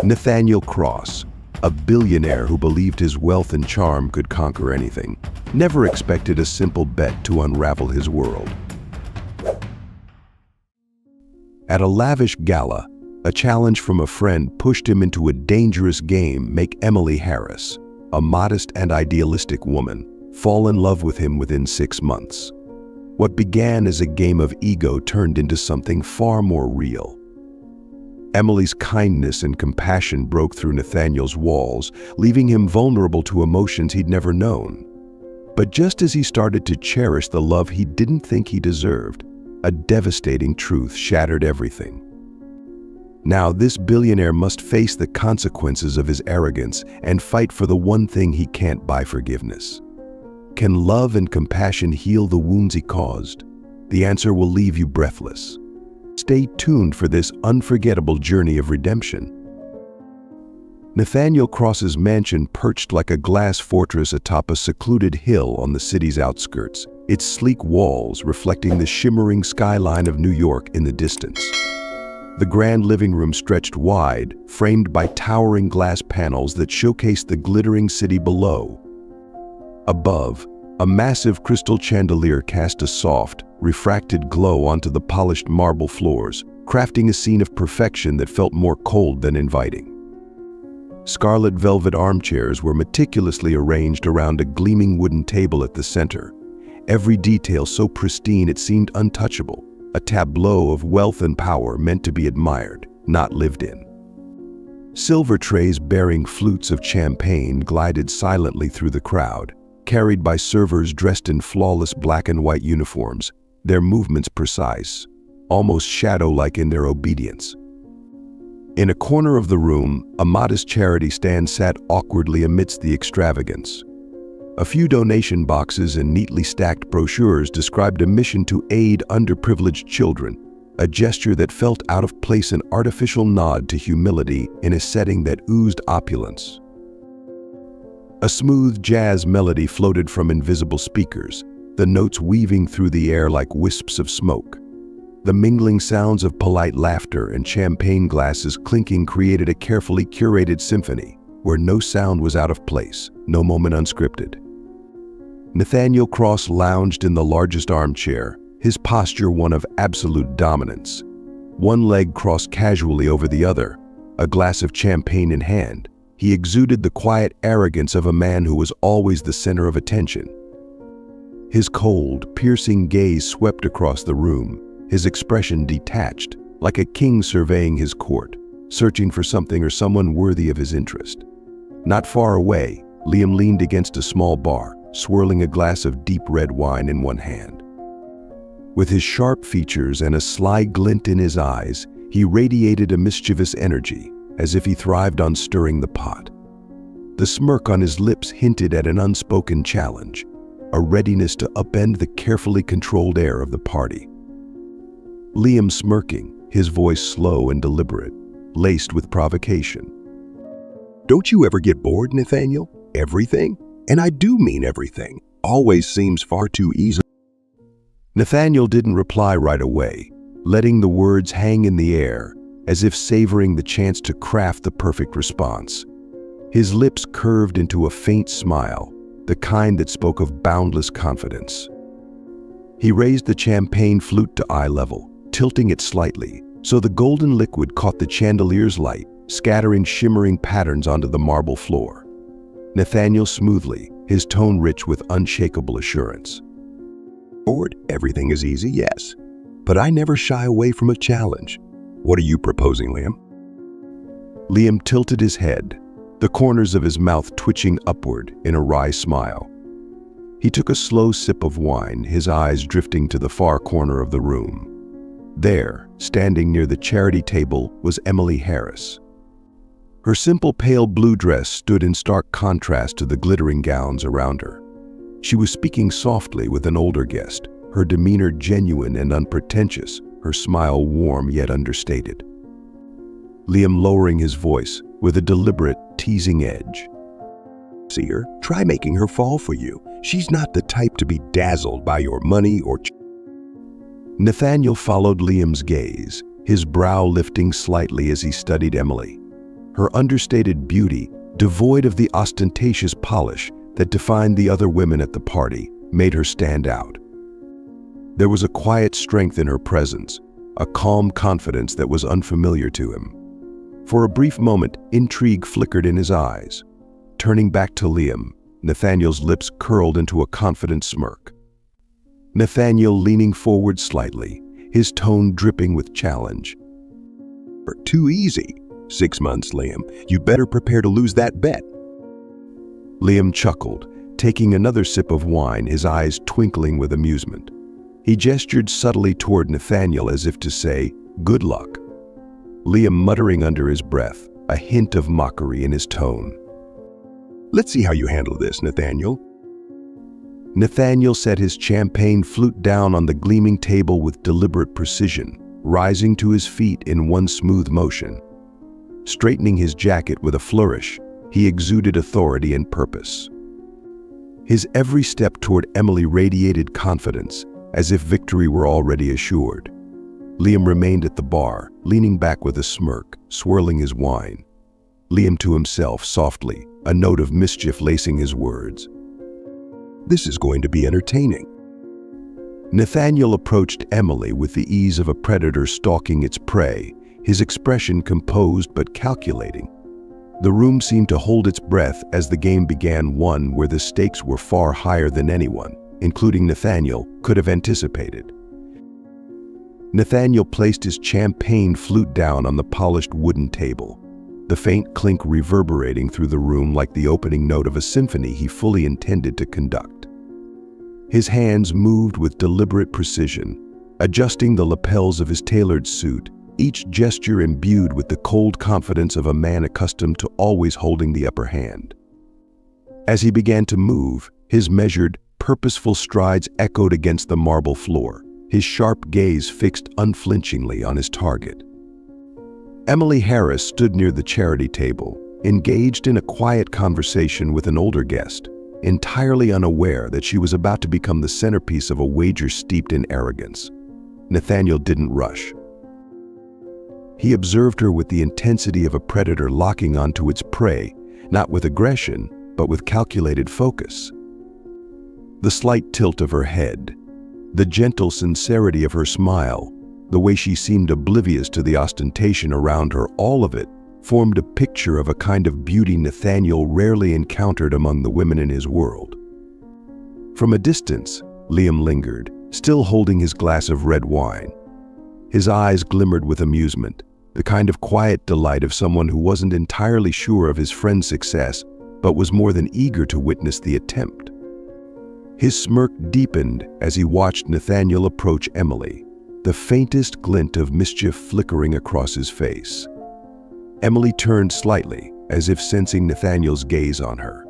Nathaniel Cross, a billionaire who believed his wealth and charm could conquer anything, never expected a simple bet to unravel his world. At a lavish gala, a challenge from a friend pushed him into a dangerous game: make Emily Harris, a modest and idealistic woman, fall in love with him within 6 months. What began as a game of ego turned into something far more real. Emily's kindness and compassion broke through Nathaniel's walls, leaving him vulnerable to emotions he'd never known. But just as he started to cherish the love he didn't think he deserved, a devastating truth shattered everything. Now this billionaire must face the consequences of his arrogance and fight for the one thing he can't buy: forgiveness. Can love and compassion heal the wounds he caused? The answer will leave you breathless. Stay tuned for this unforgettable journey of redemption. Nathaniel Cross's mansion perched like a glass fortress atop a secluded hill on the city's outskirts, its sleek walls reflecting the shimmering skyline of New York in the distance. The grand living room stretched wide, framed by towering glass panels that showcased the glittering city below. Above, a massive crystal chandelier cast a soft, refracted glow onto the polished marble floors, crafting a scene of perfection that felt more cold than inviting. Scarlet velvet armchairs were meticulously arranged around a gleaming wooden table at the center, every detail so pristine it seemed untouchable, a tableau of wealth and power meant to be admired, not lived in. Silver trays bearing flutes of champagne glided silently through the crowd, carried by servers dressed in flawless black and white uniforms, their movements precise, almost shadow-like in their obedience. In a corner of the room, a modest charity stand sat awkwardly amidst the extravagance. A few donation boxes and neatly stacked brochures described a mission to aid underprivileged children, a gesture that felt out of place, an artificial nod to humility in a setting that oozed opulence. A smooth jazz melody floated from invisible speakers, the notes weaving through the air like wisps of smoke. The mingling sounds of polite laughter and champagne glasses clinking created a carefully curated symphony, where no sound was out of place, no moment unscripted. Nathaniel Cross lounged in the largest armchair, his posture one of absolute dominance. One leg crossed casually over the other, a glass of champagne in hand, he exuded the quiet arrogance of a man who was always the center of attention. His cold, piercing gaze swept across the room, his expression detached, like a king surveying his court, searching for something or someone worthy of his interest. Not far away, Liam leaned against a small bar, swirling a glass of deep red wine in one hand. With his sharp features and a sly glint in his eyes, he radiated a mischievous energy, as if he thrived on stirring the pot. The smirk on his lips hinted at an unspoken challenge, a readiness to upend the carefully controlled air of the party. Liam smirking, his voice slow and deliberate, laced with provocation. Don't you ever get bored, Nathaniel? Everything, and I do mean everything, always seems far too easy. Nathaniel didn't reply right away, letting the words hang in the air, as if savoring the chance to craft the perfect response. His lips curved into a faint smile, the kind that spoke of boundless confidence. He raised the champagne flute to eye level, tilting it slightly, so the golden liquid caught the chandelier's light, scattering shimmering patterns onto the marble floor. Nathaniel smoothly, his tone rich with unshakable assurance. Bored, everything is easy, yes. But I never shy away from a challenge. What are you proposing, Liam? Liam tilted his head, the corners of his mouth twitching upward in a wry smile. He took a slow sip of wine, his eyes drifting to the far corner of the room. There, standing near the charity table, was Emily Harris. Her simple pale blue dress stood in stark contrast to the glittering gowns around her. She was speaking softly with an older guest, her demeanor genuine and unpretentious, her smile warm yet understated. Liam lowering his voice with a deliberate, teasing edge. See her? Try making her fall for you. She's not the type to be dazzled by your money or... Nathaniel followed Liam's gaze, his brow lifting slightly as he studied Emily. Her understated beauty, devoid of the ostentatious polish that defined the other women at the party, made her stand out. There was a quiet strength in her presence, a calm confidence that was unfamiliar to him. For a brief moment, intrigue flickered in his eyes. Turning back to Liam, Nathaniel's lips curled into a confident smirk. Nathaniel leaning forward slightly, his tone dripping with challenge. Too easy. 6 months, Liam. You better prepare to lose that bet. Liam chuckled, taking another sip of wine, his eyes twinkling with amusement. He gestured subtly toward Nathaniel as if to say, "Good luck." Liam muttering under his breath, a hint of mockery in his tone. Let's see how you handle this, Nathaniel. Nathaniel set his champagne flute down on the gleaming table with deliberate precision, rising to his feet in one smooth motion. Straightening his jacket with a flourish, he exuded authority and purpose. His every step toward Emily radiated confidence, as if victory were already assured. Liam remained at the bar, leaning back with a smirk, swirling his wine. Liam to himself softly, a note of mischief lacing his words. This is going to be entertaining. Nathaniel approached Emily with the ease of a predator stalking its prey, his expression composed but calculating. The room seemed to hold its breath as the game began, one where the stakes were far higher than anyone, including Nathaniel, could have anticipated. Nathaniel placed his champagne flute down on the polished wooden table, the faint clink reverberating through the room like the opening note of a symphony he fully intended to conduct. His hands moved with deliberate precision, adjusting the lapels of his tailored suit, each gesture imbued with the cold confidence of a man accustomed to always holding the upper hand. As he began to move, his measured, purposeful strides echoed against the marble floor, his sharp gaze fixed unflinchingly on his target. Emily Harris stood near the charity table, engaged in a quiet conversation with an older guest, entirely unaware that she was about to become the centerpiece of a wager steeped in arrogance. Nathaniel didn't rush. He observed her with the intensity of a predator locking onto its prey, not with aggression, but with calculated focus. The slight tilt of her head, the gentle sincerity of her smile, the way she seemed oblivious to the ostentation around her, all of it formed a picture of a kind of beauty Nathaniel rarely encountered among the women in his world. From a distance, Liam lingered, still holding his glass of red wine. His eyes glimmered with amusement, the kind of quiet delight of someone who wasn't entirely sure of his friend's success, but was more than eager to witness the attempt. His smirk deepened as he watched Nathaniel approach Emily, the faintest glint of mischief flickering across his face. Emily turned slightly, as if sensing Nathaniel's gaze on her.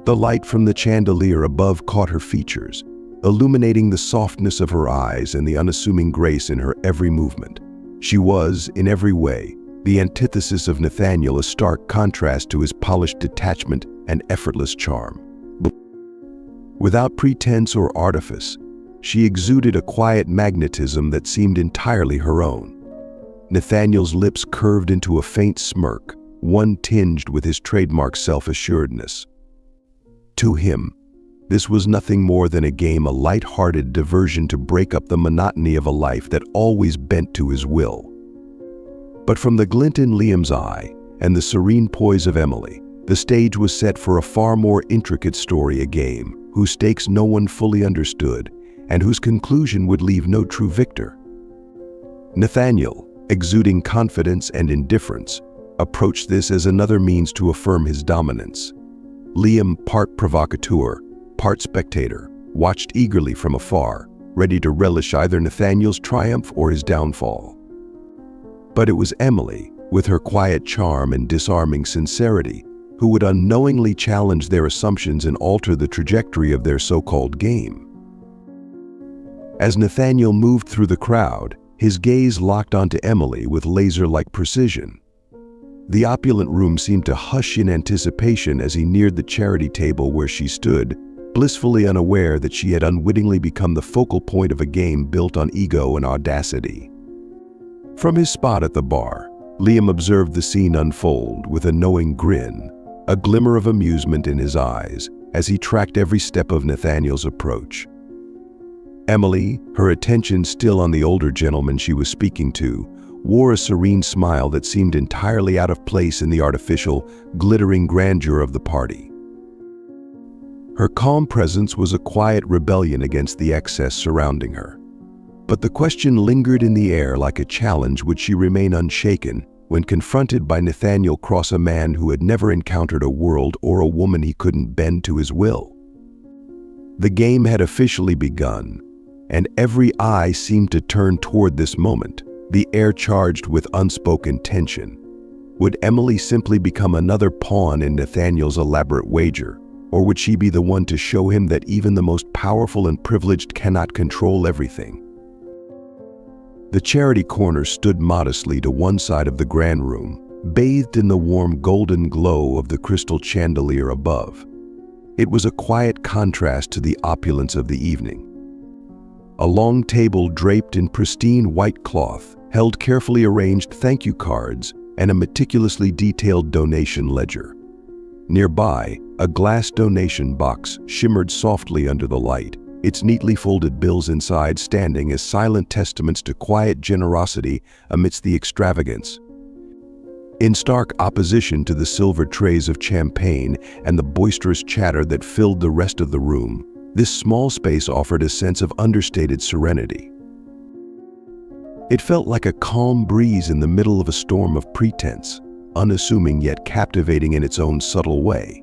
The light from the chandelier above caught her features, illuminating the softness of her eyes and the unassuming grace in her every movement. She was, in every way, the antithesis of Nathaniel, a stark contrast to his polished detachment and effortless charm. Without pretense or artifice, she exuded a quiet magnetism that seemed entirely her own. Nathaniel's lips curved into a faint smirk, one tinged with his trademark self-assuredness. To him, this was nothing more than a game, a light-hearted diversion to break up the monotony of a life that always bent to his will. But from the glint in Liam's eye and the serene poise of Emily, the stage was set for a far more intricate story, a game whose stakes no one fully understood and whose conclusion would leave no true victor. Nathaniel, exuding confidence and indifference, approached this as another means to affirm his dominance. Liam, part provocateur, part spectator, watched eagerly from afar, ready to relish either Nathaniel's triumph or his downfall. But it was Emily, with her quiet charm and disarming sincerity, who would unknowingly challenge their assumptions and alter the trajectory of their so-called game. As Nathaniel moved through the crowd, his gaze locked onto Emily with laser-like precision. The opulent room seemed to hush in anticipation as he neared the charity table where she stood, blissfully unaware that she had unwittingly become the focal point of a game built on ego and audacity. From his spot at the bar, Liam observed the scene unfold with a knowing grin, a glimmer of amusement in his eyes as he tracked every step of Nathaniel's approach. Emily, her attention still on the older gentleman she was speaking to, wore a serene smile that seemed entirely out of place in the artificial, glittering grandeur of the party. Her calm presence was a quiet rebellion against the excess surrounding her. But the question lingered in the air like a challenge. Would she remain unshaken when confronted by Nathaniel Cross, a man who had never encountered a world or a woman he couldn't bend to his will? The game had officially begun, and every eye seemed to turn toward this moment, the air charged with unspoken tension. Would Emily simply become another pawn in Nathaniel's elaborate wager, or would she be the one to show him that even the most powerful and privileged cannot control everything? The charity corner stood modestly to one side of the grand room, bathed in the warm golden glow of the crystal chandelier above. It was a quiet contrast to the opulence of the evening. A long table draped in pristine white cloth held carefully arranged thank you cards and a meticulously detailed donation ledger. Nearby, a glass donation box shimmered softly under the light, its neatly folded bills inside standing as silent testaments to quiet generosity amidst the extravagance. In stark opposition to the silver trays of champagne and the boisterous chatter that filled the rest of the room, this small space offered a sense of understated serenity. It felt like a calm breeze in the middle of a storm of pretense, unassuming yet captivating in its own subtle way.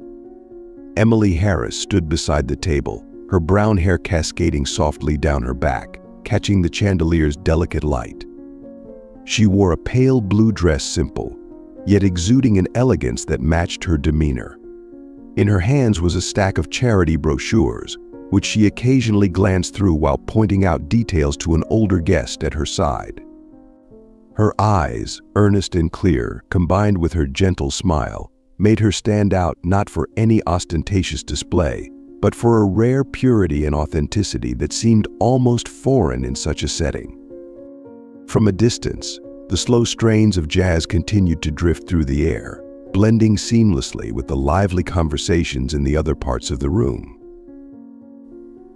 Emily Harris stood beside the table, her brown hair cascading softly down her back, catching the chandelier's delicate light. She wore a pale blue dress, simple, yet exuding an elegance that matched her demeanor. In her hands was a stack of charity brochures, which she occasionally glanced through while pointing out details to an older guest at her side. Her eyes, earnest and clear, combined with her gentle smile, made her stand out not for any ostentatious display, but for a rare purity and authenticity that seemed almost foreign in such a setting. From a distance, the slow strains of jazz continued to drift through the air, blending seamlessly with the lively conversations in the other parts of the room.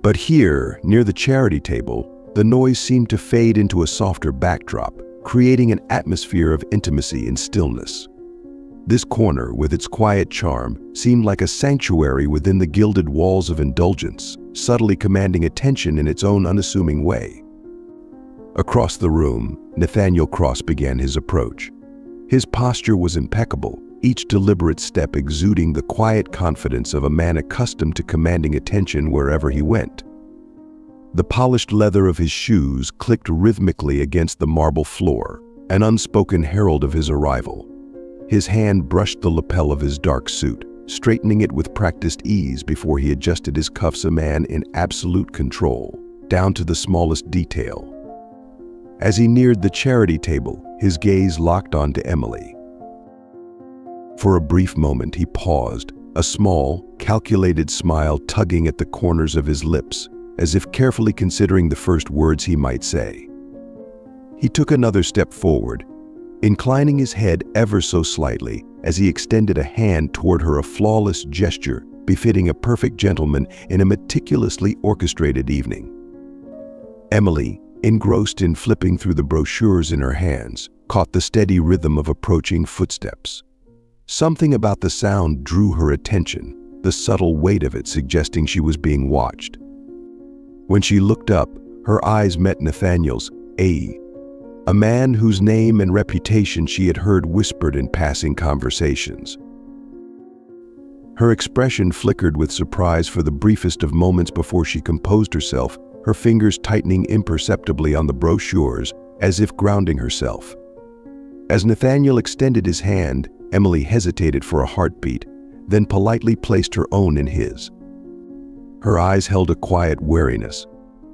But here, near the charity table, the noise seemed to fade into a softer backdrop, creating an atmosphere of intimacy and stillness. This corner, with its quiet charm, seemed like a sanctuary within the gilded walls of indulgence, subtly commanding attention in its own unassuming way. Across the room, Nathaniel Cross began his approach. His posture was impeccable, each deliberate step exuding the quiet confidence of a man accustomed to commanding attention wherever he went. The polished leather of his shoes clicked rhythmically against the marble floor, an unspoken herald of his arrival. His hand brushed the lapel of his dark suit, straightening it with practiced ease before he adjusted his cuffs, a man in absolute control, down to the smallest detail. As he neared the charity table, his gaze locked onto Emily. For a brief moment he paused, a small, calculated smile tugging at the corners of his lips, as if carefully considering the first words he might say. He took another step forward, inclining his head ever so slightly as he extended a hand toward her, a flawless gesture befitting a perfect gentleman in a meticulously orchestrated evening. Emily, engrossed in flipping through the brochures in her hands, caught the steady rhythm of approaching footsteps. Something about the sound drew her attention, the subtle weight of it suggesting she was being watched. When she looked up, her eyes met Nathaniel's, a man whose name and reputation she had heard whispered in passing conversations. Her expression flickered with surprise for the briefest of moments before she composed herself, her fingers tightening imperceptibly on the brochures as if grounding herself. As Nathaniel extended his hand, Emily hesitated for a heartbeat, then politely placed her own in his. Her eyes held a quiet wariness,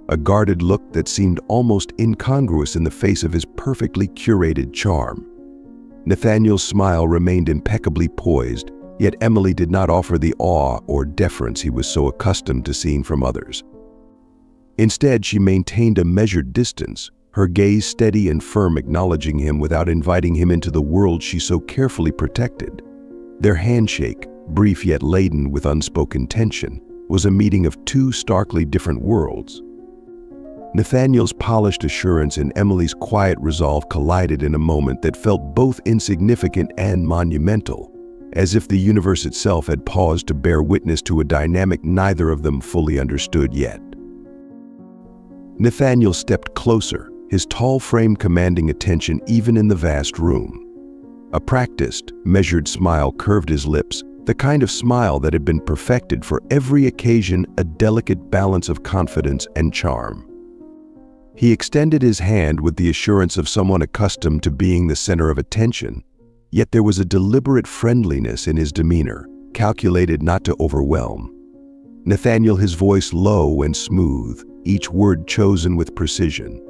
a guarded look that seemed almost incongruous in the face of his perfectly curated charm. Nathaniel's smile remained impeccably poised, yet Emily did not offer the awe or deference he was so accustomed to seeing from others. Instead, she maintained a measured distance, her gaze steady and firm, acknowledging him without inviting him into the world she so carefully protected. Their handshake, brief yet laden with unspoken tension, was a meeting of two starkly different worlds. Nathaniel's polished assurance and Emily's quiet resolve collided in a moment that felt both insignificant and monumental, as if the universe itself had paused to bear witness to a dynamic neither of them fully understood yet. Nathaniel stepped closer, his tall frame commanding attention even in the vast room. A practiced, measured smile curved his lips, the kind of smile that had been perfected for every occasion, a delicate balance of confidence and charm. He extended his hand with the assurance of someone accustomed to being the center of attention, yet there was a deliberate friendliness in his demeanor, calculated not to overwhelm. Nathaniel, his voice low and smooth, each word chosen with precision.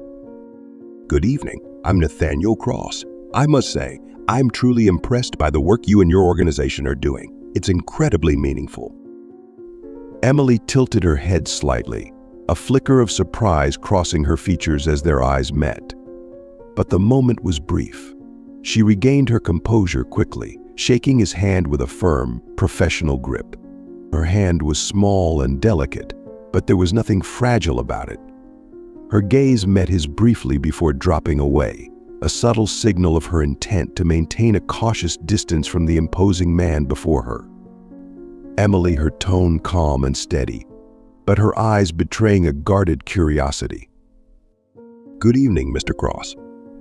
Good evening, I'm Nathaniel Cross. I must say, I'm truly impressed by the work you and your organization are doing. It's incredibly meaningful. Emily tilted her head slightly, a flicker of surprise crossing her features as their eyes met. But the moment was brief. She regained her composure quickly, shaking his hand with a firm, professional grip. Her hand was small and delicate, but there was nothing fragile about it. Her gaze met his briefly before dropping away, a subtle signal of her intent to maintain a cautious distance from the imposing man before her. Emily, her tone calm and steady, but her eyes betraying a guarded curiosity. Good evening, Mr. Cross.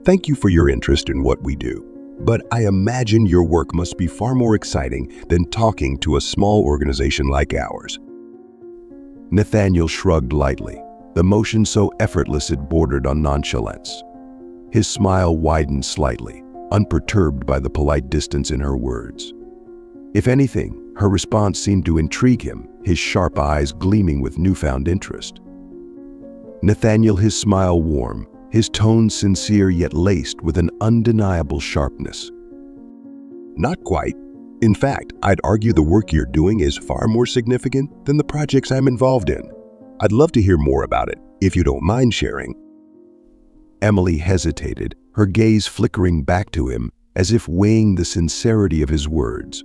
Thank you for your interest in what we do, but I imagine your work must be far more exciting than talking to a small organization like ours. Nathaniel shrugged lightly, the motion so effortless it bordered on nonchalance. His smile widened slightly, unperturbed by the polite distance in her words. If anything, her response seemed to intrigue him, his sharp eyes gleaming with newfound interest. Nathaniel, his smile warm, his tone sincere yet laced with an undeniable sharpness. Not quite. In fact, I'd argue the work you're doing is far more significant than the projects I'm involved in. I'd love to hear more about it, if you don't mind sharing. Emily hesitated, her gaze flickering back to him as if weighing the sincerity of his words.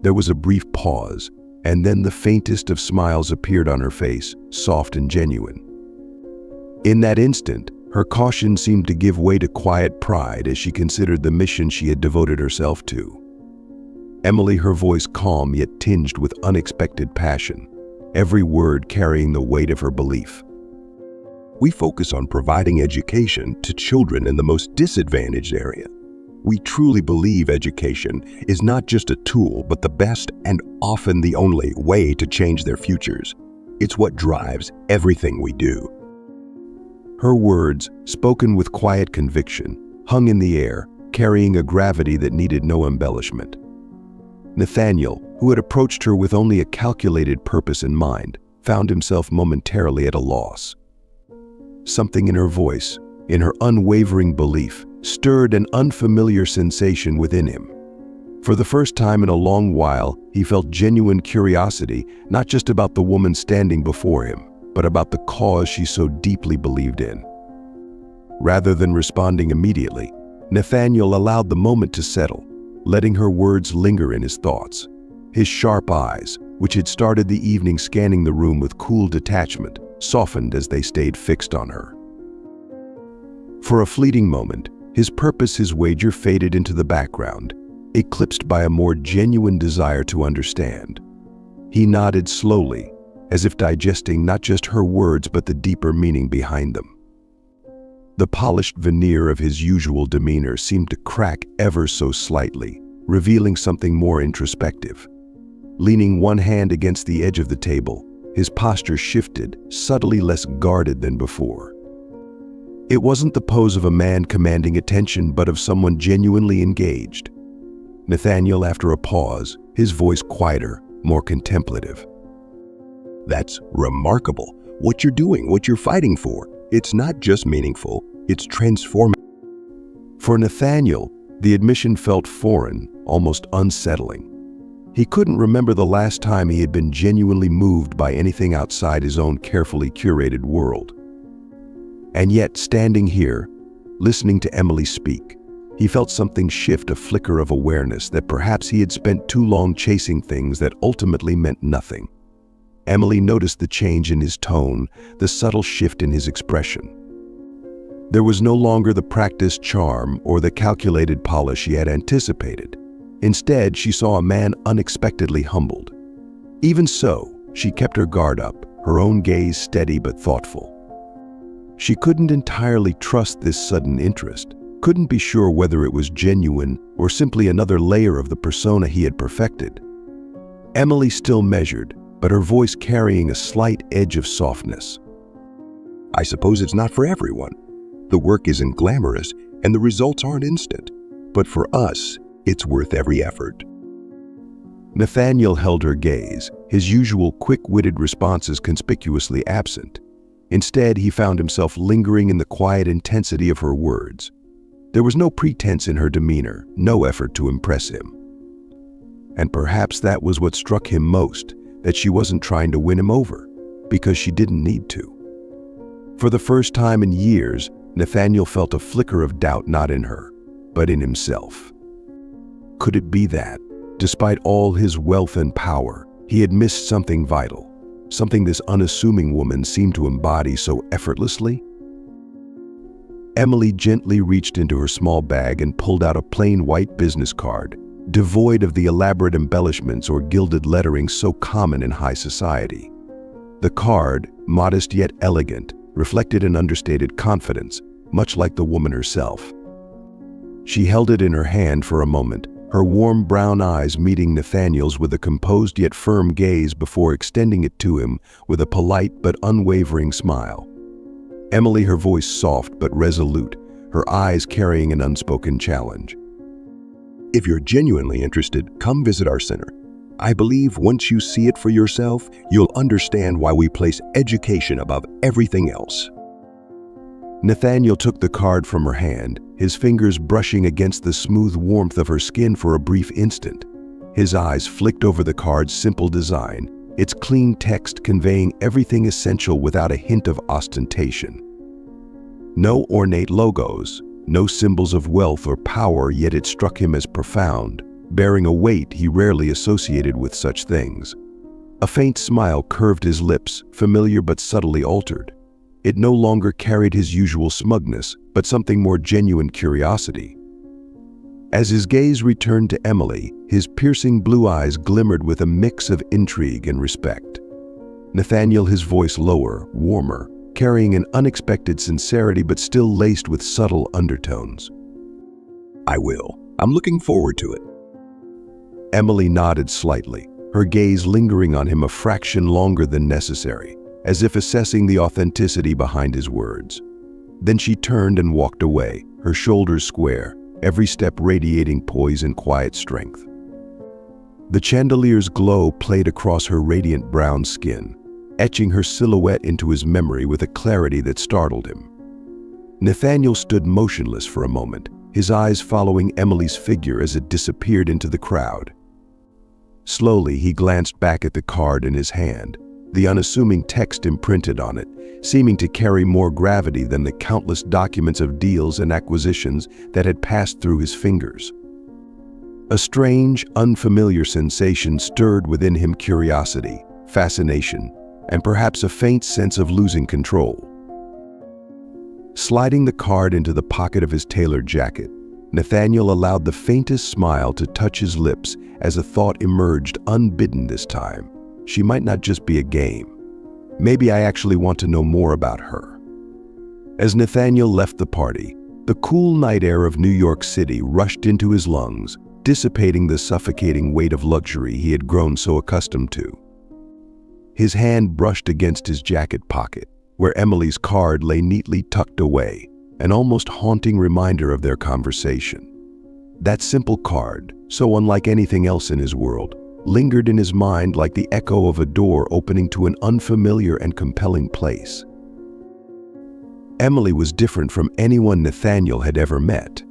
There was a brief pause, and then the faintest of smiles appeared on her face, soft and genuine. In that instant, her caution seemed to give way to quiet pride as she considered the mission she had devoted herself to. Emily, her voice calm yet tinged with unexpected passion, every word carrying the weight of her belief. We focus on providing education to children in the most disadvantaged area. We truly believe education is not just a tool, but the best and often the only way to change their futures. It's what drives everything we do. Her words, spoken with quiet conviction, hung in the air, carrying a gravity that needed no embellishment. Nathaniel, who had approached her with only a calculated purpose in mind, found himself momentarily at a loss. Something in her voice, in her unwavering belief, stirred an unfamiliar sensation within him. For the first time in a long while, he felt genuine curiosity, not just about the woman standing before him, but about the cause she so deeply believed in. Rather than responding immediately, Nathaniel allowed the moment to settle, letting her words linger in his thoughts. His sharp eyes, which had started the evening scanning the room with cool detachment, softened as they stayed fixed on her. For a fleeting moment, his purpose, his wager faded into the background, eclipsed by a more genuine desire to understand. He nodded slowly, as if digesting not just her words but the deeper meaning behind them. The polished veneer of his usual demeanor seemed to crack ever so slightly, revealing something more introspective. Leaning one hand against the edge of the table, his posture shifted, subtly less guarded than before. It wasn't the pose of a man commanding attention, but of someone genuinely engaged. Nathaniel, after a pause, his voice quieter, more contemplative. That's remarkable. What you're doing, what you're fighting for, it's not just meaningful, it's transformative. For Nathaniel, the admission felt foreign, almost unsettling. He couldn't remember the last time he had been genuinely moved by anything outside his own carefully curated world. And yet, standing here, listening to Emily speak, he felt something shift, a flicker of awareness that perhaps he had spent too long chasing things that ultimately meant nothing. Emily noticed the change in his tone, the subtle shift in his expression. There was no longer the practiced charm or the calculated polish she had anticipated. Instead, she saw a man unexpectedly humbled. Even so, she kept her guard up, her own gaze steady but thoughtful. She couldn't entirely trust this sudden interest, couldn't be sure whether it was genuine or simply another layer of the persona he had perfected. Emily still measured, but her voice carrying a slight edge of softness. I suppose it's not for everyone. The work isn't glamorous and the results aren't instant. But for us, it's worth every effort. Nathaniel held her gaze, his usual quick-witted responses conspicuously absent. Instead, he found himself lingering in the quiet intensity of her words. There was no pretense in her demeanor, no effort to impress him. And perhaps that was what struck him most, that she wasn't trying to win him over, because she didn't need to. For the first time in years, Nathaniel felt a flicker of doubt not in her, but in himself. Could it be that, despite all his wealth and power, he had missed something vital, something this unassuming woman seemed to embody so effortlessly? Emily gently reached into her small bag and pulled out a plain white business card, devoid of the elaborate embellishments or gilded lettering so common in high society. The card, modest yet elegant, reflected an understated confidence, much like the woman herself. She held it in her hand for a moment, her warm brown eyes meeting Nathaniel's with a composed yet firm gaze before extending it to him with a polite but unwavering smile. Emily, her voice soft but resolute, her eyes carrying an unspoken challenge. If you're genuinely interested, come visit our center. I believe once you see it for yourself, you'll understand why we place education above everything else. Nathaniel took the card from her hand, his fingers brushing against the smooth warmth of her skin for a brief instant. His eyes flicked over the card's simple design, its clean text conveying everything essential without a hint of ostentation. No ornate logos, no symbols of wealth or power, yet it struck him as profound, bearing a weight he rarely associated with such things. A faint smile curved his lips, familiar but subtly altered. It no longer carried his usual smugness, but something more genuine curiosity. As his gaze returned to Emily, his piercing blue eyes glimmered with a mix of intrigue and respect. Nathaniel, his voice lower, warmer, carrying an unexpected sincerity but still laced with subtle undertones. I will. I'm looking forward to it. Emily nodded slightly, her gaze lingering on him a fraction longer than necessary, as if assessing the authenticity behind his words. Then she turned and walked away, her shoulders square, every step radiating poise and quiet strength. The chandelier's glow played across her radiant brown skin, etching her silhouette into his memory with a clarity that startled him. Nathaniel stood motionless for a moment, his eyes following Emily's figure as it disappeared into the crowd. Slowly, he glanced back at the card in his hand, the unassuming text imprinted on it, seeming to carry more gravity than the countless documents of deals and acquisitions that had passed through his fingers. A strange, unfamiliar sensation stirred within him: curiosity, fascination, and perhaps a faint sense of losing control. Sliding the card into the pocket of his tailored jacket, Nathaniel allowed the faintest smile to touch his lips as a thought emerged unbidden this time. She might not just be a game. Maybe I actually want to know more about her. As Nathaniel left the party, the cool night air of New York City rushed into his lungs, dissipating the suffocating weight of luxury he had grown so accustomed to. His hand brushed against his jacket pocket, where Emily's card lay neatly tucked away, an almost haunting reminder of their conversation. That simple card, so unlike anything else in his world, lingered in his mind like the echo of a door opening to an unfamiliar and compelling place. Emily was different from anyone Nathaniel had ever met.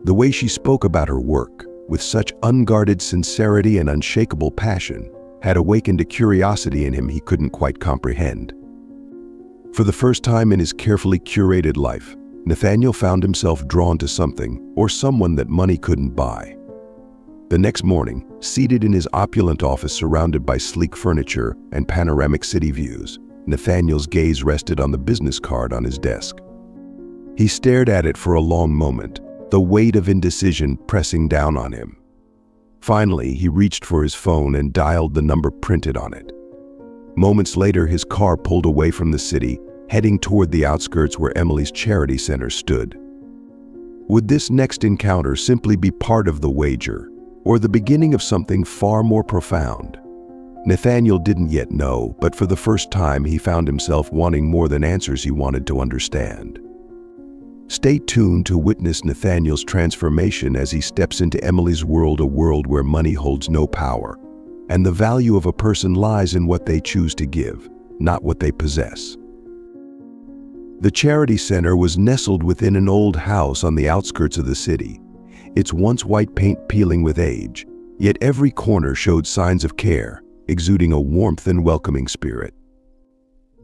The way she spoke about her work, with such unguarded sincerity and unshakable passion, had awakened a curiosity in him he couldn't quite comprehend. For the first time in his carefully curated life, Nathaniel found himself drawn to something or someone that money couldn't buy. The next morning, seated in his opulent office surrounded by sleek furniture and panoramic city views, Nathaniel's gaze rested on the business card on his desk. He stared at it for a long moment, the weight of indecision pressing down on him. Finally, he reached for his phone and dialed the number printed on it. Moments later, his car pulled away from the city, heading toward the outskirts where Emily's charity center stood. Would this next encounter simply be part of the wager, or the beginning of something far more profound? Nathaniel didn't yet know, but for the first time he found himself wanting more than answers he wanted to understand. Stay tuned to witness Nathaniel's transformation as he steps into Emily's world, a world where money holds no power, and the value of a person lies in what they choose to give, not what they possess. The charity center was nestled within an old house on the outskirts of the city, its once white paint peeling with age, yet every corner showed signs of care, exuding a warmth and welcoming spirit.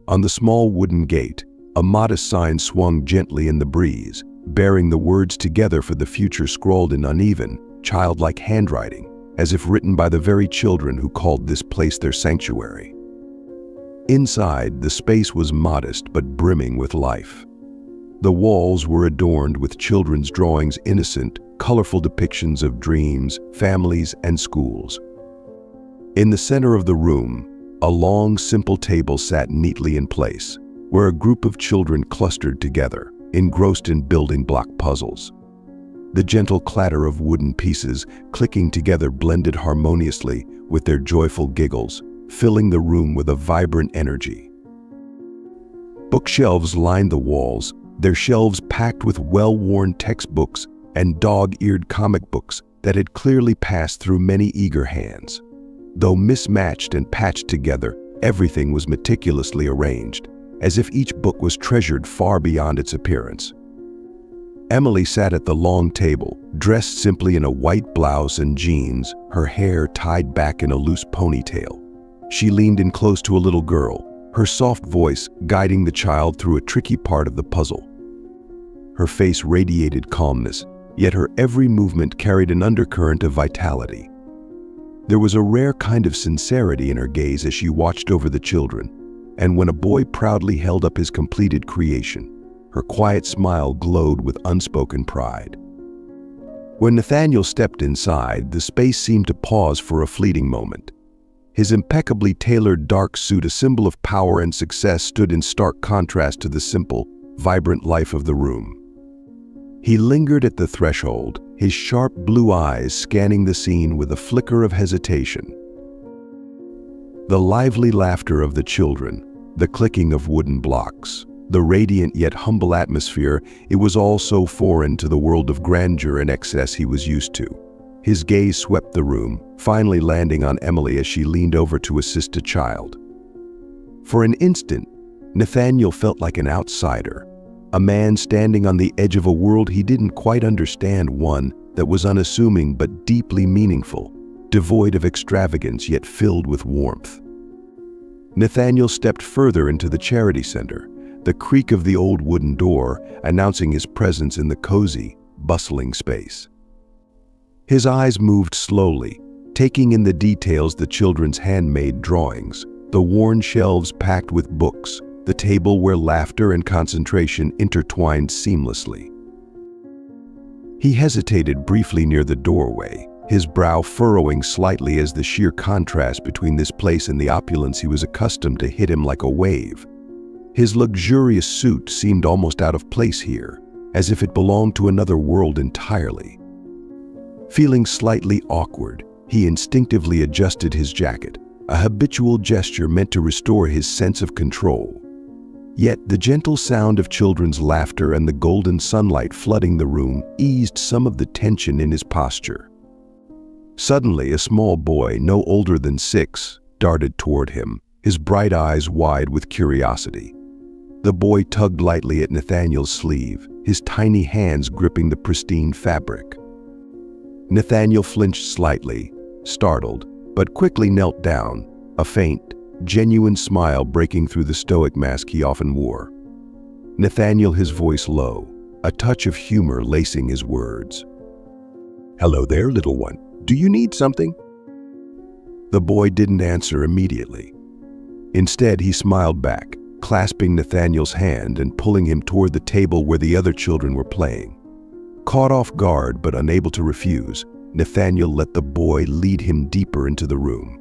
On the small wooden gate, a modest sign swung gently in the breeze, bearing the words "Together for the Future" scrawled in uneven, childlike handwriting, as if written by the very children who called this place their sanctuary. Inside, the space was modest but brimming with life. The walls were adorned with children's drawings, innocent, colorful depictions of dreams, families, and schools. In the center of the room, a long, simple table sat neatly in place, where a group of children clustered together, engrossed in building block puzzles. The gentle clatter of wooden pieces clicking together blended harmoniously with their joyful giggles, filling the room with a vibrant energy. Bookshelves lined the walls, their shelves packed with well-worn textbooks and dog-eared comic books that had clearly passed through many eager hands. Though mismatched and patched together, everything was meticulously arranged, as if each book was treasured far beyond its appearance. Emily sat at the long table, dressed simply in a white blouse and jeans, her hair tied back in a loose ponytail. She leaned in close to a little girl, her soft voice guiding the child through a tricky part of the puzzle. Her face radiated calmness, yet her every movement carried an undercurrent of vitality. There was a rare kind of sincerity in her gaze as she watched over the children, and when a boy proudly held up his completed creation, her quiet smile glowed with unspoken pride. When Nathaniel stepped inside, the space seemed to pause for a fleeting moment. His impeccably tailored dark suit, a symbol of power and success, stood in stark contrast to the simple, vibrant life of the room. He lingered at the threshold, his sharp blue eyes scanning the scene with a flicker of hesitation. The lively laughter of the children, the clicking of wooden blocks, the radiant yet humble atmosphere, it was all so foreign to the world of grandeur and excess he was used to. His gaze swept the room, finally landing on Emily as she leaned over to assist a child. For an instant, Nathaniel felt like an outsider, a man standing on the edge of a world he didn't quite understand, one that was unassuming but deeply meaningful, devoid of extravagance yet filled with warmth. Nathaniel stepped further into the charity center, the creak of the old wooden door announcing his presence in the cozy, bustling space. His eyes moved slowly, taking in the details: the children's handmade drawings, the worn shelves packed with books, the table where laughter and concentration intertwined seamlessly. He hesitated briefly near the doorway, his brow furrowing slightly as the sheer contrast between this place and the opulence he was accustomed to hit him like a wave. His luxurious suit seemed almost out of place here, as if it belonged to another world entirely. Feeling slightly awkward, he instinctively adjusted his jacket, a habitual gesture meant to restore his sense of control. Yet the gentle sound of children's laughter and the golden sunlight flooding the room eased some of the tension in his posture. Suddenly, a small boy, no older than 6, darted toward him, his bright eyes wide with curiosity. The boy tugged lightly at Nathaniel's sleeve, his tiny hands gripping the pristine fabric. Nathaniel flinched slightly, startled, but quickly knelt down, a faint, genuine smile breaking through the stoic mask he often wore. Nathaniel, his voice low, a touch of humor lacing his words. "Hello there, little one. Do you need something?" The boy didn't answer immediately. Instead, he smiled back, clasping Nathaniel's hand and pulling him toward the table where the other children were playing. Caught off guard but unable to refuse, Nathaniel let the boy lead him deeper into the room.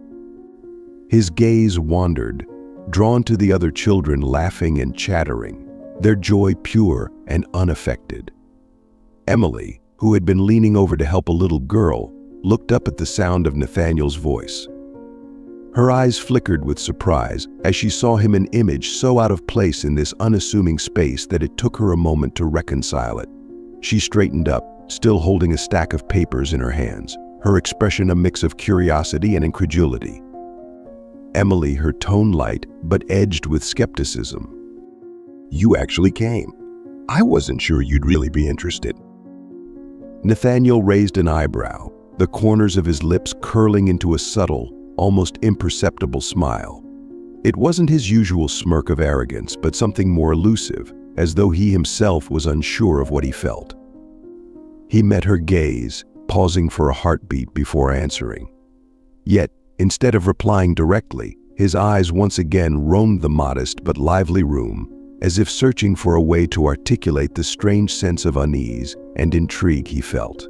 His gaze wandered, drawn to the other children laughing and chattering, their joy pure and unaffected. Emily, who had been leaning over to help a little girl, looked up at the sound of Nathaniel's voice. Her eyes flickered with surprise as she saw him, an image so out of place in this unassuming space that it took her a moment to reconcile it. She straightened up, still holding a stack of papers in her hands, her expression a mix of curiosity and incredulity. Emily, her tone light but edged with skepticism. "You actually came. I wasn't sure you'd really be interested." Nathaniel raised an eyebrow, the corners of his lips curling into a subtle, almost imperceptible smile. It wasn't his usual smirk of arrogance, but something more elusive, as though he himself was unsure of what he felt. He met her gaze, pausing for a heartbeat before answering. Yet, instead of replying directly, his eyes once again roamed the modest but lively room, as if searching for a way to articulate the strange sense of unease and intrigue he felt.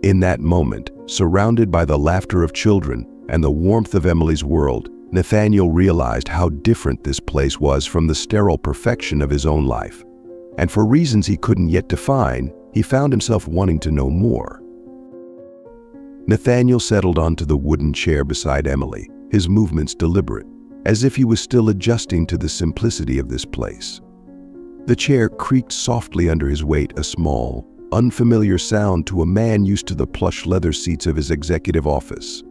In that moment, surrounded by the laughter of children and the warmth of Emily's world, Nathaniel realized how different this place was from the sterile perfection of his own life. And for reasons he couldn't yet define, he found himself wanting to know more. Nathaniel settled onto the wooden chair beside Emily, his movements deliberate, as if he was still adjusting to the simplicity of this place. The chair creaked softly under his weight, a small, unfamiliar sound to a man used to the plush leather seats of his executive office.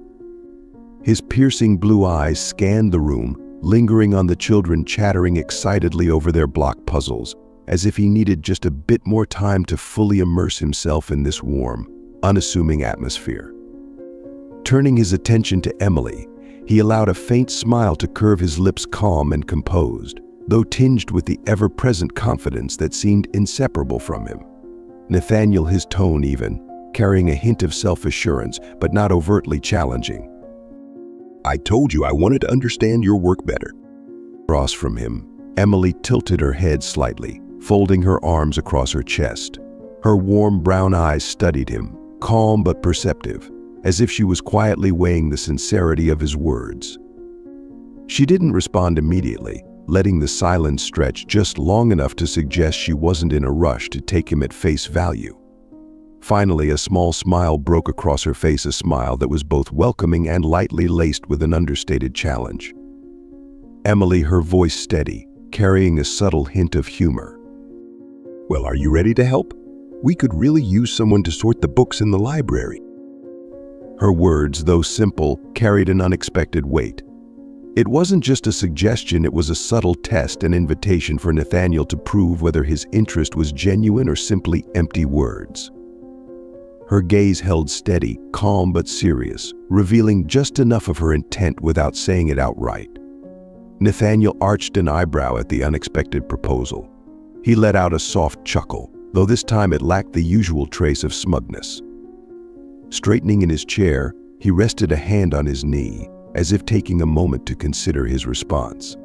His piercing blue eyes scanned the room, lingering on the children chattering excitedly over their block puzzles, as if he needed just a bit more time to fully immerse himself in this warm, unassuming atmosphere. Turning his attention to Emily, he allowed a faint smile to curve his lips, calm and composed, though tinged with the ever-present confidence that seemed inseparable from him. Nathaniel, his tone even, carrying a hint of self-assurance, but not overtly challenging. "I told you I wanted to understand your work better." Across from him, Emily tilted her head slightly, folding her arms across her chest. Her warm brown eyes studied him, calm but perceptive, as if she was quietly weighing the sincerity of his words. She didn't respond immediately, letting the silence stretch just long enough to suggest she wasn't in a rush to take him at face value. Finally, a small smile broke across her face, a smile that was both welcoming and lightly laced with an understated challenge. Emily, her voice steady, carrying a subtle hint of humor. "Well, are you ready to help? We could really use someone to sort the books in the library." Her words, though simple, carried an unexpected weight. It wasn't just a suggestion, it was a subtle test, an invitation for Nathaniel to prove whether his interest was genuine or simply empty words. Her gaze held steady, calm but serious, revealing just enough of her intent without saying it outright. Nathaniel arched an eyebrow at the unexpected proposal. He let out a soft chuckle, though this time it lacked the usual trace of smugness. Straightening in his chair, he rested a hand on his knee, as if taking a moment to consider his response.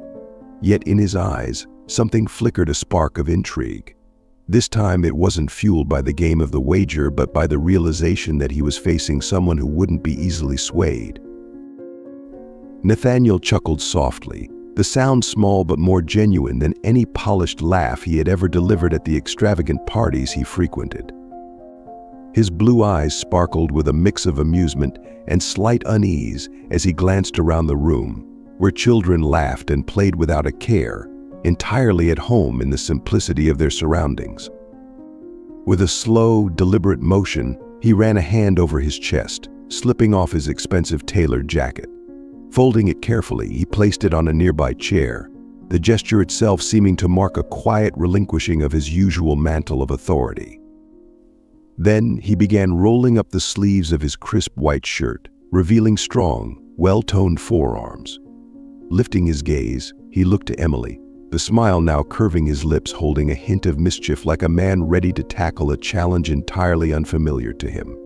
Yet in his eyes, something flickered, a spark of intrigue. This time it wasn't fueled by the game of the wager, but by the realization that he was facing someone who wouldn't be easily swayed. Nathaniel chuckled softly, the sound small but more genuine than any polished laugh he had ever delivered at the extravagant parties he frequented. His blue eyes sparkled with a mix of amusement and slight unease as he glanced around the room, where children laughed and played without a care, entirely at home in the simplicity of their surroundings. With a slow, deliberate motion, he ran a hand over his chest, slipping off his expensive tailored jacket. Folding it carefully, he placed it on a nearby chair, the gesture itself seeming to mark a quiet relinquishing of his usual mantle of authority. Then he began rolling up the sleeves of his crisp white shirt, revealing strong, well-toned forearms. Lifting his gaze, he looked to Emily, the smile now curving his lips, holding a hint of mischief, like a man ready to tackle a challenge entirely unfamiliar to him.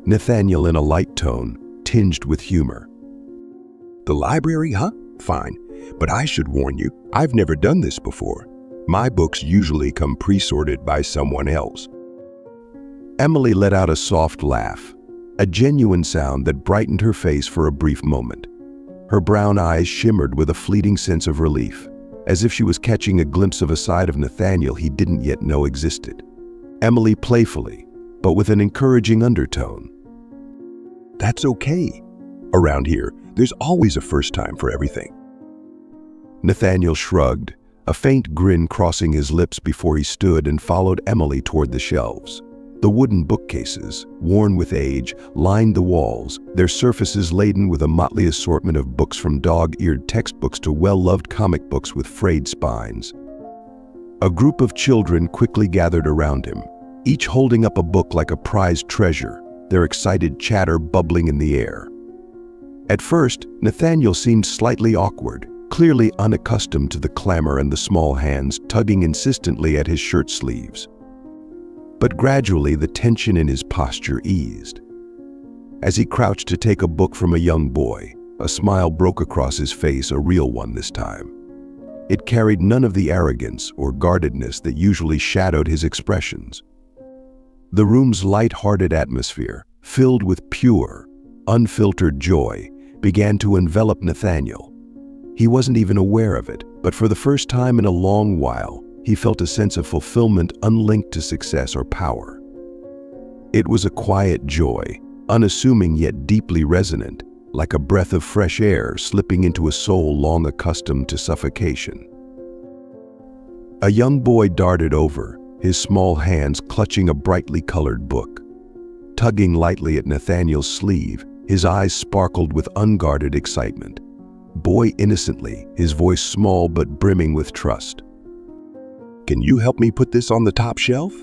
Nathaniel, in a light tone, tinged with humor. The library, huh? Fine. But I should warn you, I've never done this before. My books usually come pre-sorted by someone else. Emily let out a soft laugh, a genuine sound that brightened her face for a brief moment. Her brown eyes shimmered with a fleeting sense of relief, as if she was catching a glimpse of a side of Nathaniel he didn't yet know existed. Emily playfully, but with an encouraging undertone. That's okay. Around here, there's always a first time for everything. Nathaniel shrugged, a faint grin crossing his lips before he stood and followed Emily toward the shelves. The wooden bookcases, worn with age, lined the walls, their surfaces laden with a motley assortment of books, from dog-eared textbooks to well-loved comic books with frayed spines. A group of children quickly gathered around him, each holding up a book like a prized treasure, their excited chatter bubbling in the air. At first, Nathaniel seemed slightly awkward, clearly unaccustomed to the clamor and the small hands tugging insistently at his shirt sleeves. But gradually the tension in his posture eased. As he crouched to take a book from a young boy, a smile broke across his face, a real one this time. It carried none of the arrogance or guardedness that usually shadowed his expressions. The room's light-hearted atmosphere, filled with pure, unfiltered joy, began to envelop Nathaniel. He wasn't even aware of it, but for the first time in a long while, he felt a sense of fulfillment unlinked to success or power. It was a quiet joy, unassuming yet deeply resonant, like a breath of fresh air slipping into a soul long accustomed to suffocation. A young boy darted over, his small hands clutching a brightly colored book. Tugging lightly at Nathaniel's sleeve, his eyes sparkled with unguarded excitement. Boy innocently, his voice small but brimming with trust. Can you help me put this on the top shelf?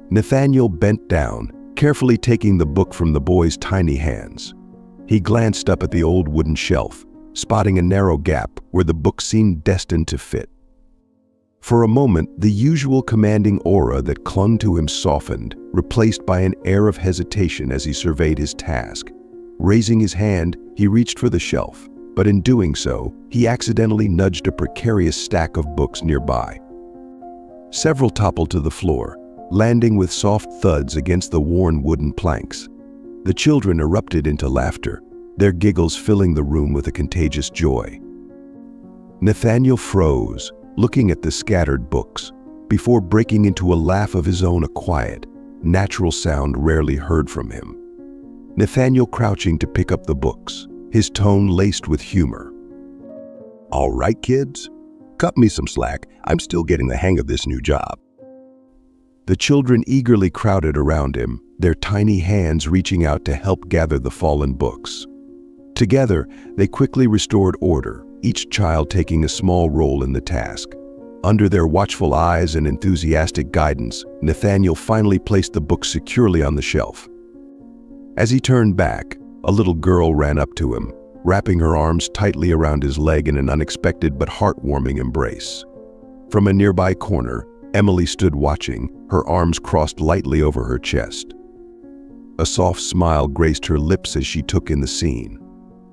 Nathaniel bent down, carefully taking the book from the boy's tiny hands. He glanced up at the old wooden shelf, spotting a narrow gap where the book seemed destined to fit. For a moment, the usual commanding aura that clung to him softened, replaced by an air of hesitation as he surveyed his task. Raising his hand, he reached for the shelf, but in doing so, he accidentally nudged a precarious stack of books nearby. Several toppled to the floor, landing with soft thuds against the worn wooden planks. The children erupted into laughter, their giggles filling the room with a contagious joy. Nathaniel froze, looking at the scattered books, before breaking into a laugh of his own, a quiet, natural sound rarely heard from him. Nathaniel crouching to pick up the books, his tone laced with humor. All right, kids, cut me some slack. I'm still getting the hang of this new job. The children eagerly crowded around him, their tiny hands reaching out to help gather the fallen books. Together, they quickly restored order, each child taking a small role in the task. Under their watchful eyes and enthusiastic guidance, Nathaniel finally placed the book securely on the shelf. As he turned back, a little girl ran up to him, wrapping her arms tightly around his leg in an unexpected but heartwarming embrace. From a nearby corner, Emily stood watching, her arms crossed lightly over her chest. A soft smile graced her lips as she took in the scene.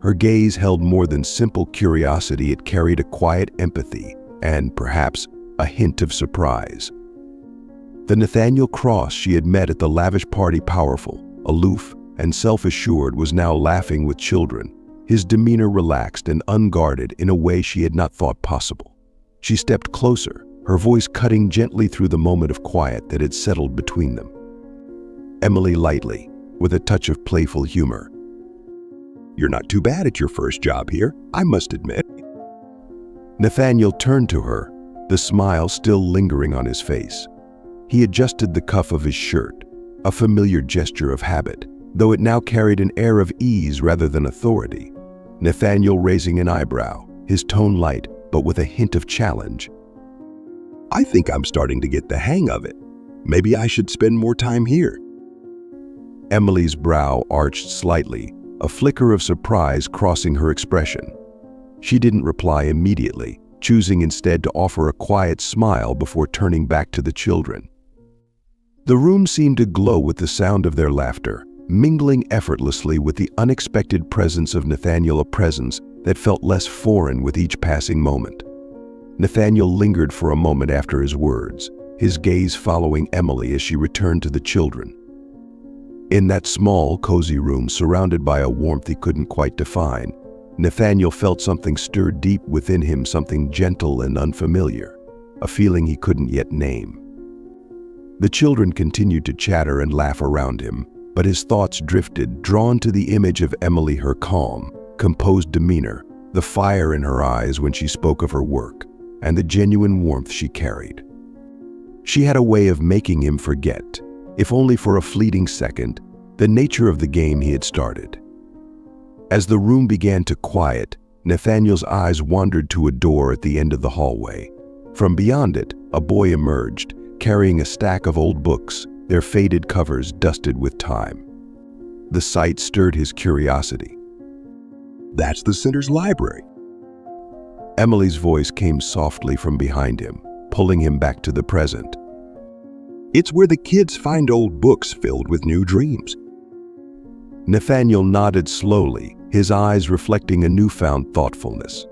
Her gaze held more than simple curiosity, it carried a quiet empathy and, perhaps, a hint of surprise. The Nathaniel Cross she had met at the lavish party, powerful, aloof, and self-assured, was now laughing with children, his demeanor relaxed and unguarded in a way she had not thought possible. She stepped closer, her voice cutting gently through the moment of quiet that had settled between them. Emily lightly, with a touch of playful humor. You're not too bad at your first job here, I must admit. Nathaniel turned to her, the smile still lingering on his face. He adjusted the cuff of his shirt, a familiar gesture of habit, though it now carried an air of ease rather than authority. Nathaniel raising an eyebrow, his tone light, but with a hint of challenge. I think I'm starting to get the hang of it. Maybe I should spend more time here. Emily's brow arched slightly, a flicker of surprise crossing her expression. She didn't reply immediately, choosing instead to offer a quiet smile before turning back to the children. The room seemed to glow with the sound of their laughter, mingling effortlessly with the unexpected presence of Nathaniel, a presence that felt less foreign with each passing moment. Nathaniel lingered for a moment after his words, his gaze following Emily as she returned to the children. In that small, cozy room surrounded by a warmth he couldn't quite define, Nathaniel felt something stir deep within him, something gentle and unfamiliar, a feeling he couldn't yet name. The children continued to chatter and laugh around him, but his thoughts drifted, drawn to the image of Emily, her calm, composed demeanor, the fire in her eyes when she spoke of her work, and the genuine warmth she carried. She had a way of making him forget, if only for a fleeting second, the nature of the game he had started. As the room began to quiet, Nathaniel's eyes wandered to a door at the end of the hallway. From beyond it, a boy emerged, carrying a stack of old books, their faded covers dusted with time. The sight stirred his curiosity. "That's the center's library." Emily's voice came softly from behind him, pulling him back to the present. "It's where the kids find old books filled with new dreams." Nathaniel nodded slowly, his eyes reflecting a newfound thoughtfulness.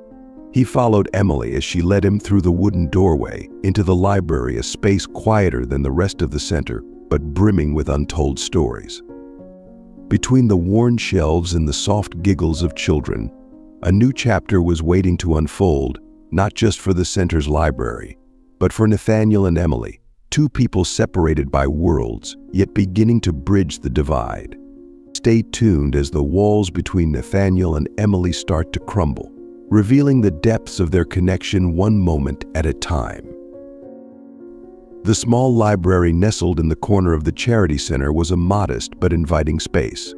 He followed Emily as she led him through the wooden doorway into the library, a space quieter than the rest of the center, but brimming with untold stories. Between the worn shelves and the soft giggles of children, a new chapter was waiting to unfold, not just for the center's library, but for Nathaniel and Emily, two people separated by worlds, yet beginning to bridge the divide. Stay tuned as the walls between Nathaniel and Emily start to crumble, revealing the depths of their connection one moment at a time. The small library nestled in the corner of the charity center was a modest but inviting space.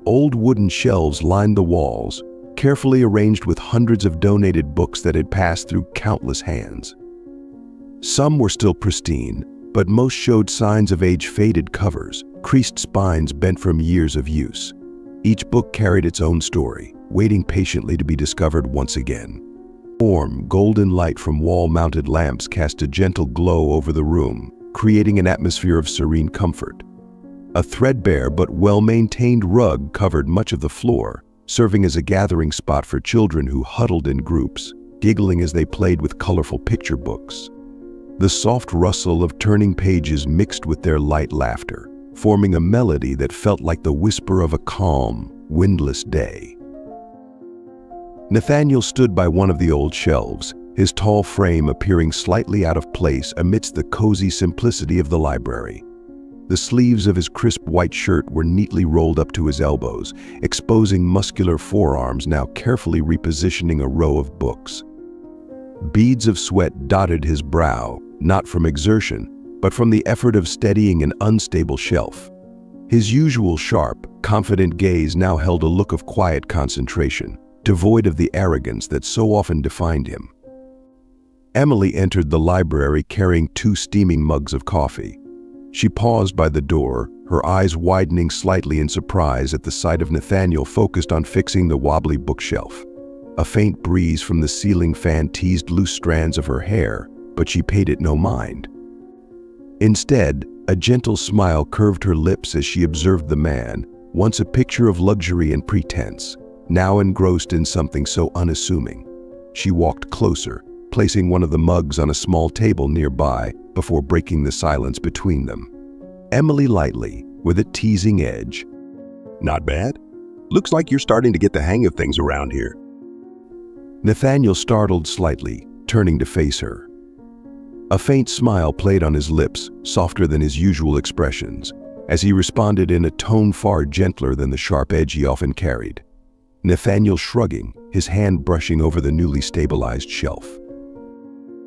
Old wooden shelves lined the walls, carefully arranged with hundreds of donated books that had passed through countless hands. Some were still pristine, but most showed signs of age-faded covers, creased spines bent from years of use. Each book carried its own story, waiting patiently to be discovered once again. Warm, golden light from wall-mounted lamps cast a gentle glow over the room, creating an atmosphere of serene comfort. A threadbare but well-maintained rug covered much of the floor, serving as a gathering spot for children who huddled in groups, giggling as they played with colorful picture books. The soft rustle of turning pages mixed with their light laughter, forming a melody that felt like the whisper of a calm, windless day. Nathaniel stood by one of the old shelves, his tall frame appearing slightly out of place amidst the cozy simplicity of the library. The sleeves of his crisp white shirt were neatly rolled up to his elbows, exposing muscular forearms now carefully repositioning a row of books. Beads of sweat dotted his brow, not from exertion, but from the effort of steadying an unstable shelf. His usual sharp, confident gaze now held a look of quiet concentration, devoid of the arrogance that so often defined him. Emily entered the library carrying 2 steaming mugs of coffee. She paused by the door, her eyes widening slightly in surprise at the sight of Nathaniel focused on fixing the wobbly bookshelf. A faint breeze from the ceiling fan teased loose strands of her hair, but she paid it no mind. Instead, a gentle smile curved her lips as she observed the man, once a picture of luxury and pretense, now engrossed in something so unassuming. She walked closer, placing one of the mugs on a small table nearby before breaking the silence between them. Emily lightly, with a teasing edge. "Not bad. Looks like you're starting to get the hang of things around here." Nathaniel startled slightly, turning to face her. A faint smile played on his lips, softer than his usual expressions, as he responded in a tone far gentler than the sharp edge he often carried. Nathaniel shrugging, his hand brushing over the newly stabilized shelf.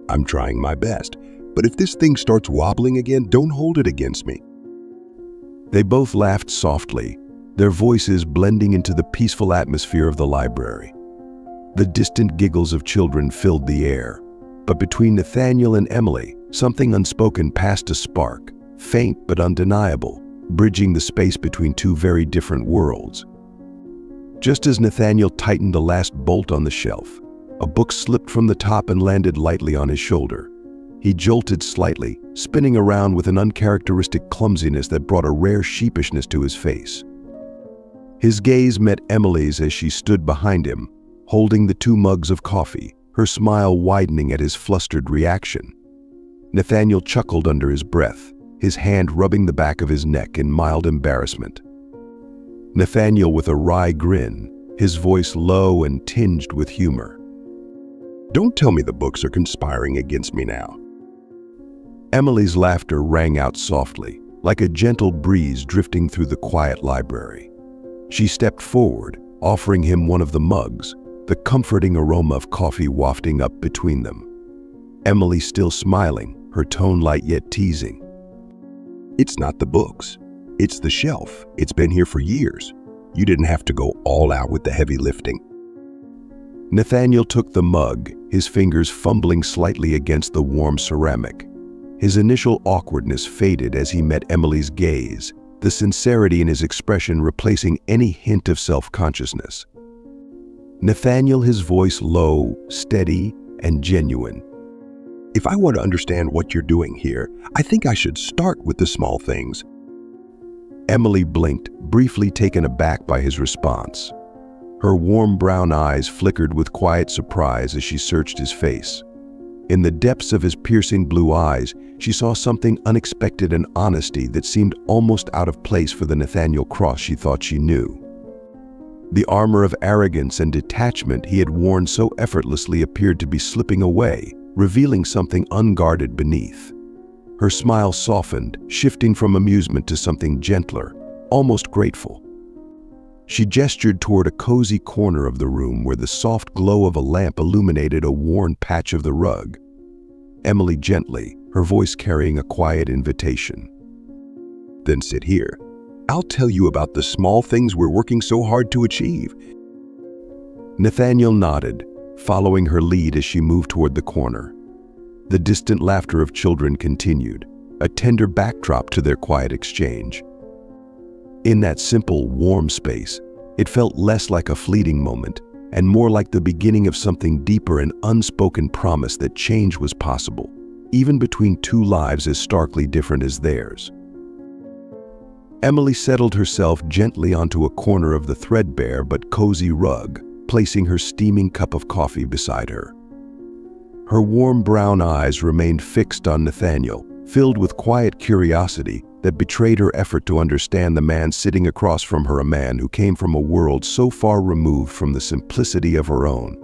"I'm trying my best, but if this thing starts wobbling again, don't hold it against me." They both laughed softly, their voices blending into the peaceful atmosphere of the library. The distant giggles of children filled the air, but between Nathaniel and Emily, something unspoken passed a spark, faint but undeniable, bridging the space between 2 very different worlds. Just as Nathaniel tightened the last bolt on the shelf, A book slipped from the top and landed lightly on his shoulder. He jolted slightly, spinning around with an uncharacteristic clumsiness that brought a rare sheepishness to his face. His gaze met Emily's as she stood behind him, holding the 2 mugs of coffee, her smile widening at his flustered reaction. Nathaniel chuckled under his breath, his hand rubbing the back of his neck in mild embarrassment. Nathaniel with a wry grin, his voice low and tinged with humor. Don't tell me the books are conspiring against me now. Emily's laughter rang out softly, like a gentle breeze drifting through the quiet library. She stepped forward, offering him one of the mugs, the comforting aroma of coffee wafting up between them. Emily still smiling, her tone light yet teasing. It's not the books. It's the shelf. It's been here for years. You didn't have to go all out with the heavy lifting. Nathaniel took the mug, his fingers fumbling slightly against the warm ceramic. His initial awkwardness faded as he met Emily's gaze, the sincerity in his expression replacing any hint of self-consciousness. Nathaniel, his voice low, steady, and genuine. If I want to understand what you're doing here, I think I should start with the small things. Emily blinked, briefly taken aback by his response. Her warm brown eyes flickered with quiet surprise as she searched his face. In the depths of his piercing blue eyes, she saw something unexpected and honesty that seemed almost out of place for the Nathaniel Cross she thought she knew. The armor of arrogance and detachment he had worn so effortlessly appeared to be slipping away, revealing something unguarded beneath. Her smile softened, shifting from amusement to something gentler, almost grateful. She gestured toward a cozy corner of the room where the soft glow of a lamp illuminated a worn patch of the rug. Emily gently, her voice carrying a quiet invitation. Then sit here. I'll tell you about the small things we're working so hard to achieve. Nathaniel nodded, following her lead as she moved toward the corner. The distant laughter of children continued, a tender backdrop to their quiet exchange. In that simple, warm space, it felt less like a fleeting moment and more like the beginning of something deeper, an unspoken promise that change was possible, even between 2 lives as starkly different as theirs. Emily settled herself gently onto a corner of the threadbare but cozy rug, placing her steaming cup of coffee beside her. Her warm brown eyes remained fixed on Nathaniel, filled with quiet curiosity that betrayed her effort to understand the man sitting across from her, a man who came from a world so far removed from the simplicity of her own.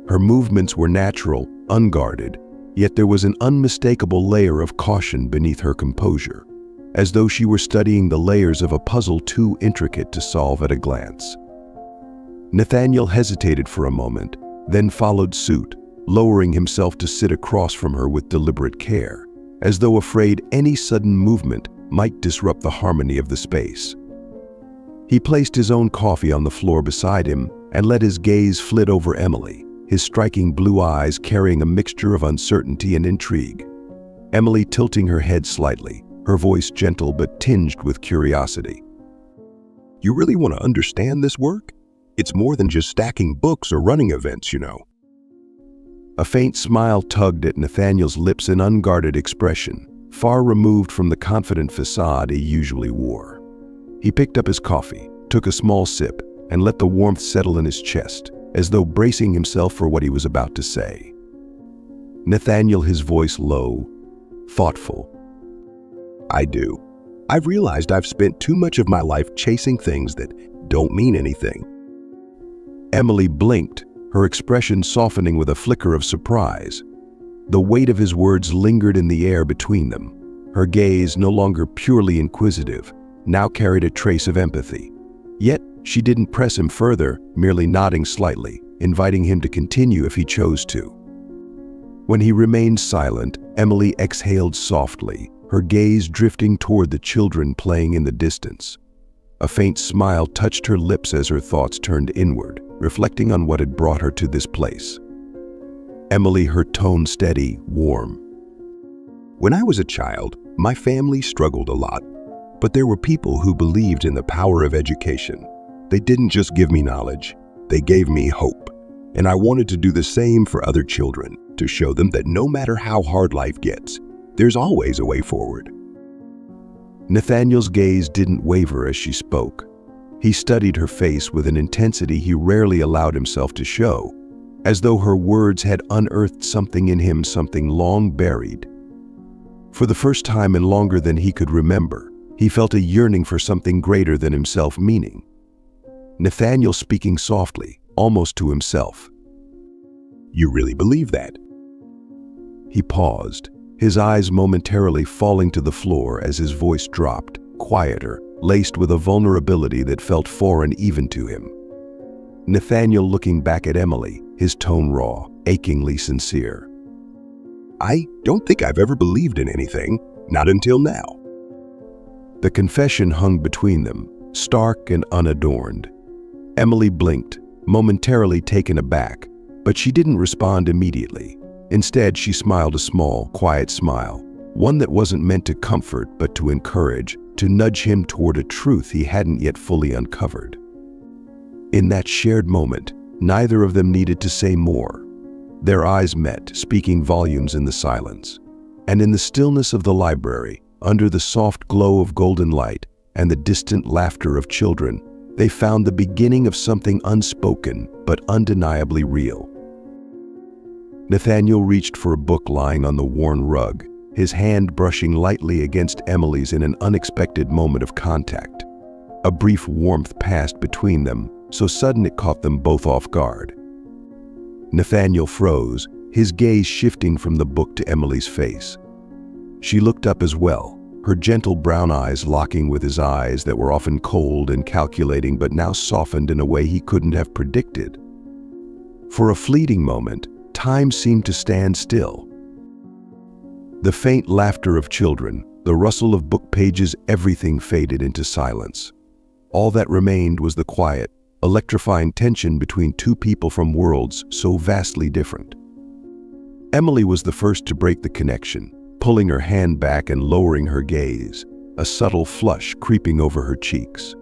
Her movements were natural, unguarded, yet there was an unmistakable layer of caution beneath her composure, as though she were studying the layers of a puzzle too intricate to solve at a glance. Nathaniel hesitated for a moment, then followed suit, lowering himself to sit across from her with deliberate care, as though afraid any sudden movement might disrupt the harmony of the space. He placed his own coffee on the floor beside him and let his gaze flit over Emily, his striking blue eyes carrying a mixture of uncertainty and intrigue. Emily tilting her head slightly, her voice gentle but tinged with curiosity. You really want to understand this work? It's more than just stacking books or running events, you know. A faint smile tugged at Nathaniel's lips, an unguarded expression, far removed from the confident facade he usually wore. He picked up his coffee, took a small sip, and let the warmth settle in his chest, as though bracing himself for what he was about to say. Nathaniel, his voice low, thoughtful. I do. I've realized I've spent too much of my life chasing things that don't mean anything. Emily blinked, her expression softening with a flicker of surprise. The weight of his words lingered in the air between them. Her gaze, no longer purely inquisitive, now carried a trace of empathy. Yet, she didn't press him further, merely nodding slightly, inviting him to continue if he chose to. When he remained silent, Emily exhaled softly, her gaze drifting toward the children playing in the distance. A faint smile touched her lips as her thoughts turned inward, reflecting on what had brought her to this place. Emily, her tone steady, warm. When I was a child, my family struggled a lot, but there were people who believed in the power of education. They didn't just give me knowledge, they gave me hope. And I wanted to do the same for other children, to show them that no matter how hard life gets, there's always a way forward. Nathaniel's gaze didn't waver as she spoke. He studied her face with an intensity he rarely allowed himself to show, as though her words had unearthed something in him, something long buried. For the first time and longer than he could remember, he felt a yearning for something greater than himself, meaning. Nathaniel speaking softly, almost to himself. You really believe that? He paused, his eyes momentarily falling to the floor as his voice dropped, quieter, laced with a vulnerability that felt foreign even to him. Nathaniel looking back at Emily, his tone raw, achingly sincere. I don't think I've ever believed in anything, not until now. The confession hung between them, stark and unadorned. Emily blinked, momentarily taken aback, but she didn't respond immediately. Instead, she smiled a small, quiet smile, one that wasn't meant to comfort but to encourage, to nudge him toward a truth he hadn't yet fully uncovered. In that shared moment, neither of them needed to say more. Their eyes met, speaking volumes in the silence. And in the stillness of the library, under the soft glow of golden light and the distant laughter of children, they found the beginning of something unspoken but undeniably real. Nathaniel reached for a book lying on the worn rug, his hand brushing lightly against Emily's in an unexpected moment of contact. A brief warmth passed between them, so sudden it caught them both off guard. Nathaniel froze, his gaze shifting from the book to Emily's face. She looked up as well, her gentle brown eyes locking with his eyes that were often cold and calculating but now softened in a way he couldn't have predicted. For a fleeting moment, time seemed to stand still. The faint laughter of children, the rustle of book pages, everything faded into silence. All that remained was the quiet, electrifying tension between two people from worlds so vastly different. Emily was the first to break the connection, pulling her hand back and lowering her gaze, a subtle flush creeping over her cheeks.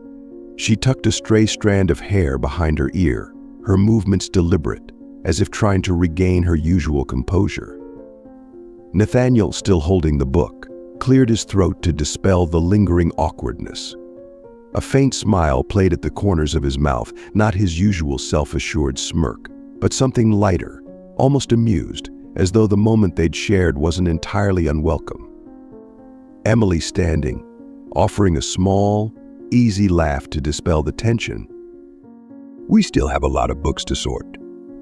She tucked a stray strand of hair behind her ear, her movements deliberate, as if trying to regain her usual composure. Nathaniel, still holding the book, cleared his throat to dispel the lingering awkwardness. A faint smile played at the corners of his mouth, not his usual self-assured smirk, but something lighter, almost amused, as though the moment they'd shared wasn't entirely unwelcome. Emily standing, offering a small, easy laugh to dispel the tension. We still have a lot of books to sort.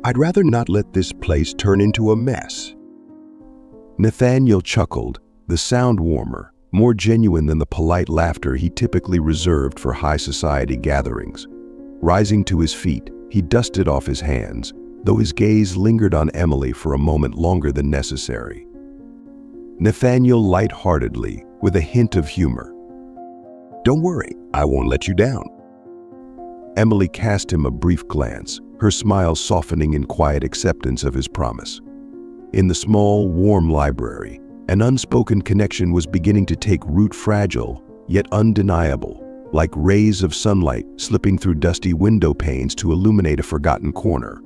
I'd rather not let this place turn into a mess. Nathaniel chuckled, the sound warmer, more genuine than the polite laughter he typically reserved for high society gatherings. Rising to his feet, he dusted off his hands, though his gaze lingered on Emily for a moment longer than necessary. Nathaniel light-heartedly, with a hint of humor. Don't worry, I won't let you down. Emily cast him a brief glance, her smile softening in quiet acceptance of his promise. In the small, warm library, an unspoken connection was beginning to take root, fragile, yet undeniable, like rays of sunlight slipping through dusty window panes to illuminate a forgotten corner.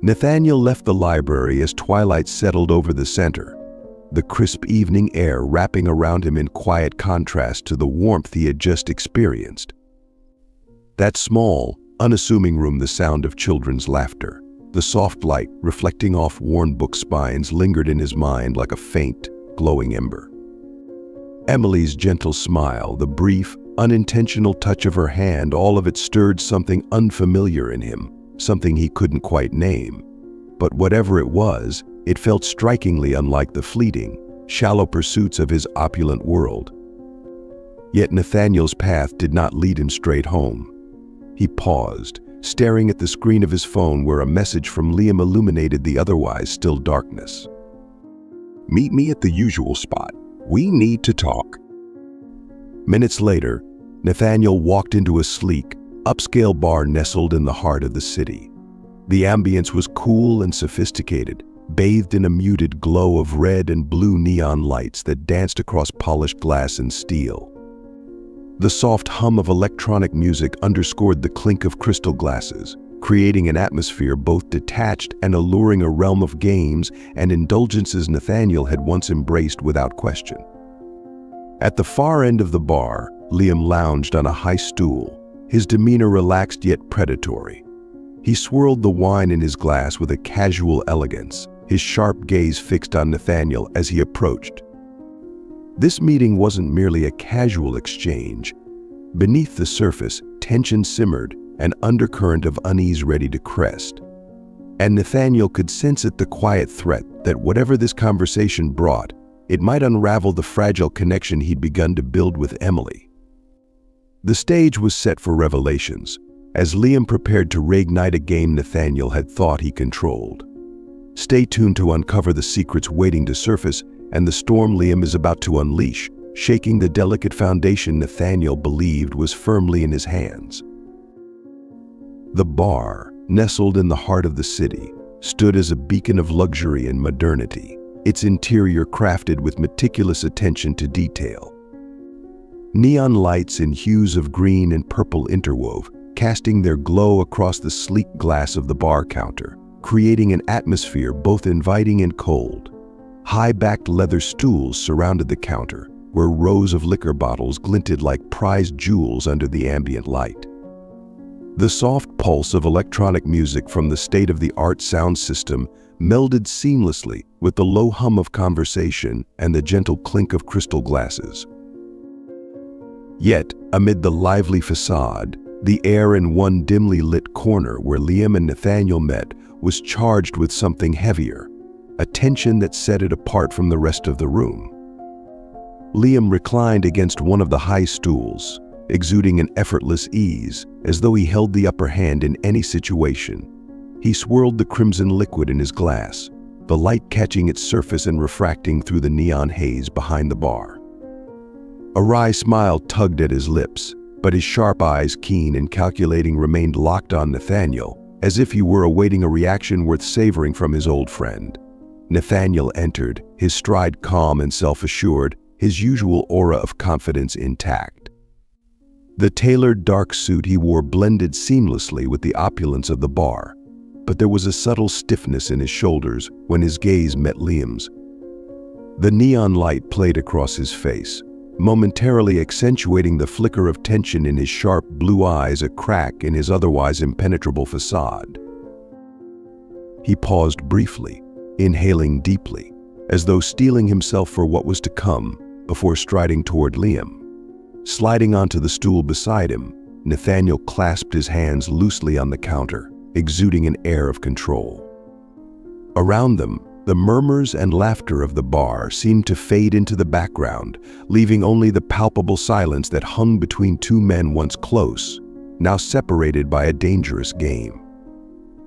Nathaniel left the library as twilight settled over the center, the crisp evening air wrapping around him in quiet contrast to the warmth he had just experienced. That small, unassuming room, the sound of children's laughter, the soft light reflecting off worn book spines lingered in his mind like a faint, glowing ember. Emily's gentle smile, the brief, unintentional touch of her hand, all of it stirred something unfamiliar in him, something he couldn't quite name. But whatever it was, it felt strikingly unlike the fleeting, shallow pursuits of his opulent world. Yet Nathaniel's path did not lead him straight home. He paused, staring at the screen of his phone where a message from Liam illuminated the otherwise still darkness. Meet me at the usual spot. We need to talk. Minutes later, Nathaniel walked into a sleek, upscale bar nestled in the heart of the city. The ambience was cool and sophisticated, bathed in a muted glow of red and blue neon lights that danced across polished glass and steel. The soft hum of electronic music underscored the clink of crystal glasses, creating an atmosphere both detached and alluring, a realm of games and indulgences Nathaniel had once embraced without question. At the far end of the bar, Liam lounged on a high stool, his demeanor relaxed yet predatory. He swirled the wine in his glass with a casual elegance, his sharp gaze fixed on Nathaniel as he approached. This meeting wasn't merely a casual exchange. Beneath the surface, tension simmered, an undercurrent of unease ready to crest. And Nathaniel could sense it, the quiet threat that whatever this conversation brought, it might unravel the fragile connection he'd begun to build with Emily. The stage was set for revelations, as Liam prepared to reignite a game Nathaniel had thought he controlled. Stay tuned to uncover the secrets waiting to surface and the storm Liam is about to unleash, shaking the delicate foundation Nathaniel believed was firmly in his hands. The bar, nestled in the heart of the city, stood as a beacon of luxury and modernity, its interior crafted with meticulous attention to detail. Neon lights in hues of green and purple interwove, casting their glow across the sleek glass of the bar counter, creating an atmosphere both inviting and cold. High-backed leather stools surrounded the counter, where rows of liquor bottles glinted like prized jewels under the ambient light. The soft pulse of electronic music from the state-of-the-art sound system melded seamlessly with the low hum of conversation and the gentle clink of crystal glasses. Yet, amid the lively facade, the air in one dimly lit corner where Liam and Nathaniel met was charged with something heavier, a tension that set it apart from the rest of the room. Liam reclined against one of the high stools, exuding an effortless ease, as though he held the upper hand in any situation. He swirled the crimson liquid in his glass, the light catching its surface and refracting through the neon haze behind the bar. A wry smile tugged at his lips, but his sharp eyes, keen and calculating, remained locked on Nathaniel, as if he were awaiting a reaction worth savoring from his old friend. Nathaniel entered, his stride calm and self-assured, his usual aura of confidence intact. The tailored dark suit he wore blended seamlessly with the opulence of the bar, but there was a subtle stiffness in his shoulders when his gaze met Liam's. The neon light played across his face, momentarily accentuating the flicker of tension in his sharp blue eyes, a crack in his otherwise impenetrable facade. He paused briefly, inhaling deeply, as though steeling himself for what was to come, before striding toward Liam. Sliding onto the stool beside him, Nathaniel clasped his hands loosely on the counter, exuding an air of control. Around them, the murmurs and laughter of the bar seemed to fade into the background, leaving only the palpable silence that hung between two men once close, now separated by a dangerous game.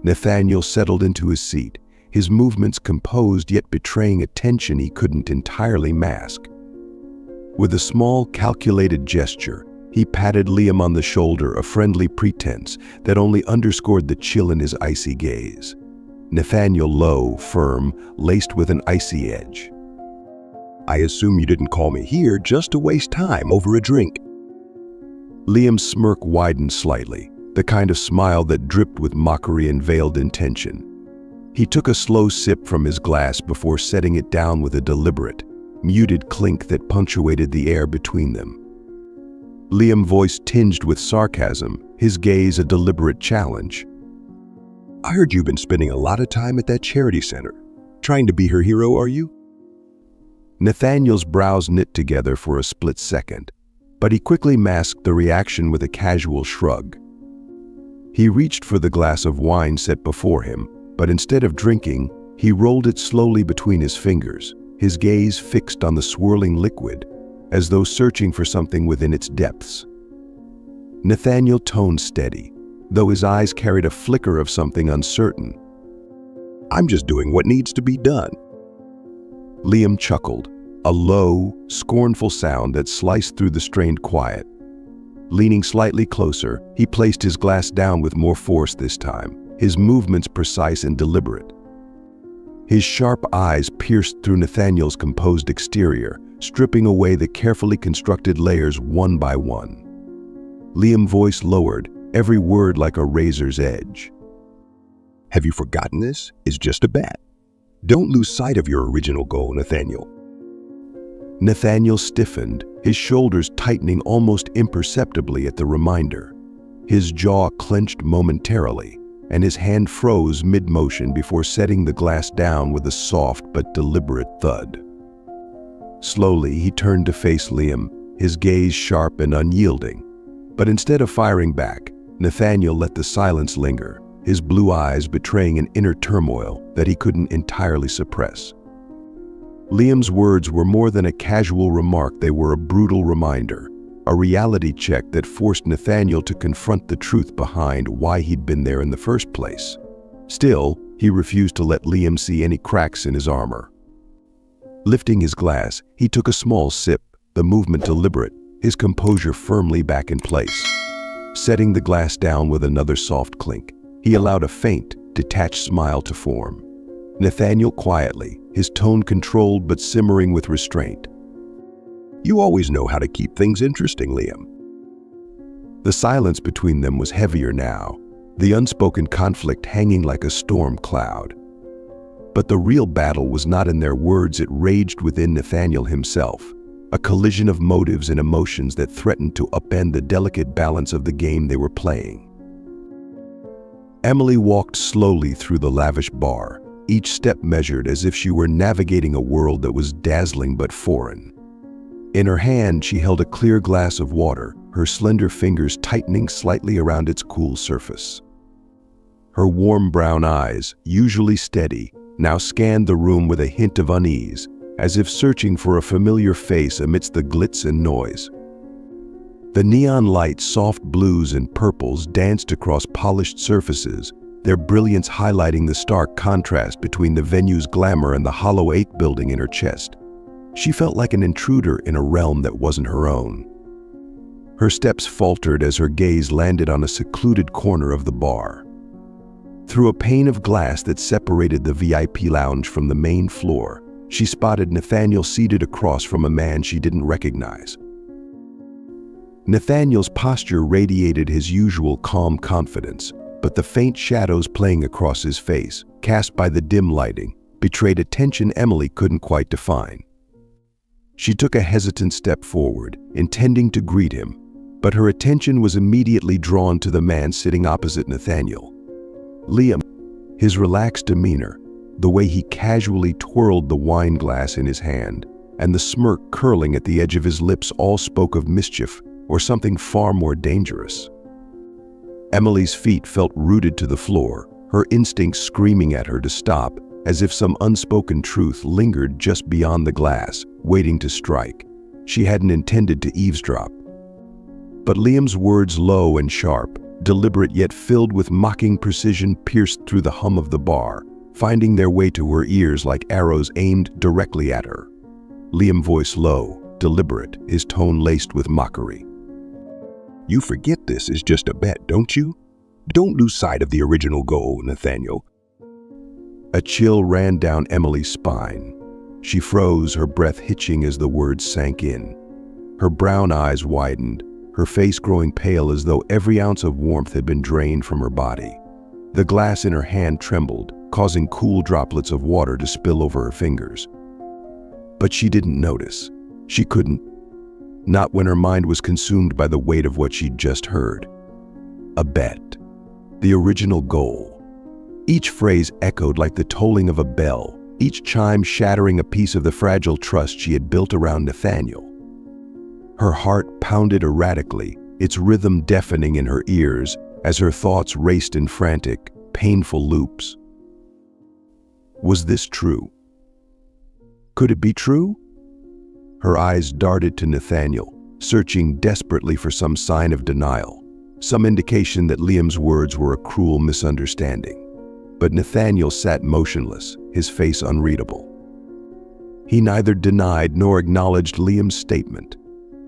Nathaniel settled into his seat, his movements composed yet betraying a tension he couldn't entirely mask. With a small, calculated gesture, he patted Liam on the shoulder, a friendly pretense that only underscored the chill in his icy gaze. Nathaniel low, firm, laced with an icy edge. "I assume you didn't call me here just to waste time over a drink." Liam's smirk widened slightly, the kind of smile that dripped with mockery and veiled intention. He took a slow sip from his glass before setting it down with a deliberate, muted clink that punctuated the air between them. Liam's voice tinged with sarcasm, his gaze a deliberate challenge. "I heard you've been spending a lot of time at that charity center. Trying to be her hero, are you?" Nathaniel's brows knit together for a split second, but he quickly masked the reaction with a casual shrug. He reached for the glass of wine set before him, but instead of drinking, he rolled it slowly between his fingers, his gaze fixed on the swirling liquid, as though searching for something within its depths. Nathaniel toned steady, though his eyes carried a flicker of something uncertain. "I'm just doing what needs to be done." Liam chuckled, a low, scornful sound that sliced through the strained quiet. Leaning slightly closer, he placed his glass down with more force this time, his movements precise and deliberate. His sharp eyes pierced through Nathaniel's composed exterior, stripping away the carefully constructed layers one by one. Liam's voice lowered, every word like a razor's edge. Have you forgotten this? It's just a bet. Don't lose sight of your original goal, Nathaniel. Nathaniel stiffened, his shoulders tightening almost imperceptibly at the reminder. His jaw clenched momentarily, and his hand froze mid-motion before setting the glass down with a soft but deliberate thud. Slowly, he turned to face Liam, his gaze sharp and unyielding. But instead of firing back, Nathaniel let the silence linger, his blue eyes betraying an inner turmoil that he couldn't entirely suppress. Liam's words were more than a casual remark, they were a brutal reminder, a reality check that forced Nathaniel to confront the truth behind why he'd been there in the first place. Still, he refused to let Liam see any cracks in his armor. Lifting his glass, he took a small sip, the movement deliberate, his composure firmly back in place. Setting the glass down with another soft clink, he allowed a faint, detached smile to form. Nathaniel quietly, his tone controlled but simmering with restraint. You always know how to keep things interesting, Liam. The silence between them was heavier now, the unspoken conflict hanging like a storm cloud. But the real battle was not in their words, it raged within Nathaniel himself, a collision of motives and emotions that threatened to upend the delicate balance of the game they were playing. Emily walked slowly through the lavish bar, each step measured as if she were navigating a world that was dazzling but foreign. In her hand, she held a clear glass of water, her slender fingers tightening slightly around its cool surface. Her warm brown eyes, usually steady, now scanned the room with a hint of unease, as if searching for a familiar face amidst the glitz and noise. The neon lights, soft blues and purples, danced across polished surfaces, their brilliance highlighting the stark contrast between the venue's glamour and the hollow ache building in her chest. She felt like an intruder in a realm that wasn't her own. Her steps faltered as her gaze landed on a secluded corner of the bar. Through a pane of glass that separated the VIP lounge from the main floor, she spotted Nathaniel seated across from a man she didn't recognize. Nathaniel's posture radiated his usual calm confidence, but the faint shadows playing across his face, cast by the dim lighting, betrayed a tension Emily couldn't quite define. She took a hesitant step forward, intending to greet him, but her attention was immediately drawn to the man sitting opposite Nathaniel. Liam, his relaxed demeanor, the way he casually twirled the wine glass in his hand, and the smirk curling at the edge of his lips all spoke of mischief or something far more dangerous. Emily's feet felt rooted to the floor, her instincts screaming at her to stop, as if some unspoken truth lingered just beyond the glass, waiting to strike. She hadn't intended to eavesdrop. But Liam's words, low and sharp, deliberate yet filled with mocking precision, pierced through the hum of the bar, finding their way to her ears like arrows aimed directly at her. Liam's voice low, deliberate, his tone laced with mockery. You forget this is just a bet, don't you? Don't lose sight of the original goal, Nathaniel. A chill ran down Emily's spine. She froze, her breath hitching as the words sank in. Her brown eyes widened, her face growing pale as though every ounce of warmth had been drained from her body. The glass in her hand trembled, causing cool droplets of water to spill over her fingers. But she didn't notice. She couldn't. Not when her mind was consumed by the weight of what she'd just heard. A bet. The original goal. Each phrase echoed like the tolling of a bell, each chime shattering a piece of the fragile trust she had built around Nathaniel. Her heart pounded erratically, its rhythm deafening in her ears as her thoughts raced in frantic, painful loops. Was this true? Could it be true? Her eyes darted to Nathaniel, searching desperately for some sign of denial, some indication that Liam's words were a cruel misunderstanding. But Nathaniel sat motionless, his face unreadable. He neither denied nor acknowledged Liam's statement.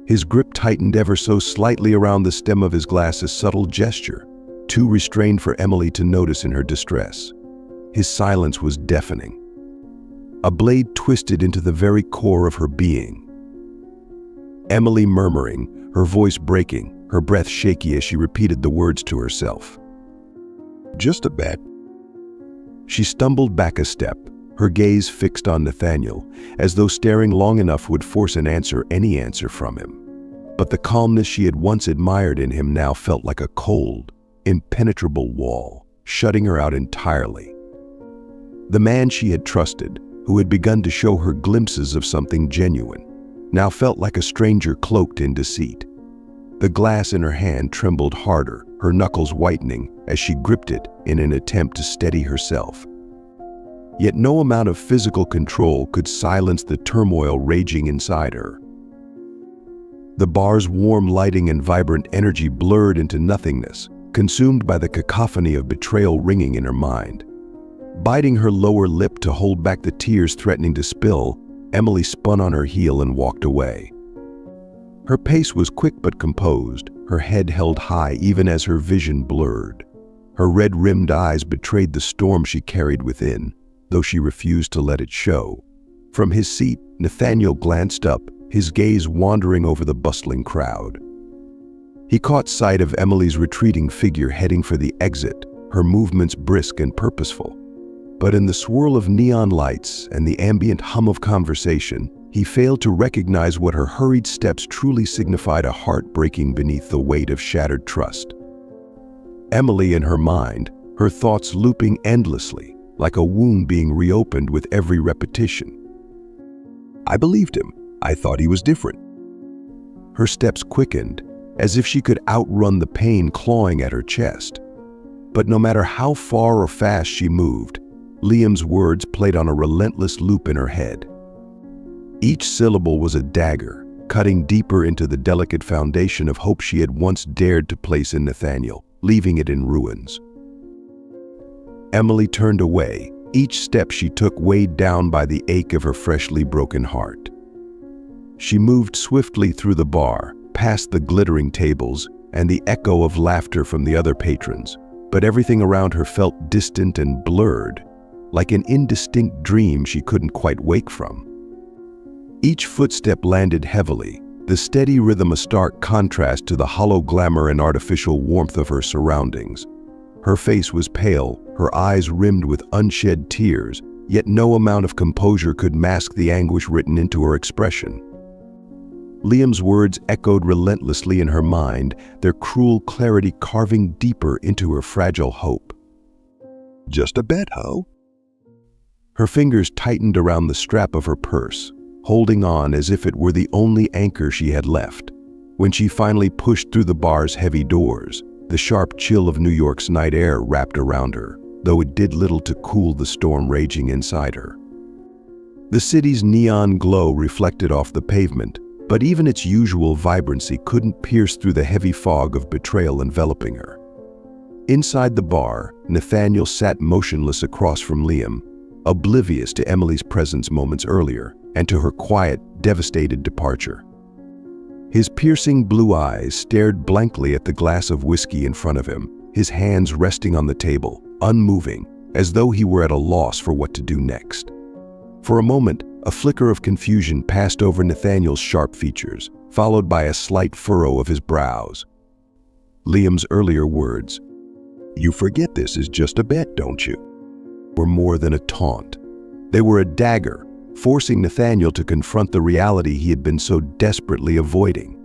His grip tightened ever so slightly around the stem of his glass, a subtle gesture, too restrained for Emily to notice in her distress. His silence was deafening. A blade twisted into the very core of her being. Emily murmuring, her voice breaking, her breath shaky as she repeated the words to herself. Just a bet. She stumbled back a step, her gaze fixed on Nathaniel, as though staring long enough would force any answer from him. But the calmness she had once admired in him now felt like a cold, impenetrable wall, shutting her out entirely. The man she had trusted, who had begun to show her glimpses of something genuine, now felt like a stranger cloaked in deceit. The glass in her hand trembled harder, her knuckles whitening as she gripped it in an attempt to steady herself. Yet no amount of physical control could silence the turmoil raging inside her. The bar's warm lighting and vibrant energy blurred into nothingness, consumed by the cacophony of betrayal ringing in her mind. Biting her lower lip to hold back the tears threatening to spill, Emily spun on her heel and walked away. Her pace was quick but composed, her head held high even as her vision blurred. Her red-rimmed eyes betrayed the storm she carried within, though she refused to let it show. From his seat, Nathaniel glanced up, his gaze wandering over the bustling crowd. He caught sight of Emily's retreating figure heading for the exit, her movements brisk and purposeful. But in the swirl of neon lights and the ambient hum of conversation, he failed to recognize what her hurried steps truly signified: a heart breaking beneath the weight of shattered trust. Emily, in her mind, her thoughts looping endlessly, like a wound being reopened with every repetition. I believed him. I thought he was different. Her steps quickened, as if she could outrun the pain clawing at her chest. But no matter how far or fast she moved, Liam's words played on a relentless loop in her head. Each syllable was a dagger, cutting deeper into the delicate foundation of hope she had once dared to place in Nathaniel, leaving it in ruins. Emily turned away, each step she took weighed down by the ache of her freshly broken heart. She moved swiftly through the bar, past the glittering tables and the echo of laughter from the other patrons, but everything around her felt distant and blurred, like an indistinct dream she couldn't quite wake from. Each footstep landed heavily, the steady rhythm a stark contrast to the hollow glamour and artificial warmth of her surroundings. Her face was pale, her eyes rimmed with unshed tears, yet no amount of composure could mask the anguish written into her expression. Liam's words echoed relentlessly in her mind, their cruel clarity carving deeper into her fragile hope. Just a bet, ho? Her fingers tightened around the strap of her purse, holding on as if it were the only anchor she had left. When she finally pushed through the bar's heavy doors, the sharp chill of New York's night air wrapped around her, though it did little to cool the storm raging inside her. The city's neon glow reflected off the pavement, but even its usual vibrancy couldn't pierce through the heavy fog of betrayal enveloping her. Inside the bar, Nathaniel sat motionless across from Liam, oblivious to Emily's presence moments earlier and to her quiet, devastated departure. His piercing blue eyes stared blankly at the glass of whiskey in front of him, his hands resting on the table, unmoving, as though he were at a loss for what to do next. For a moment, a flicker of confusion passed over Nathaniel's sharp features, followed by a slight furrow of his brows. Liam's earlier words, "You forget this is just a bet, don't you?" were more than a taunt. They were a dagger, forcing Nathaniel to confront the reality he had been so desperately avoiding.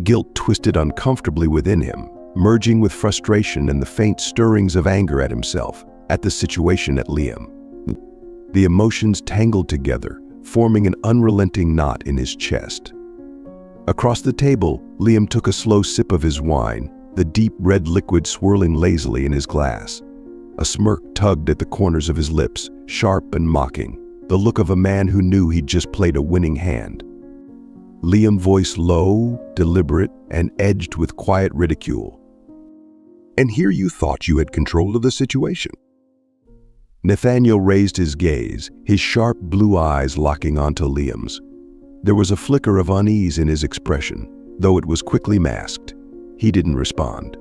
Guilt twisted uncomfortably within him, merging with frustration and the faint stirrings of anger at himself, at the situation at Liam. The emotions tangled together, forming an unrelenting knot in his chest. Across the table, Liam took a slow sip of his wine, the deep red liquid swirling lazily in his glass. A smirk tugged at the corners of his lips, sharp and mocking, the look of a man who knew he'd just played a winning hand. Liam voiced low, deliberate, and edged with quiet ridicule. "And here you thought you had control of the situation." Nathaniel raised his gaze, his sharp blue eyes locking onto Liam's. There was a flicker of unease in his expression, though it was quickly masked. He didn't respond.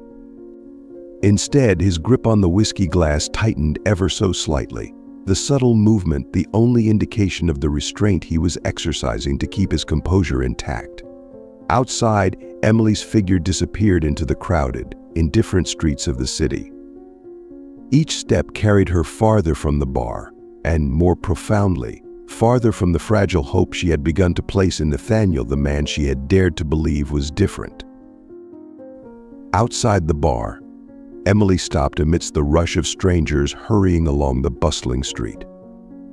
Instead, his grip on the whiskey glass tightened ever so slightly, the subtle movement the only indication of the restraint he was exercising to keep his composure intact. Outside, Emily's figure disappeared into the crowded, indifferent streets of the city. Each step carried her farther from the bar, and more profoundly, farther from the fragile hope she had begun to place in Nathaniel, the man she had dared to believe was different. Outside the bar, Emily stopped amidst the rush of strangers hurrying along the bustling street.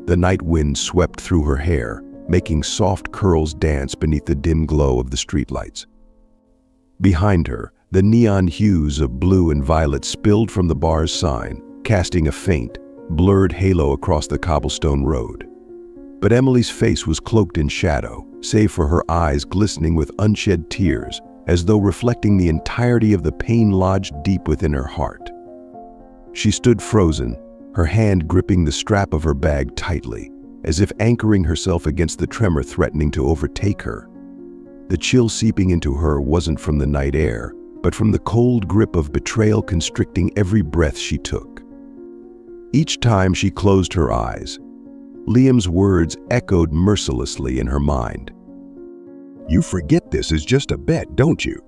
The night wind swept through her hair, making soft curls dance beneath the dim glow of the streetlights. Behind her, the neon hues of blue and violet spilled from the bar's sign, casting a faint, blurred halo across the cobblestone road. But Emily's face was cloaked in shadow, save for her eyes glistening with unshed tears, as though reflecting the entirety of the pain lodged deep within her heart. She stood frozen, her hand gripping the strap of her bag tightly, as if anchoring herself against the tremor threatening to overtake her. The chill seeping into her wasn't from the night air, but from the cold grip of betrayal constricting every breath she took. Each time she closed her eyes, Liam's words echoed mercilessly in her mind. "You forget this is just a bet, don't you?"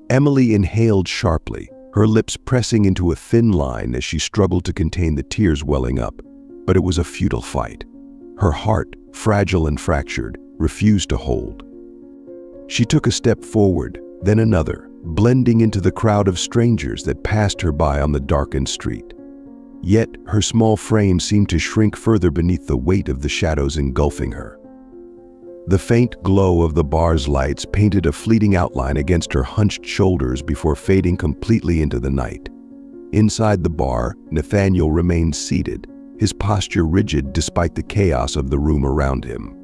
Emily inhaled sharply, her lips pressing into a thin line as she struggled to contain the tears welling up. But it was a futile fight. Her heart, fragile and fractured, refused to hold. She took a step forward, then another, blending into the crowd of strangers that passed her by on the darkened street. Yet her small frame seemed to shrink further beneath the weight of the shadows engulfing her. The faint glow of the bar's lights painted a fleeting outline against her hunched shoulders before fading completely into the night. Inside the bar, Nathaniel remained seated, his posture rigid despite the chaos of the room around him.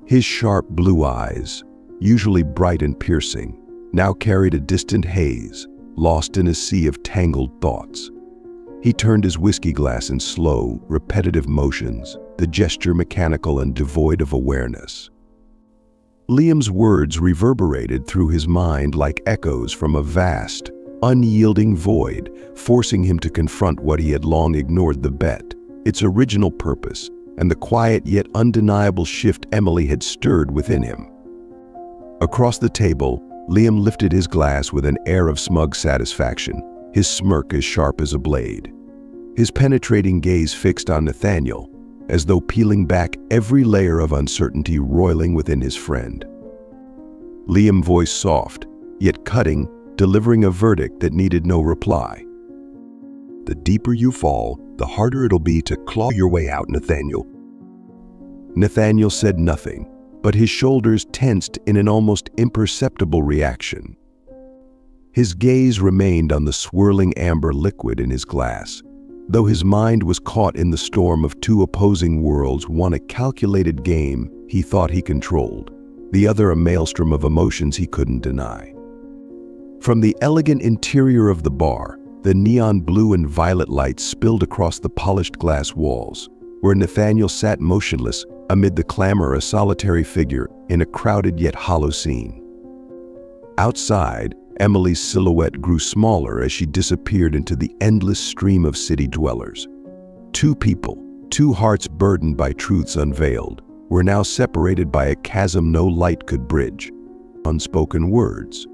His sharp blue eyes, usually bright and piercing, now carried a distant haze, lost in a sea of tangled thoughts. He turned his whiskey glass in slow, repetitive motions, the gesture mechanical and devoid of awareness. Liam's words reverberated through his mind like echoes from a vast, unyielding void, forcing him to confront what he had long ignored: the bet, its original purpose, and the quiet yet undeniable shift Emily had stirred within him. Across the table, Liam lifted his glass with an air of smug satisfaction, his smirk as sharp as a blade. His penetrating gaze fixed on Nathaniel, as though peeling back every layer of uncertainty roiling within his friend. Liam's voice soft, yet cutting, delivering a verdict that needed no reply. "The deeper you fall, the harder it'll be to claw your way out, Nathaniel." Nathaniel said nothing, but his shoulders tensed in an almost imperceptible reaction. His gaze remained on the swirling amber liquid in his glass, though his mind was caught in the storm of two opposing worlds, one a calculated game he thought he controlled, the other a maelstrom of emotions he couldn't deny. From the elegant interior of the bar, the neon blue and violet lights spilled across the polished glass walls, where Nathaniel sat motionless amid the clamor, a solitary figure in a crowded yet hollow scene. Outside, Emily's silhouette grew smaller as she disappeared into the endless stream of city dwellers. Two people, two hearts burdened by truths unveiled, were now separated by a chasm no light could bridge. Unspoken words,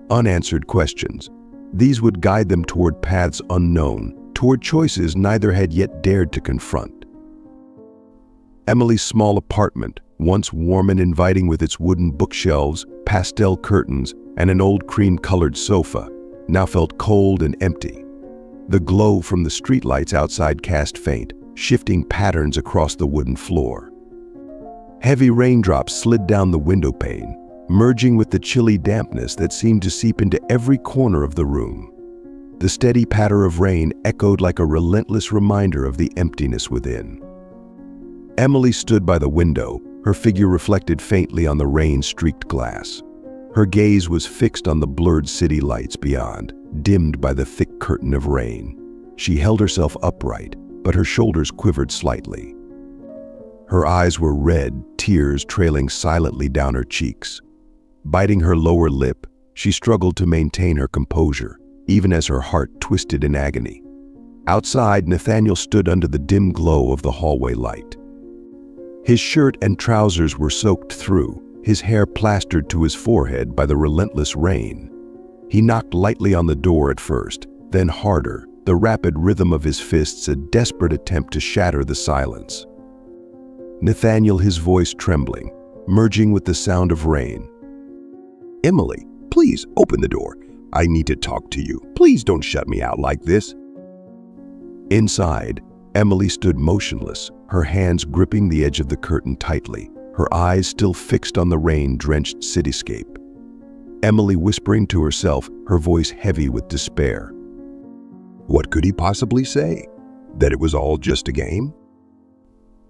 unanswered questions. These would guide them toward paths unknown, toward choices neither had yet dared to confront. Emily's small apartment, once warm and inviting with its wooden bookshelves, pastel curtains, and an old cream-colored sofa, now felt cold and empty. The glow from the streetlights outside cast faint, shifting patterns across the wooden floor. Heavy raindrops slid down the window pane, merging with the chilly dampness that seemed to seep into every corner of the room. The steady patter of rain echoed like a relentless reminder of the emptiness within. Emily stood by the window, her figure reflected faintly on the rain-streaked glass. Her gaze was fixed on the blurred city lights beyond, dimmed by the thick curtain of rain. She held herself upright, but her shoulders quivered slightly. Her eyes were red, tears trailing silently down her cheeks. Biting her lower lip, she struggled to maintain her composure, even as her heart twisted in agony. Outside, Nathaniel stood under the dim glow of the hallway light. His shirt and trousers were soaked through, his hair plastered to his forehead by the relentless rain. He knocked lightly on the door at first, then harder, the rapid rhythm of his fists a desperate attempt to shatter the silence. Nathaniel, his voice trembling, merging with the sound of rain. Emily, please open the door. I need to talk to you. Please don't shut me out like this. Inside, Emily stood motionless, her hands gripping the edge of the curtain tightly, her eyes still fixed on the rain-drenched cityscape. Emily whispering to herself, her voice heavy with despair. What could he possibly say? That it was all just a game?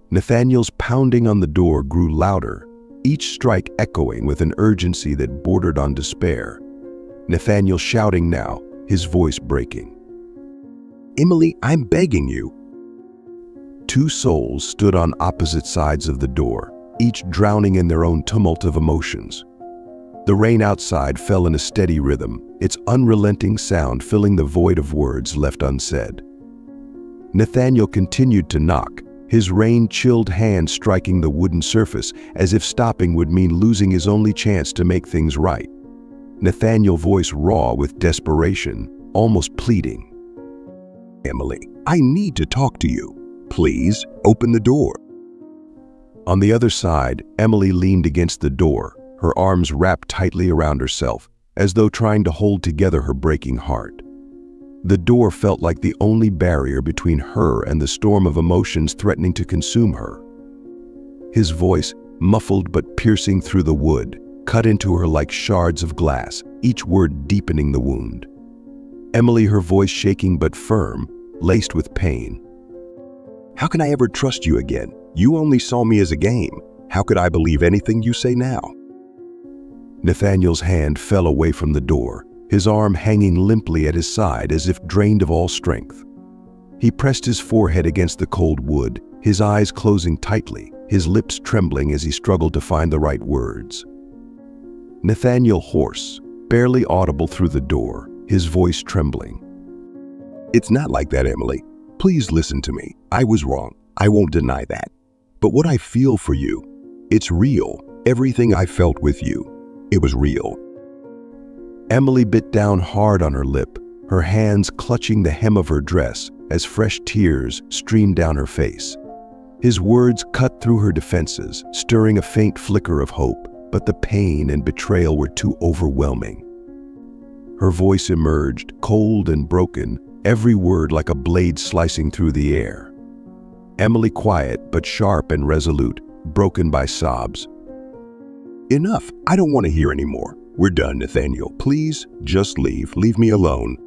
Nathaniel's pounding on the door grew louder, each strike echoing with an urgency that bordered on despair. Nathaniel shouting now, his voice breaking. Emily, I'm begging you. Two souls stood on opposite sides of the door, each drowning in their own tumult of emotions. The rain outside fell in a steady rhythm, its unrelenting sound filling the void of words left unsaid. Nathaniel continued to knock, his rain-chilled hand striking the wooden surface as if stopping would mean losing his only chance to make things right. Nathaniel's voice raw with desperation, almost pleading. Emily, I need to talk to you. Please open the door. On the other side, Emily leaned against the door, her arms wrapped tightly around herself, as though trying to hold together her breaking heart. The door felt like the only barrier between her and the storm of emotions threatening to consume her. His voice, muffled but piercing through the wood, cut into her like shards of glass, each word deepening the wound. Emily, her voice shaking but firm, laced with pain. How can I ever trust you again? You only saw me as a game. How could I believe anything you say now? Nathaniel's hand fell away from the door, his arm hanging limply at his side as if drained of all strength. He pressed his forehead against the cold wood, his eyes closing tightly, his lips trembling as he struggled to find the right words. Nathaniel hoarse, barely audible through the door, his voice trembling. It's not like that, Emily. Please listen to me. I was wrong. I won't deny that. But what I feel for you, it's real. Everything I felt with you, it was real. Emily bit down hard on her lip, her hands clutching the hem of her dress as fresh tears streamed down her face. His words cut through her defenses, stirring a faint flicker of hope, but the pain and betrayal were too overwhelming. Her voice emerged, cold and broken, every word like a blade slicing through the air. Emily quiet but sharp and resolute, broken by sobs. Enough. I don't want to hear anymore. We're done, Nathaniel. Please, just leave. Leave me alone.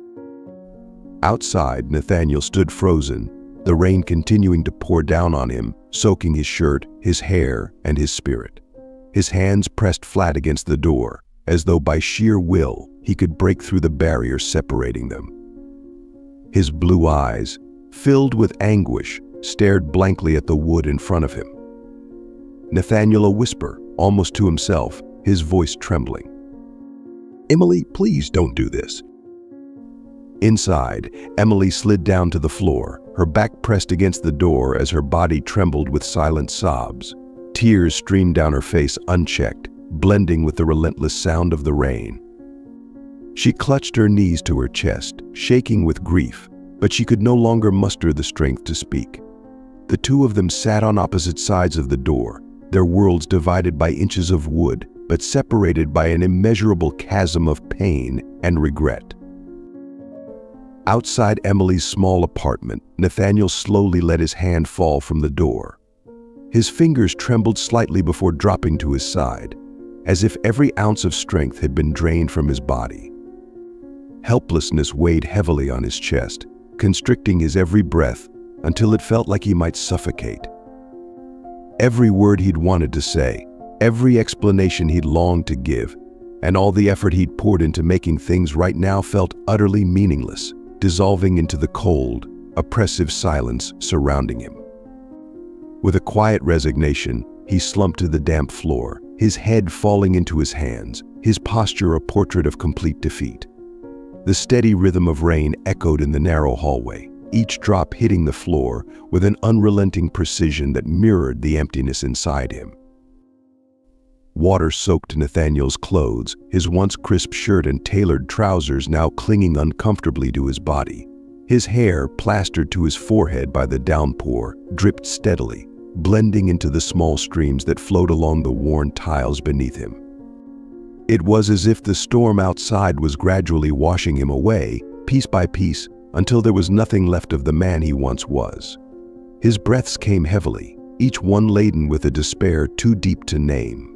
Outside, Nathaniel stood frozen, the rain continuing to pour down on him, soaking his shirt, his hair, and his spirit. His hands pressed flat against the door, as though by sheer will he could break through the barrier separating them. His blue eyes, filled with anguish, stared blankly at the wood in front of him. Nathaniel, a whisper, almost to himself, his voice trembling. Emily, please don't do this. Inside, Emily slid down to the floor, her back pressed against the door as her body trembled with silent sobs. Tears streamed down her face unchecked, blending with the relentless sound of the rain. She clutched her knees to her chest, shaking with grief, but she could no longer muster the strength to speak. The two of them sat on opposite sides of the door, their worlds divided by inches of wood, but separated by an immeasurable chasm of pain and regret. Outside Emily's small apartment, Nathaniel slowly let his hand fall from the door. His fingers trembled slightly before dropping to his side, as if every ounce of strength had been drained from his body. Helplessness weighed heavily on his chest, constricting his every breath until it felt like he might suffocate. Every word he'd wanted to say, every explanation he'd longed to give, and all the effort he'd poured into making things right now felt utterly meaningless, dissolving into the cold, oppressive silence surrounding him. With a quiet resignation, he slumped to the damp floor, his head falling into his hands, his posture a portrait of complete defeat. The steady rhythm of rain echoed in the narrow hallway, each drop hitting the floor with an unrelenting precision that mirrored the emptiness inside him. Water soaked Nathaniel's clothes, his once crisp shirt and tailored trousers now clinging uncomfortably to his body. His hair, plastered to his forehead by the downpour, dripped steadily, blending into the small streams that flowed along the worn tiles beneath him. It was as if the storm outside was gradually washing him away, piece by piece, until there was nothing left of the man he once was. His breaths came heavily, each one laden with a despair too deep to name.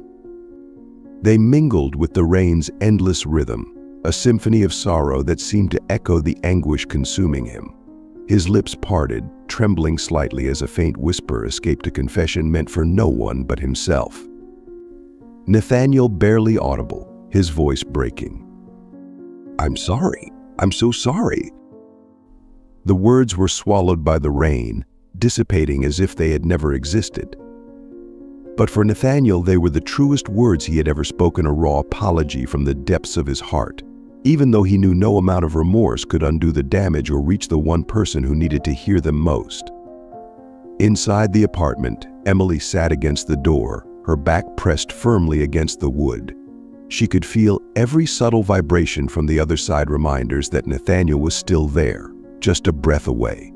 They mingled with the rain's endless rhythm, a symphony of sorrow that seemed to echo the anguish consuming him. His lips parted, trembling slightly as a faint whisper escaped a confession meant for no one but himself. Nathaniel barely audible, his voice breaking. "I'm sorry. I'm so sorry." The words were swallowed by the rain, dissipating as if they had never existed. But for Nathaniel, they were the truest words he had ever spoken, a raw apology from the depths of his heart, even though he knew no amount of remorse could undo the damage or reach the one person who needed to hear them most. Inside the apartment, Emily sat against the door, her back pressed firmly against the wood. She could feel every subtle vibration from the other side, reminders that Nathaniel was still there, just a breath away.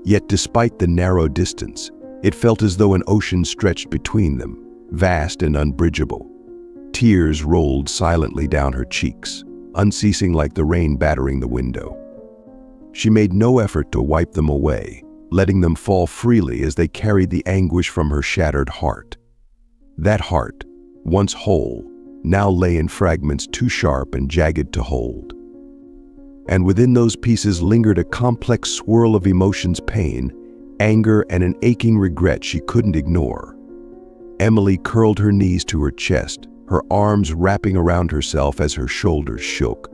Yet despite the narrow distance, it felt as though an ocean stretched between them, vast and unbridgeable. Tears rolled silently down her cheeks, unceasing like the rain battering the window. She made no effort to wipe them away, letting them fall freely as they carried the anguish from her shattered heart. That heart, once whole, now lay in fragments too sharp and jagged to hold. And within those pieces lingered a complex swirl of emotions: pain, anger, and an aching regret she couldn't ignore. Emily curled her knees to her chest, her arms wrapping around herself as her shoulders shook.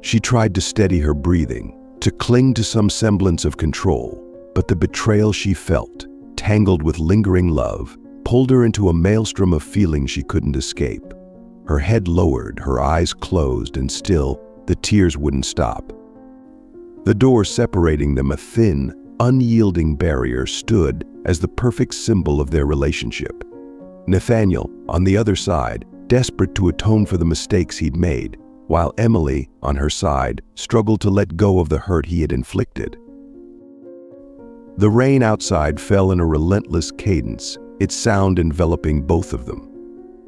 She tried to steady her breathing, to cling to some semblance of control, but the betrayal she felt, tangled with lingering love, pulled her into a maelstrom of feelings she couldn't escape. Her head lowered, her eyes closed, and still, the tears wouldn't stop. The door separating them, a thin, unyielding barrier, stood as the perfect symbol of their relationship. Nathaniel, on the other side, desperate to atone for the mistakes he'd made, while Emily, on her side, struggled to let go of the hurt he had inflicted. The rain outside fell in a relentless cadence, its sound enveloping both of them.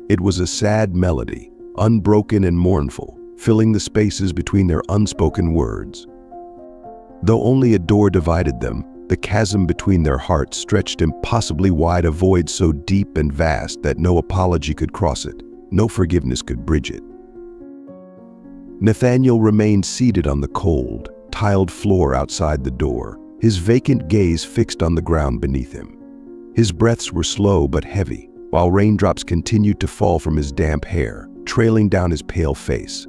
It was a sad melody, unbroken and mournful, filling the spaces between their unspoken words. Though only a door divided them, the chasm between their hearts stretched impossibly wide, a void so deep and vast that no apology could cross it, no forgiveness could bridge it. Nathaniel remained seated on the cold, tiled floor outside the door, his vacant gaze fixed on the ground beneath him. His breaths were slow but heavy, while raindrops continued to fall from his damp hair, trailing down his pale face.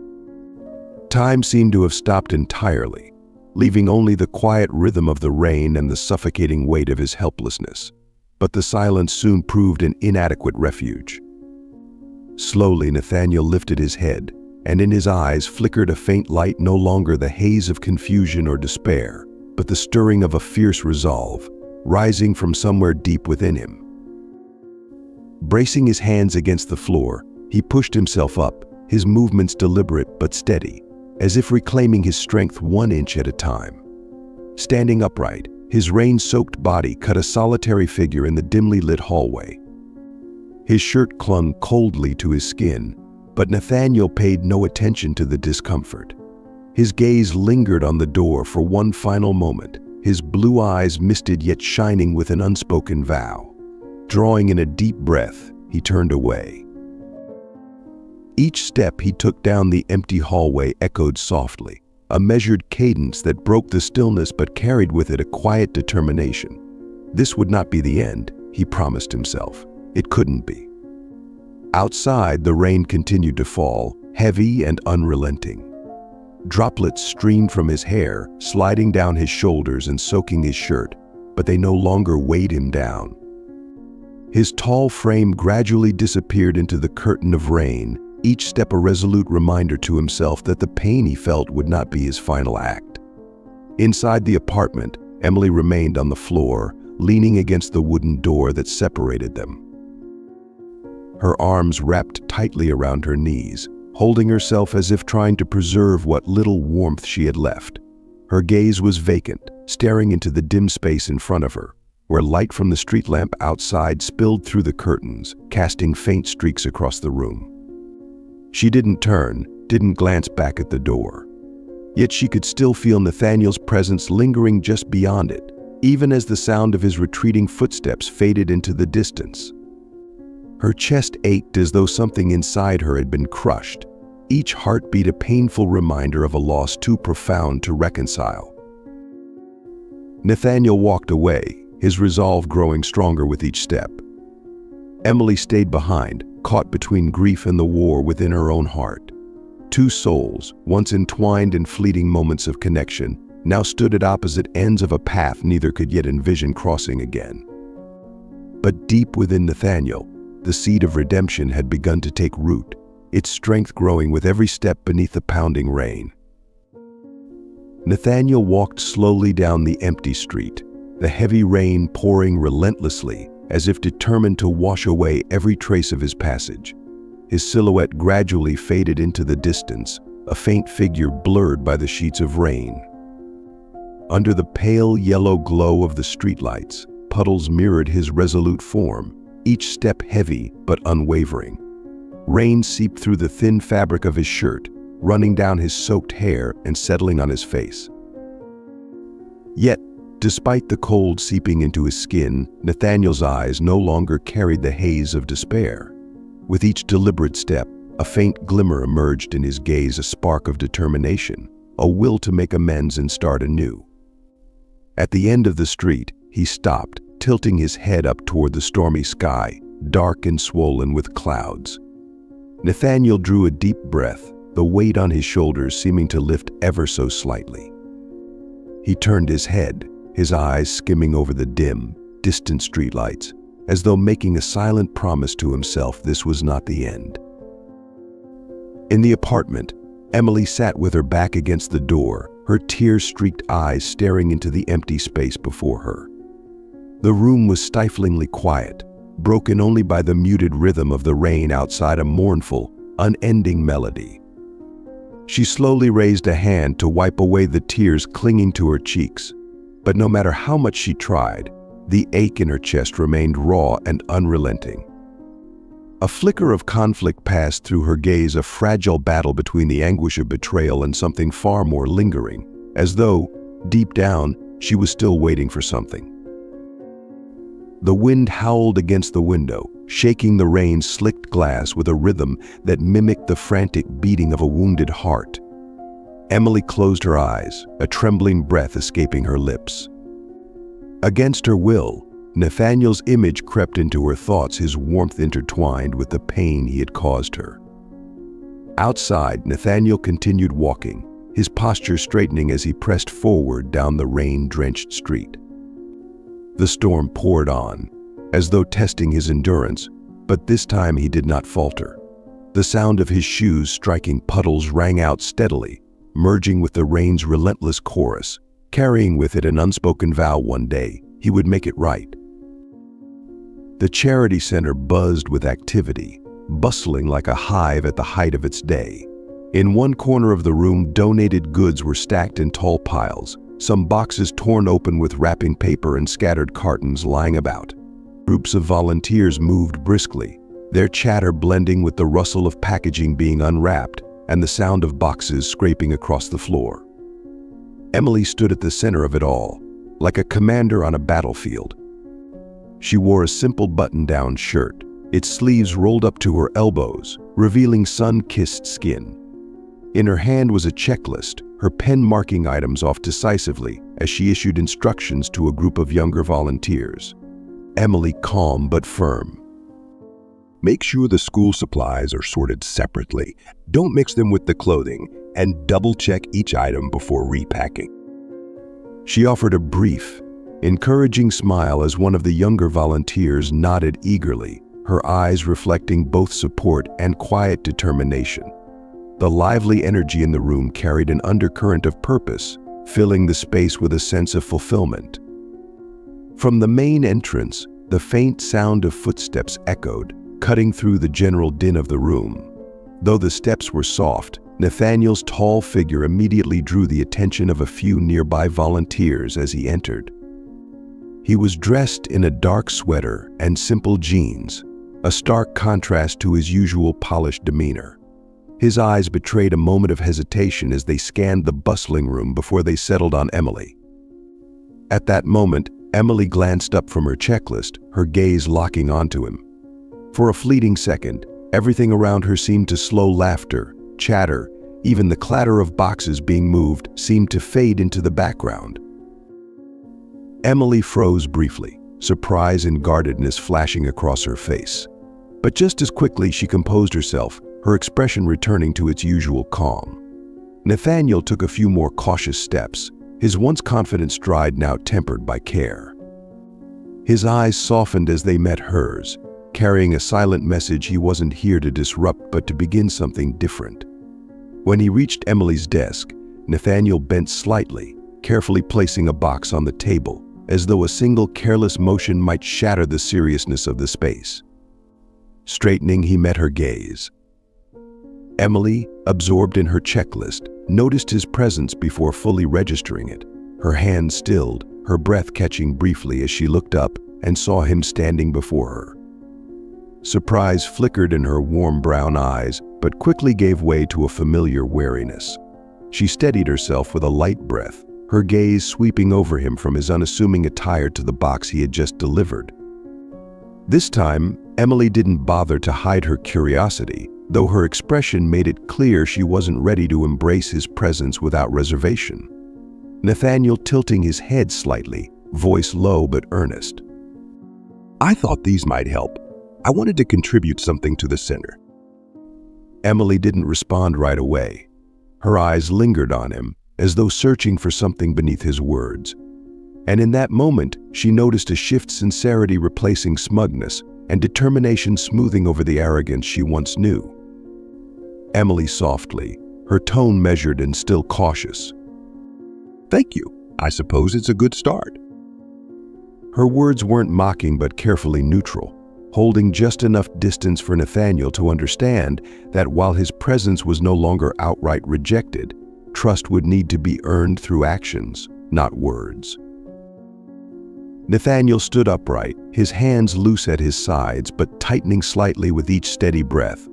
Time seemed to have stopped entirely, leaving only the quiet rhythm of the rain and the suffocating weight of his helplessness. But the silence soon proved an inadequate refuge. Slowly, Nathaniel lifted his head, and in his eyes flickered a faint light, no longer the haze of confusion or despair, but the stirring of a fierce resolve, rising from somewhere deep within him. Bracing his hands against the floor, he pushed himself up, his movements deliberate but steady, as if reclaiming his strength 1 inch at a time. Standing upright, his rain-soaked body cut a solitary figure in the dimly lit hallway. His shirt clung coldly to his skin, but Nathaniel paid no attention to the discomfort. His gaze lingered on the door for one final moment, his blue eyes misted yet shining with an unspoken vow. Drawing in a deep breath, he turned away. Each step he took down the empty hallway echoed softly, a measured cadence that broke the stillness but carried with it a quiet determination. This would not be the end, he promised himself. It couldn't be. Outside, the rain continued to fall, heavy and unrelenting. Droplets streamed from his hair, sliding down his shoulders and soaking his shirt, but they no longer weighed him down. His tall frame gradually disappeared into the curtain of rain, each step a resolute reminder to himself that the pain he felt would not be his final act. Inside the apartment, Emily remained on the floor, leaning against the wooden door that separated them. her arms wrapped tightly around her knees, holding herself as if trying to preserve what little warmth she had left. Her gaze was vacant, staring into the dim space in front of her, where light from the street lamp outside spilled through the curtains, casting faint streaks across the room. She didn't turn, didn't glance back at the door. Yet she could still feel Nathaniel's presence lingering just beyond it, even as the sound of his retreating footsteps faded into the distance. Her chest ached as though something inside her had been crushed, each heartbeat a painful reminder of a loss too profound to reconcile. Nathaniel walked away, his resolve growing stronger with each step. Emily stayed behind, caught between grief and the war within her own heart. Two souls, once entwined in fleeting moments of connection, now stood at opposite ends of a path neither could yet envision crossing again. But deep within Nathaniel, the seed of redemption had begun to take root, its strength growing with every step beneath the pounding rain. Nathaniel walked slowly down the empty street, the heavy rain pouring relentlessly, as if determined to wash away every trace of his passage. His silhouette gradually faded into the distance, a faint figure blurred by the sheets of rain. Under the pale yellow glow of the streetlights, puddles mirrored his resolute form, each step heavy but unwavering. Rain seeped through the thin fabric of his shirt, running down his soaked hair and settling on his face. Yet, despite the cold seeping into his skin, Nathaniel's eyes no longer carried the haze of despair. With each deliberate step, a faint glimmer emerged in his gaze, a spark of determination, a will to make amends and start anew. At the end of the street, he stopped, tilting his head up toward the stormy sky, dark and swollen with clouds. Nathaniel drew a deep breath, the weight on his shoulders seeming to lift ever so slightly. He turned his head, his eyes skimming over the dim, distant streetlights, as though making a silent promise to himself this was not the end. In the apartment, Emily sat with her back against the door, her tear-streaked eyes staring into the empty space before her. The room was stiflingly quiet, broken only by the muted rhythm of the rain outside, a mournful, unending melody. She slowly raised a hand to wipe away the tears clinging to her cheeks, but no matter how much she tried, the ache in her chest remained raw and unrelenting. A flicker of conflict passed through her gaze, a fragile battle between the anguish of betrayal and something far more lingering, as though, deep down, she was still waiting for something. The wind howled against the window, shaking the rain-slicked glass with a rhythm that mimicked the frantic beating of a wounded heart. Emily closed her eyes, a trembling breath escaping her lips. Against her will, Nathaniel's image crept into her thoughts, his warmth intertwined with the pain he had caused her. Outside, Nathaniel continued walking, his posture straightening as he pressed forward down the rain-drenched street. The storm poured on, as though testing his endurance, but this time he did not falter. The sound of his shoes striking puddles rang out steadily, merging with the rain's relentless chorus, carrying with it an unspoken vow: one day he would make it right. The charity center buzzed with activity, bustling like a hive at the height of its day. In one corner of the room, donated goods were stacked in tall piles, some boxes torn open with wrapping paper and scattered cartons lying about. Groups of volunteers moved briskly, their chatter blending with the rustle of packaging being unwrapped and the sound of boxes scraping across the floor. Emily stood at the center of it all, like a commander on a battlefield. She wore a simple button-down shirt, its sleeves rolled up to her elbows, revealing sun-kissed skin. In her hand was a checklist, her pen marking items off decisively as she issued instructions to a group of younger volunteers. Emily calm but firm. Make sure the school supplies are sorted separately. Don't mix them with the clothing, and double-check each item before repacking. She offered a brief, encouraging smile as one of the younger volunteers nodded eagerly, her eyes reflecting both support and quiet determination. The lively energy in the room carried an undercurrent of purpose, filling the space with a sense of fulfillment. From the main entrance, the faint sound of footsteps echoed, cutting through the general din of the room. Though the steps were soft, Nathaniel's tall figure immediately drew the attention of a few nearby volunteers as he entered. He was dressed in a dark sweater and simple jeans, a stark contrast to his usual polished demeanor. His eyes betrayed a moment of hesitation as they scanned the bustling room before they settled on Emily. At that moment, Emily glanced up from her checklist, her gaze locking onto him. For a fleeting second, everything around her seemed to slow. Laughter, chatter, even the clatter of boxes being moved seemed to fade into the background. Emily froze briefly, surprise and guardedness flashing across her face. But just as quickly she composed herself, her expression returning to its usual calm. Nathaniel took a few more cautious steps, his once confident stride now tempered by care. His eyes softened as they met hers, carrying a silent message he wasn't here to disrupt but to begin something different. When he reached Emily's desk, Nathaniel bent slightly, carefully placing a box on the table, as though a single careless motion might shatter the seriousness of the space. Straightening, he met her gaze. Emily, absorbed in her checklist, noticed his presence before fully registering it. Her hand stilled, her breath catching briefly as she looked up and saw him standing before her. Surprise flickered in her warm brown eyes, but quickly gave way to a familiar wariness. She steadied herself with a light breath, her gaze sweeping over him from his unassuming attire to the box he had just delivered. This time, Emily didn't bother to hide her curiosity, though her expression made it clear she wasn't ready to embrace his presence without reservation. Nathaniel tilting his head slightly, voice low but earnest. I thought these might help. I wanted to contribute something to the center. Emily didn't respond right away. Her eyes lingered on him, as though searching for something beneath his words. And in that moment, she noticed a shift, sincerity replacing smugness, and determination smoothing over the arrogance she once knew. Emily softly, her tone measured and still cautious. Thank you. I suppose it's a good start. Her words weren't mocking but carefully neutral, holding just enough distance for Nathaniel to understand that while his presence was no longer outright rejected, trust would need to be earned through actions, not words. Nathaniel stood upright, his hands loose at his sides but tightening slightly with each steady breath.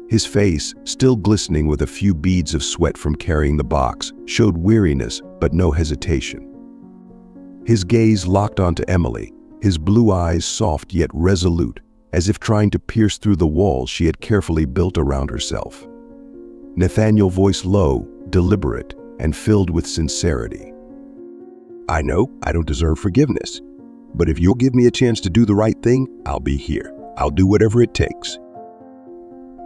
His face, still glistening with a few beads of sweat from carrying the box, showed weariness but no hesitation. His gaze locked onto Emily, his blue eyes soft yet resolute, as if trying to pierce through the walls she had carefully built around herself. Nathaniel's voice low, deliberate, and filled with sincerity. I know I don't deserve forgiveness, but if you'll give me a chance to do the right thing, I'll be here. I'll do whatever it takes.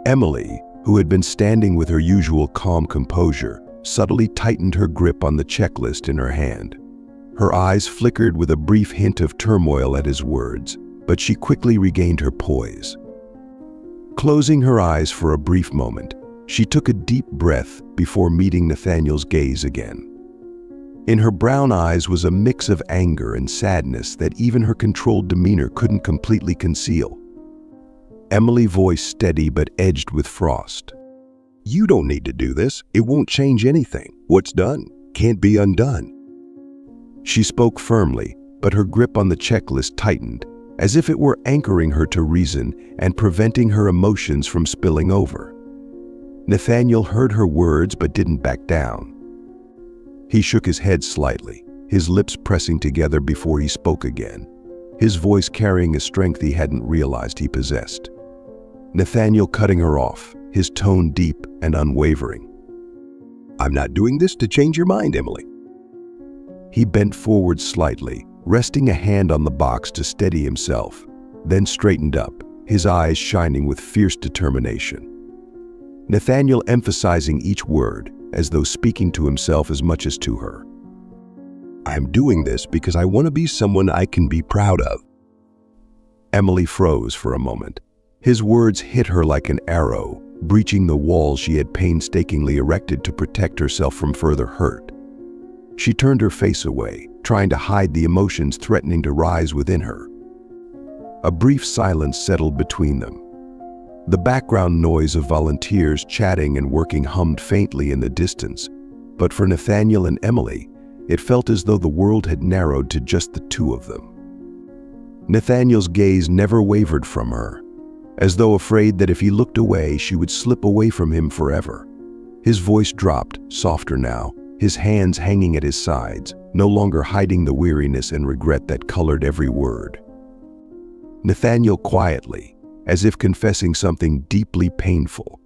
Emily, who had been standing with her usual calm composure, subtly tightened her grip on the checklist in her hand. Her eyes flickered with a brief hint of turmoil at his words, but she quickly regained her poise. Closing her eyes for a brief moment, she took a deep breath before meeting Nathaniel's gaze again. In her brown eyes was a mix of anger and sadness that even her controlled demeanor couldn't completely conceal. Emily's voice steady but edged with frost. You don't need to do this. It won't change anything. What's done can't be undone. She spoke firmly, but her grip on the checklist tightened, as if it were anchoring her to reason and preventing her emotions from spilling over. Nathaniel heard her words but didn't back down. He shook his head slightly, his lips pressing together before he spoke again, his voice carrying a strength he hadn't realized he possessed. Nathaniel cutting her off, his tone deep and unwavering. I'm not doing this to change your mind, Emily. He bent forward slightly, resting a hand on the box to steady himself, then straightened up, his eyes shining with fierce determination. Nathaniel emphasizing each word, as though speaking to himself as much as to her. I'm doing this because I want to be someone I can be proud of. Emily froze for a moment. His words hit her like an arrow, breaching the wall she had painstakingly erected to protect herself from further hurt. She turned her face away, trying to hide the emotions threatening to rise within her. A brief silence settled between them, The background noise of volunteers chatting and working hummed faintly in the distance, but for Nathaniel and Emily, it felt as though the world had narrowed to just the two of them. Nathaniel's gaze never wavered from her, as though afraid that if he looked away, she would slip away from him forever. His voice dropped, softer now, his hands hanging at his sides, no longer hiding the weariness and regret that colored every word. Nathaniel quietly, as if confessing something deeply painful.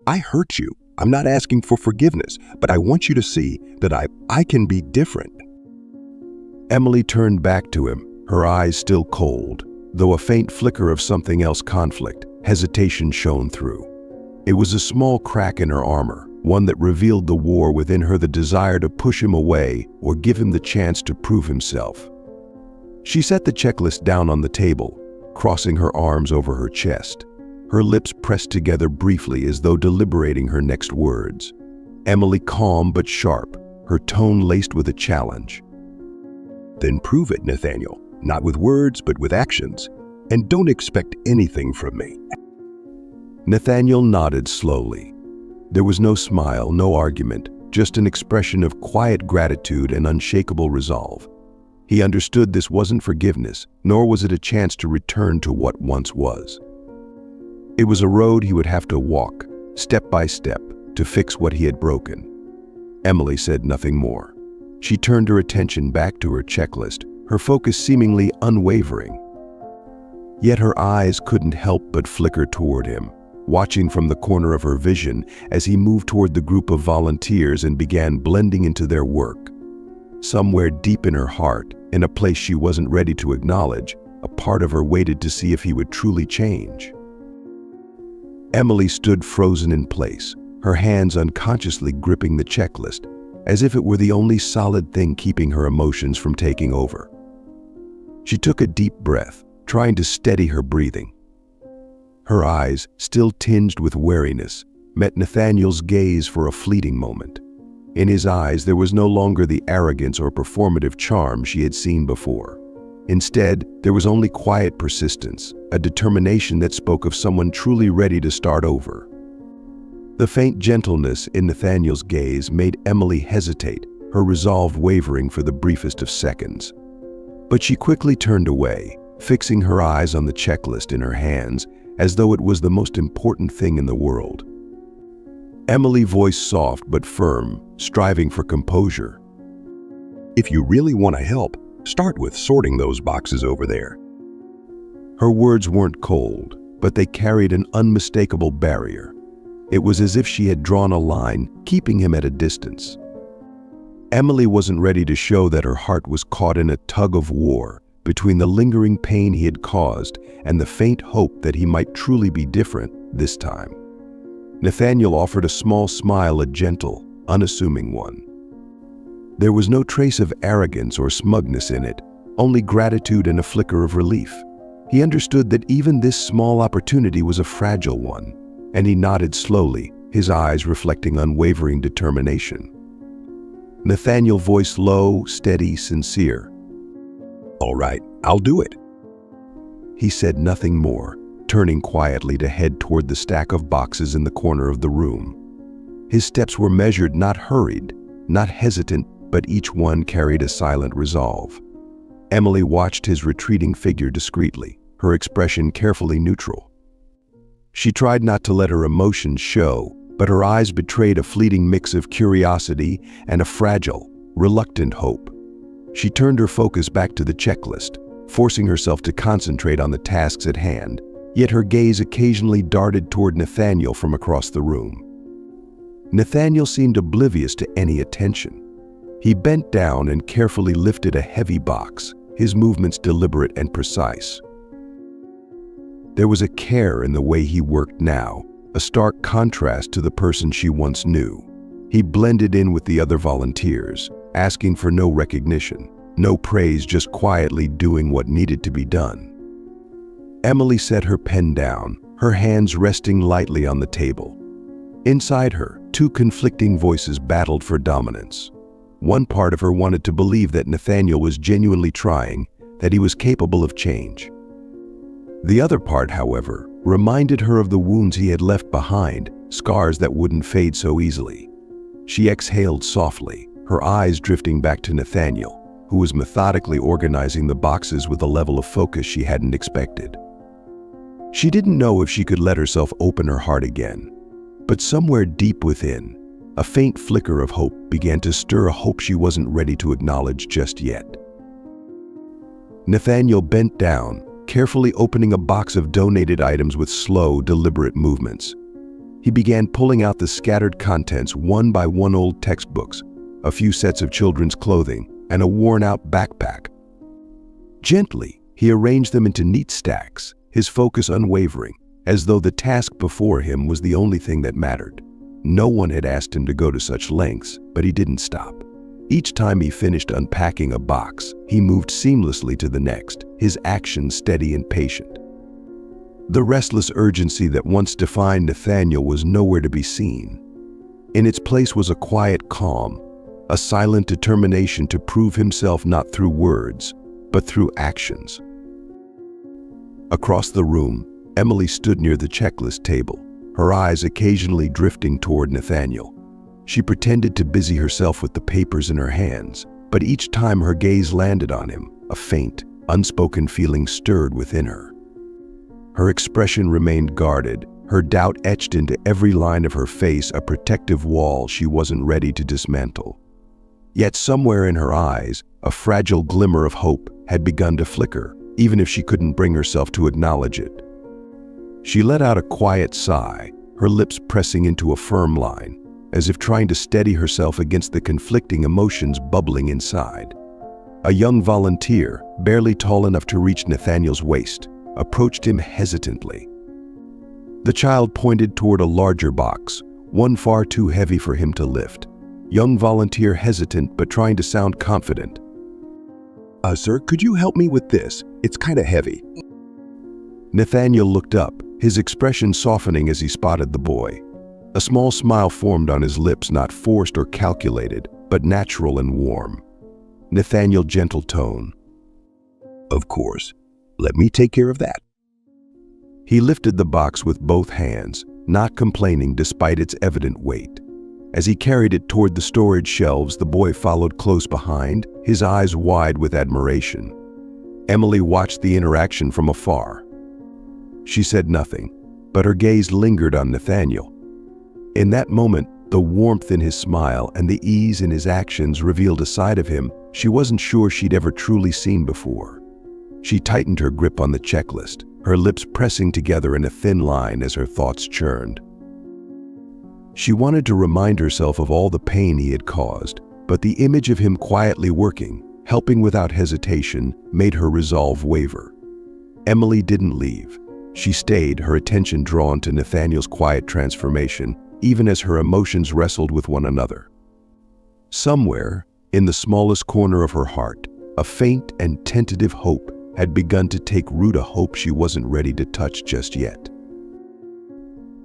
I hurt you. I'm not asking for forgiveness, but I want you to see that I can be different. Emily turned back to him, her eyes still cold, though a faint flicker of something else, conflict, hesitation shone through. It was a small crack in her armor, one that revealed the war within her, the desire to push him away or give him the chance to prove himself. She set the checklist down on the table, crossing her arms over her chest, her lips pressed together briefly as though deliberating her next words. Emily calm but sharp, her tone laced with a challenge. Then prove it, Nathaniel, not with words but with actions, and don't expect anything from me. Nathaniel nodded slowly. There was no smile, no argument, just an expression of quiet gratitude and unshakable resolve. He understood this wasn't forgiveness, nor was it a chance to return to what once was. It was a road he would have to walk, step by step, to fix what he had broken. Emily said nothing more. She turned her attention back to her checklist, her focus seemingly unwavering. Yet her eyes couldn't help but flicker toward him, watching from the corner of her vision as he moved toward the group of volunteers and began blending into their work. Somewhere deep in her heart, in a place she wasn't ready to acknowledge, a part of her waited to see if he would truly change. Emily stood frozen in place, her hands unconsciously gripping the checklist, as if it were the only solid thing keeping her emotions from taking over. She took a deep breath, trying to steady her breathing. Her eyes, still tinged with wariness, met Nathaniel's gaze for a fleeting moment. In his eyes, there was no longer the arrogance or performative charm she had seen before. Instead, there was only quiet persistence, a determination that spoke of someone truly ready to start over. The faint gentleness in Nathaniel's gaze made Emily hesitate, her resolve wavering for the briefest of seconds. But she quickly turned away, fixing her eyes on the checklist in her hands, as though it was the most important thing in the world. Emily's voice soft but firm, striving for composure. If you really want to help, start with sorting those boxes over there. Her words weren't cold, but they carried an unmistakable barrier. It was as if she had drawn a line, keeping him at a distance. Emily wasn't ready to show that her heart was caught in a tug of war between the lingering pain he had caused and the faint hope that he might truly be different this time. Nathaniel offered a small smile, a gentle, unassuming one. There was no trace of arrogance or smugness in it, only gratitude and a flicker of relief. He understood that even this small opportunity was a fragile one, and he nodded slowly, his eyes reflecting unwavering determination. Nathaniel's voice low, steady, sincere. All right, I'll do it. He said nothing more, turning quietly to head toward the stack of boxes in the corner of the room. His steps were measured, not hurried, not hesitant, but each one carried a silent resolve. Emily watched his retreating figure discreetly, her expression carefully neutral. She tried not to let her emotions show, but her eyes betrayed a fleeting mix of curiosity and a fragile, reluctant hope. She turned her focus back to the checklist, forcing herself to concentrate on the tasks at hand, yet her gaze occasionally darted toward Nathaniel from across the room. Nathaniel seemed oblivious to any attention. He bent down and carefully lifted a heavy box, his movements deliberate and precise. There was a care in the way he worked now, a stark contrast to the person she once knew. He blended in with the other volunteers, asking for no recognition, no praise, just quietly doing what needed to be done. Emily set her pen down, her hands resting lightly on the table. Inside her, two conflicting voices battled for dominance. One part of her wanted to believe that Nathaniel was genuinely trying, that he was capable of change. The other part, however, reminded her of the wounds he had left behind, scars that wouldn't fade so easily. She exhaled softly, her eyes drifting back to Nathaniel, who was methodically organizing the boxes with a level of focus she hadn't expected. She didn't know if she could let herself open her heart again, but somewhere deep within, a faint flicker of hope began to stir, a hope she wasn't ready to acknowledge just yet. Nathaniel bent down, carefully opening a box of donated items with slow, deliberate movements. He began pulling out the scattered contents one by one: old textbooks, a few sets of children's clothing, and a worn-out backpack. Gently, he arranged them into neat stacks, his focus unwavering, as though the task before him was the only thing that mattered. No one had asked him to go to such lengths, but he didn't stop. Each time he finished unpacking a box, he moved seamlessly to the next, his actions steady and patient. The restless urgency that once defined Nathaniel was nowhere to be seen. In its place was a quiet calm, a silent determination to prove himself not through words, but through actions. Across the room, Emily stood near the checklist table, her eyes occasionally drifting toward Nathaniel. She pretended to busy herself with the papers in her hands, but each time her gaze landed on him, a faint, unspoken feeling stirred within her. Her expression remained guarded, her doubt etched into every line of her face, a protective wall she wasn't ready to dismantle. Yet somewhere in her eyes, a fragile glimmer of hope had begun to flicker, even if she couldn't bring herself to acknowledge it. She let out a quiet sigh, her lips pressing into a firm line, as if trying to steady herself against the conflicting emotions bubbling inside. A young volunteer, barely tall enough to reach Nathaniel's waist, approached him hesitantly. The child pointed toward a larger box, one far too heavy for him to lift. Young volunteer hesitant but trying to sound confident. Sir, could you help me with this? It's kind of heavy." Nathaniel looked up, his expression softening as he spotted the boy. A small smile formed on his lips, not forced or calculated, but natural and warm. Nathaniel's gentle tone. "Of course. Let me take care of that." He lifted the box with both hands, not complaining despite its evident weight. As he carried it toward the storage shelves, the boy followed close behind, his eyes wide with admiration. Emily watched the interaction from afar. She said nothing, but her gaze lingered on Nathaniel. In that moment, the warmth in his smile and the ease in his actions revealed a side of him she wasn't sure she'd ever truly seen before. She tightened her grip on the checklist, her lips pressing together in a thin line as her thoughts churned. She wanted to remind herself of all the pain he had caused, but the image of him quietly working, helping without hesitation, made her resolve waver. Emily didn't leave. She stayed, her attention drawn to Nathaniel's quiet transformation, even as her emotions wrestled with one another. Somewhere, in the smallest corner of her heart, a faint and tentative hope had begun to take root, a hope she wasn't ready to touch just yet.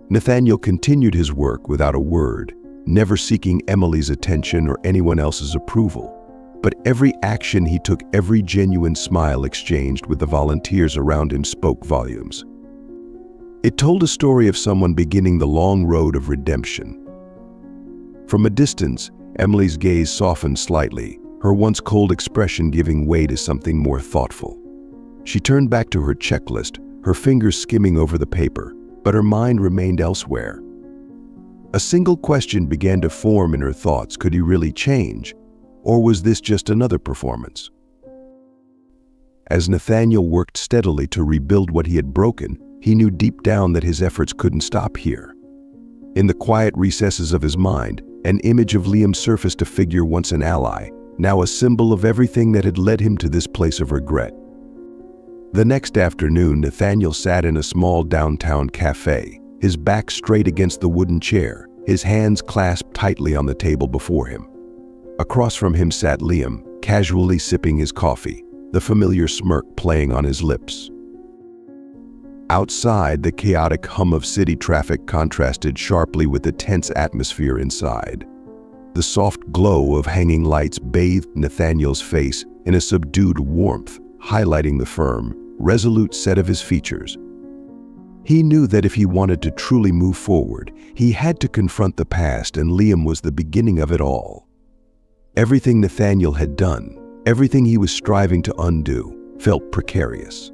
Nathaniel continued his work without a word, never seeking Emily's attention or anyone else's approval. But every action he took, every genuine smile exchanged with the volunteers around him spoke volumes. It told a story of someone beginning the long road of redemption. From a distance, Emily's gaze softened slightly, her once cold expression giving way to something more thoughtful. She turned back to her checklist, her fingers skimming over the paper, but her mind remained elsewhere. A single question began to form in her thoughts: could he really change, or was this just another performance? As Nathaniel worked steadily to rebuild what he had broken, he knew deep down that his efforts couldn't stop here. In the quiet recesses of his mind, an image of Liam surfaced, a figure once an ally, now a symbol of everything that had led him to this place of regret. The next afternoon, Nathaniel sat in a small downtown cafe, his back straight against the wooden chair, his hands clasped tightly on the table before him. Across from him sat Liam, casually sipping his coffee, the familiar smirk playing on his lips. Outside, the chaotic hum of city traffic contrasted sharply with the tense atmosphere inside. The soft glow of hanging lights bathed Nathaniel's face in a subdued warmth, highlighting the firm, resolute set of his features. He knew that if he wanted to truly move forward, he had to confront the past, and Liam was the beginning of it all. Everything Nathaniel had done, everything he was striving to undo, felt precarious.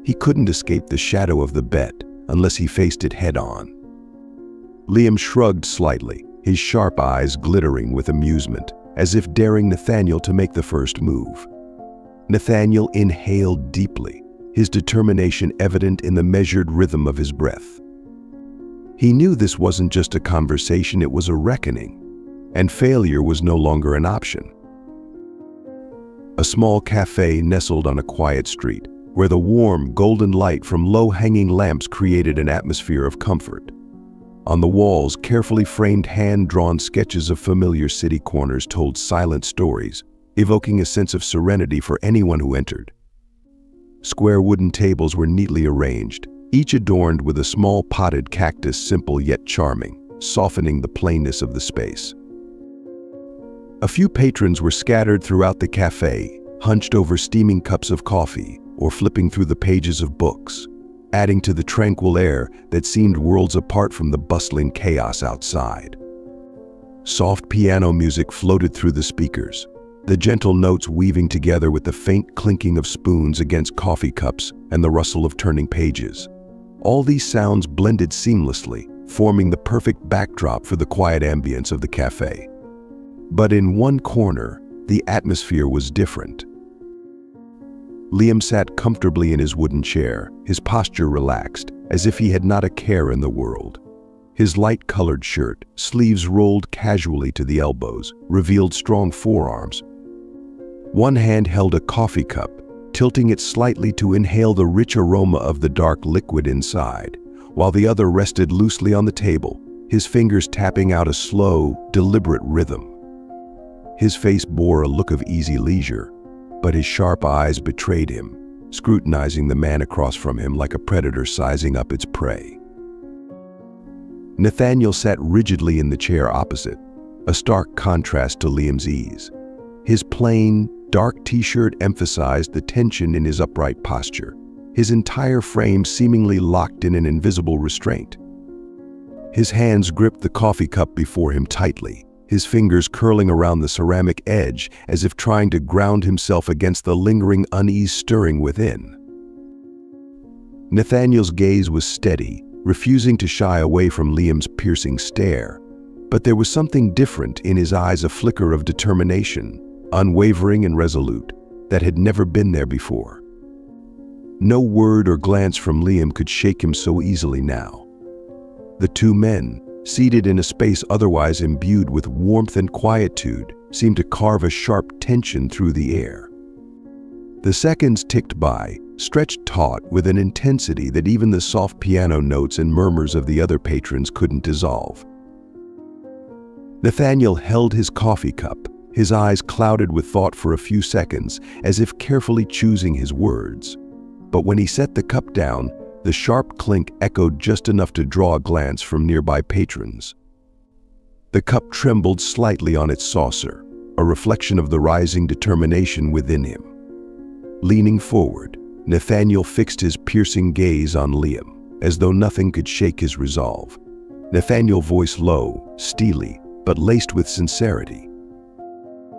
He couldn't escape the shadow of the bet unless he faced it head-on. Liam shrugged slightly, his sharp eyes glittering with amusement, as if daring Nathaniel to make the first move. Nathaniel inhaled deeply, his determination evident in the measured rhythm of his breath. He knew this wasn't just a conversation, it was a reckoning, and failure was no longer an option. A small cafe nestled on a quiet street, where the warm, golden light from low-hanging lamps created an atmosphere of comfort. On the walls, carefully framed hand-drawn sketches of familiar city corners told silent stories, evoking a sense of serenity for anyone who entered. Square wooden tables were neatly arranged, each adorned with a small potted cactus, simple yet charming, softening the plainness of the space. A few patrons were scattered throughout the cafe, hunched over steaming cups of coffee or flipping through the pages of books, adding to the tranquil air that seemed worlds apart from the bustling chaos outside. Soft piano music floated through the speakers, the gentle notes weaving together with the faint clinking of spoons against coffee cups and the rustle of turning pages. All these sounds blended seamlessly, forming the perfect backdrop for the quiet ambience of the cafe. But in one corner, the atmosphere was different. Liam sat comfortably in his wooden chair, his posture relaxed, as if he had not a care in the world. His light-colored shirt, sleeves rolled casually to the elbows, revealed strong forearms. One hand held a coffee cup, tilting it slightly to inhale the rich aroma of the dark liquid inside, while the other rested loosely on the table, his fingers tapping out a slow, deliberate rhythm. His face bore a look of easy leisure, but his sharp eyes betrayed him, scrutinizing the man across from him like a predator sizing up its prey. Nathaniel sat rigidly in the chair opposite, a stark contrast to Liam's ease. His plain, dark t-shirt emphasized the tension in his upright posture, his entire frame seemingly locked in an invisible restraint. His hands gripped the coffee cup before him tightly, his fingers curling around the ceramic edge as if trying to ground himself against the lingering unease stirring within. Nathaniel's gaze was steady, refusing to shy away from Liam's piercing stare, but there was something different in his eyes, a flicker of determination, unwavering and resolute, that had never been there before. No word or glance from Liam could shake him so easily now. The two men, seated in a space otherwise imbued with warmth and quietude, seemed to carve a sharp tension through the air. The seconds ticked by, stretched taut with an intensity that even the soft piano notes and murmurs of the other patrons couldn't dissolve. Nathaniel held his coffee cup, his eyes clouded with thought for a few seconds, as if carefully choosing his words. But when he set the cup down, the sharp clink echoed just enough to draw a glance from nearby patrons. The cup trembled slightly on its saucer, a reflection of the rising determination within him. Leaning forward, Nathaniel fixed his piercing gaze on Liam, as though nothing could shake his resolve. Nathaniel's voice low, steely, but laced with sincerity.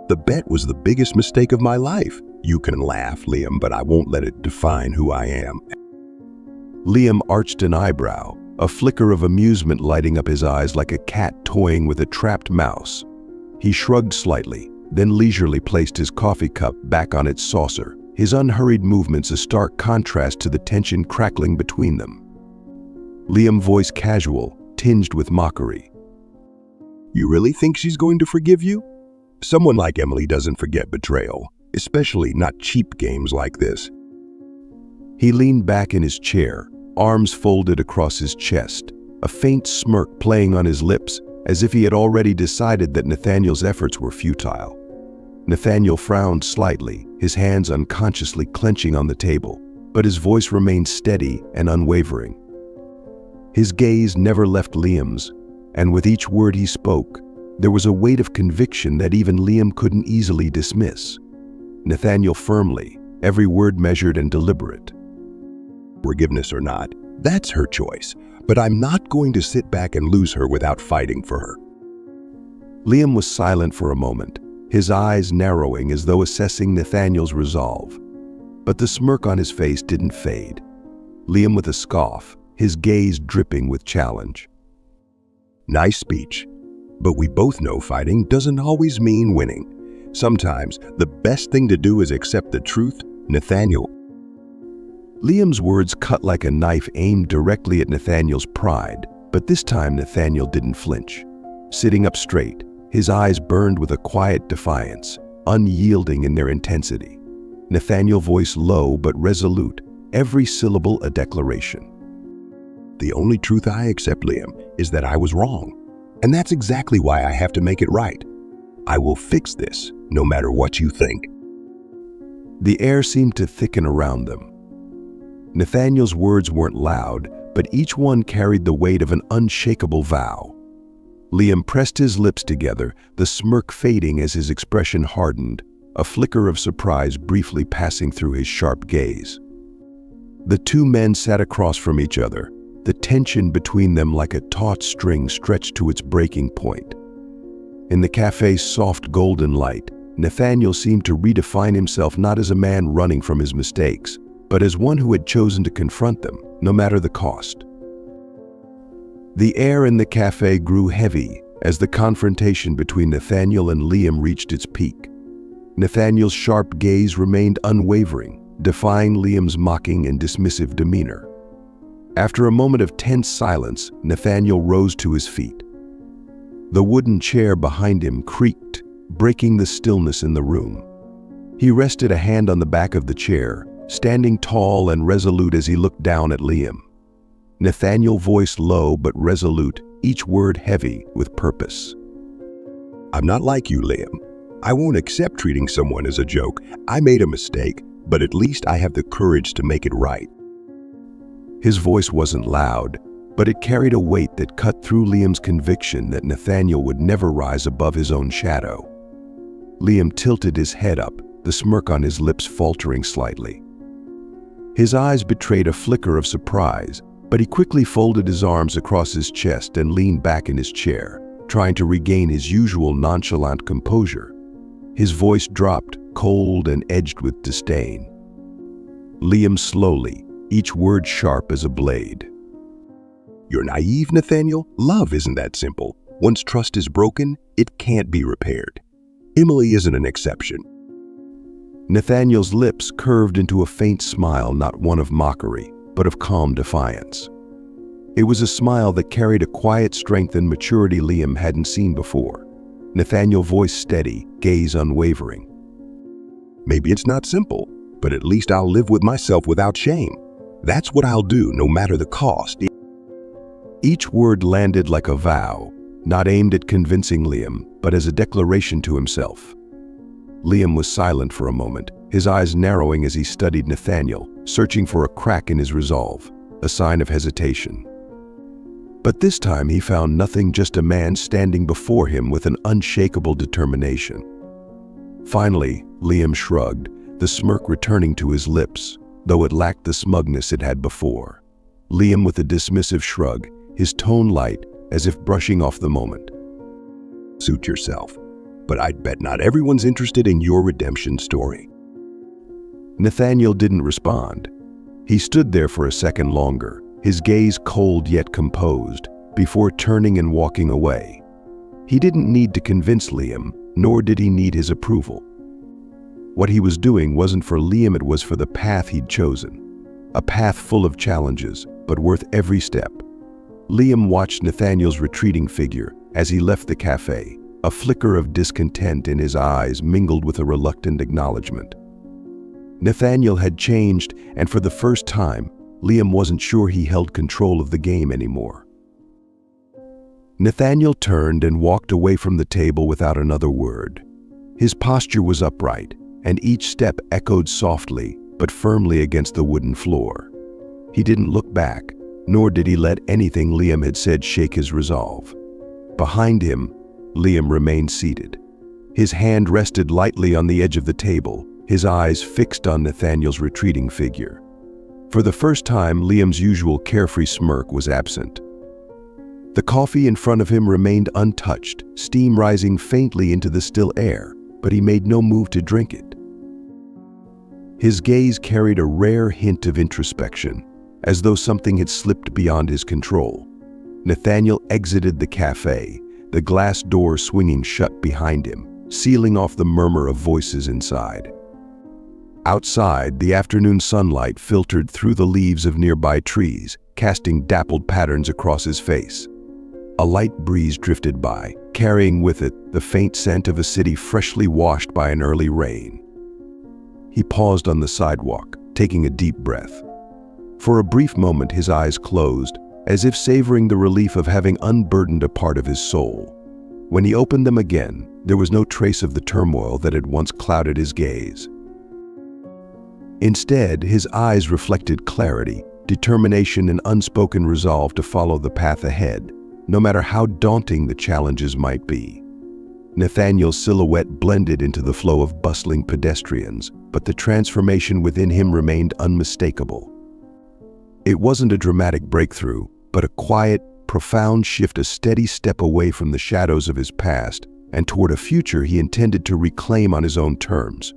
The bet was the biggest mistake of my life. You can laugh, Liam, but I won't let it define who I am. Liam arched an eyebrow, a flicker of amusement lighting up his eyes like a cat toying with a trapped mouse. He shrugged slightly, then leisurely placed his coffee cup back on its saucer, his unhurried movements a stark contrast to the tension crackling between them. Liam's voice casual, tinged with mockery. You really think she's going to forgive you? Someone like Emily doesn't forget betrayal, especially not cheap games like this. He leaned back in his chair, arms folded across his chest, a faint smirk playing on his lips, as if he had already decided that Nathaniel's efforts were futile. Nathaniel frowned slightly, his hands unconsciously clenching on the table, but his voice remained steady and unwavering. His gaze never left Liam's, and with each word he spoke, there was a weight of conviction that even Liam couldn't easily dismiss. Nathaniel firmly, every word measured and deliberate. Forgiveness or not, That's her choice, but I'm not going to sit back and lose her without fighting for her. Liam was silent for a moment, his eyes narrowing as though assessing Nathaniel's resolve. But the smirk on his face didn't fade. Liam with a scoff, his gaze dripping with challenge. Nice speech, but we both know fighting doesn't always mean winning. Sometimes the best thing to do is accept the truth, Nathaniel. Liam's words cut like a knife aimed directly at Nathaniel's pride, but this time Nathaniel didn't flinch. Sitting up straight, his eyes burned with a quiet defiance, unyielding in their intensity. Nathaniel's voice low but resolute, every syllable a declaration. The only truth I accept, Liam, is that I was wrong. And that's exactly why I have to make it right. I will fix this, no matter what you think. The air seemed to thicken around them. Nathaniel's words weren't loud, but each one carried the weight of an unshakable vow. Liam pressed his lips together, the smirk fading as his expression hardened, a flicker of surprise briefly passing through his sharp gaze. The two men sat across from each other, the tension between them like a taut string stretched to its breaking point. In the cafe's soft golden light, Nathaniel seemed to redefine himself not as a man running from his mistakes, but as one who had chosen to confront them, no matter the cost. The air in the cafe grew heavy as the confrontation between Nathaniel and Liam reached its peak. Nathaniel's sharp gaze remained unwavering, defying Liam's mocking and dismissive demeanor. After a moment of tense silence, Nathaniel rose to his feet. The wooden chair behind him creaked, breaking the stillness in the room. He rested a hand on the back of the chair, standing tall and resolute as he looked down at Liam. Nathaniel's voice low but resolute, each word heavy with purpose. I'm not like you, Liam. I won't accept treating someone as a joke. I made a mistake, but at least I have the courage to make it right. His voice wasn't loud, but it carried a weight that cut through Liam's conviction that Nathaniel would never rise above his own shadow. Liam tilted his head up, the smirk on his lips faltering slightly. His eyes betrayed a flicker of surprise, but he quickly folded his arms across his chest and leaned back in his chair, trying to regain his usual nonchalant composure. His voice dropped, cold and edged with disdain. Liam slowly, each word sharp as a blade. You're naive, Nathaniel. Love isn't that simple. Once trust is broken, it can't be repaired. Emily isn't an exception. Nathaniel's lips curved into a faint smile, not one of mockery, but of calm defiance. It was a smile that carried a quiet strength and maturity Liam hadn't seen before. Nathaniel's voice steady, gaze unwavering. Maybe it's not simple, but at least I'll live with myself without shame. That's what I'll do, no matter the cost. Each word landed like a vow, not aimed at convincing Liam, but as a declaration to himself. Liam was silent for a moment, his eyes narrowing as he studied Nathaniel, searching for a crack in his resolve, a sign of hesitation. But this time he found nothing, just a man standing before him with an unshakable determination. Finally, Liam shrugged, the smirk returning to his lips, though it lacked the smugness it had before. Liam with a dismissive shrug, his tone light, as if brushing off the moment. Suit yourself, but I'd bet not everyone's interested in your redemption story. Nathaniel didn't respond. He stood there for a second longer, his gaze cold yet composed, before turning and walking away. He didn't need to convince Liam, nor did he need his approval. What he was doing wasn't for Liam, it was for the path he'd chosen. A path full of challenges, but worth every step. Liam watched Nathaniel's retreating figure as he left the cafe, a flicker of discontent in his eyes mingled with a reluctant acknowledgement. Nathaniel had changed, and for the first time, Liam wasn't sure he held control of the game anymore. Nathaniel turned and walked away from the table without another word. His posture was upright, and each step echoed softly but firmly against the wooden floor. He didn't look back, nor did he let anything Liam had said shake his resolve. Behind him, Liam remained seated. His hand rested lightly on the edge of the table, his eyes fixed on Nathaniel's retreating figure. For the first time, Liam's usual carefree smirk was absent. The coffee in front of him remained untouched, steam rising faintly into the still air, but he made no move to drink it. His gaze carried a rare hint of introspection, as though something had slipped beyond his control. Nathaniel exited the cafe, the glass door swinging shut behind him, sealing off the murmur of voices inside. Outside, the afternoon sunlight filtered through the leaves of nearby trees, casting dappled patterns across his face. A light breeze drifted by, carrying with it the faint scent of a city freshly washed by an early rain. He paused on the sidewalk, taking a deep breath. For a brief moment, his eyes closed, as if savoring the relief of having unburdened a part of his soul. When he opened them again, there was no trace of the turmoil that had once clouded his gaze. Instead, his eyes reflected clarity, determination, and unspoken resolve to follow the path ahead, no matter how daunting the challenges might be. Nathaniel's silhouette blended into the flow of bustling pedestrians, but the transformation within him remained unmistakable. It wasn't a dramatic breakthrough, but a quiet, profound shift, a steady step away from the shadows of his past and toward a future he intended to reclaim on his own terms.